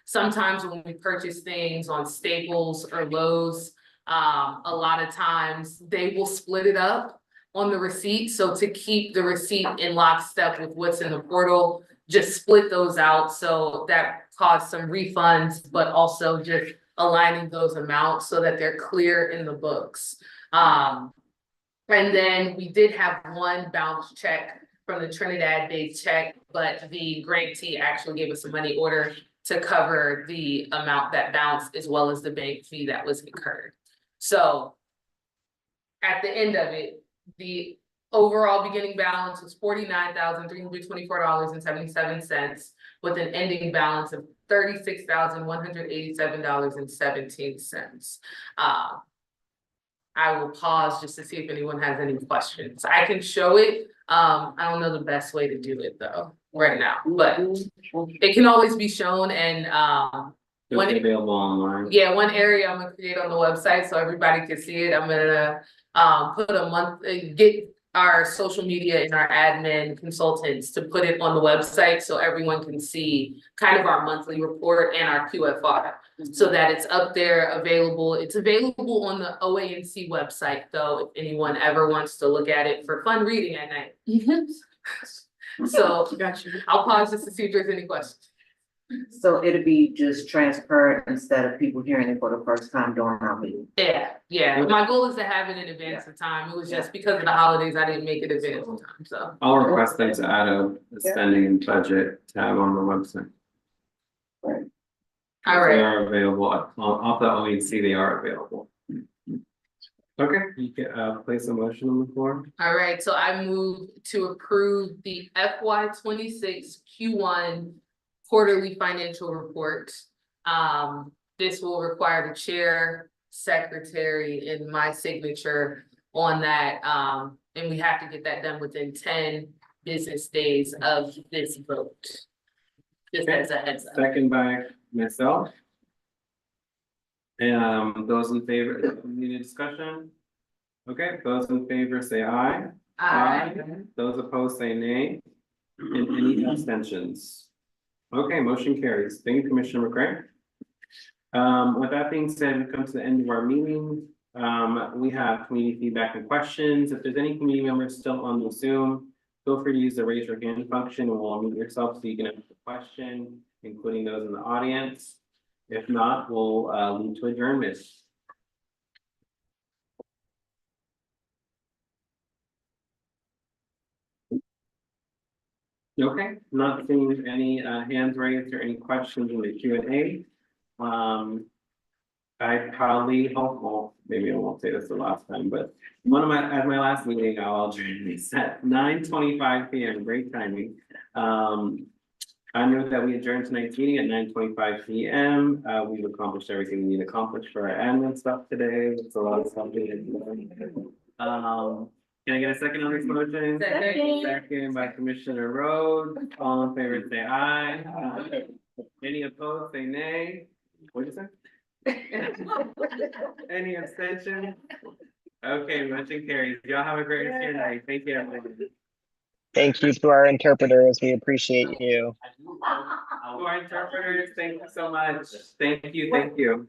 Sometimes when we purchase things on Staples or Lowe's, a lot of times they will split it up on the receipt. So to keep the receipt in lockstep with what's in the portal, just split those out. So that caused some refunds, but also just aligning those amounts so that they're clear in the books. And then we did have one bounce check from the Trinidad-based check, but the grantee actually gave us a money order to cover the amount that bounced as well as the bank fee that was incurred. So at the end of it, the overall beginning balance was $49,324.77 with an ending balance of $36,187.17. I will pause just to see if anyone has any questions. I can show it. I don't know the best way to do it though right now, but it can always be shown and It's available online. yeah, one area I'm gonna create on the website so everybody can see it. I'm gonna put get our social media and our admin consultants to put it on the website so everyone can see kind of our monthly report and our QFR. So that it's up there available. It's available on the OANC website though, if anyone ever wants to look at it for fun reading at night. So I'll pause just to see if there's any questions. So it'll be just transparent instead of people hearing it for the first time during our meeting. Yeah. My goal is to have it in advance of time. It was just because of the holidays, I didn't make it advance of time, so. I'll request them to add a spending and budget tab on the website. All right. They are available, off the OEC, they are available. Okay, you can place a motion on the floor. All right, so I move to approve the FY 26 Q1 quarterly financial report. This will require the chair, secretary, and my signature on that. And we have to get that done within 10 business days of this vote. Just as a heads up. Second by myself. Those in favor, need a discussion? Okay, those in favor say aye. Aye. Those opposed say nay. And any abstentions? Okay, motion carries. Thank you, Commissioner McCray. With that being said, we come to the end of our meeting. We have community feedback and questions. If there's any community members still on the Zoom, feel free to use the raise your hand function and we'll unmute yourself so you can ask the question, including those in the audience. If not, we'll lead to adjournment. Okay, not seeing any hands raised or any questions in the Q&A. I probably hope, well, maybe I won't say this the last time, but at my last meeting, I'll adjourn at 9:25 p.m. Great timing. I know that we adjourned tonight's meeting at 9:25 p.m. We've accomplished everything we need to accomplish for our admin stuff today. It's a lot of stuff. Can I get a second on this motion? Second by Commissioner Rhodes. All in favor, say aye. Any opposed, say nay. What'd you say? Any abstention? Okay, motion carries. Y'all have a great rest of your night. Thank you, everyone. Thank you to our interpreters. We appreciate you. To our interpreters, thank you so much. Thank you, thank you.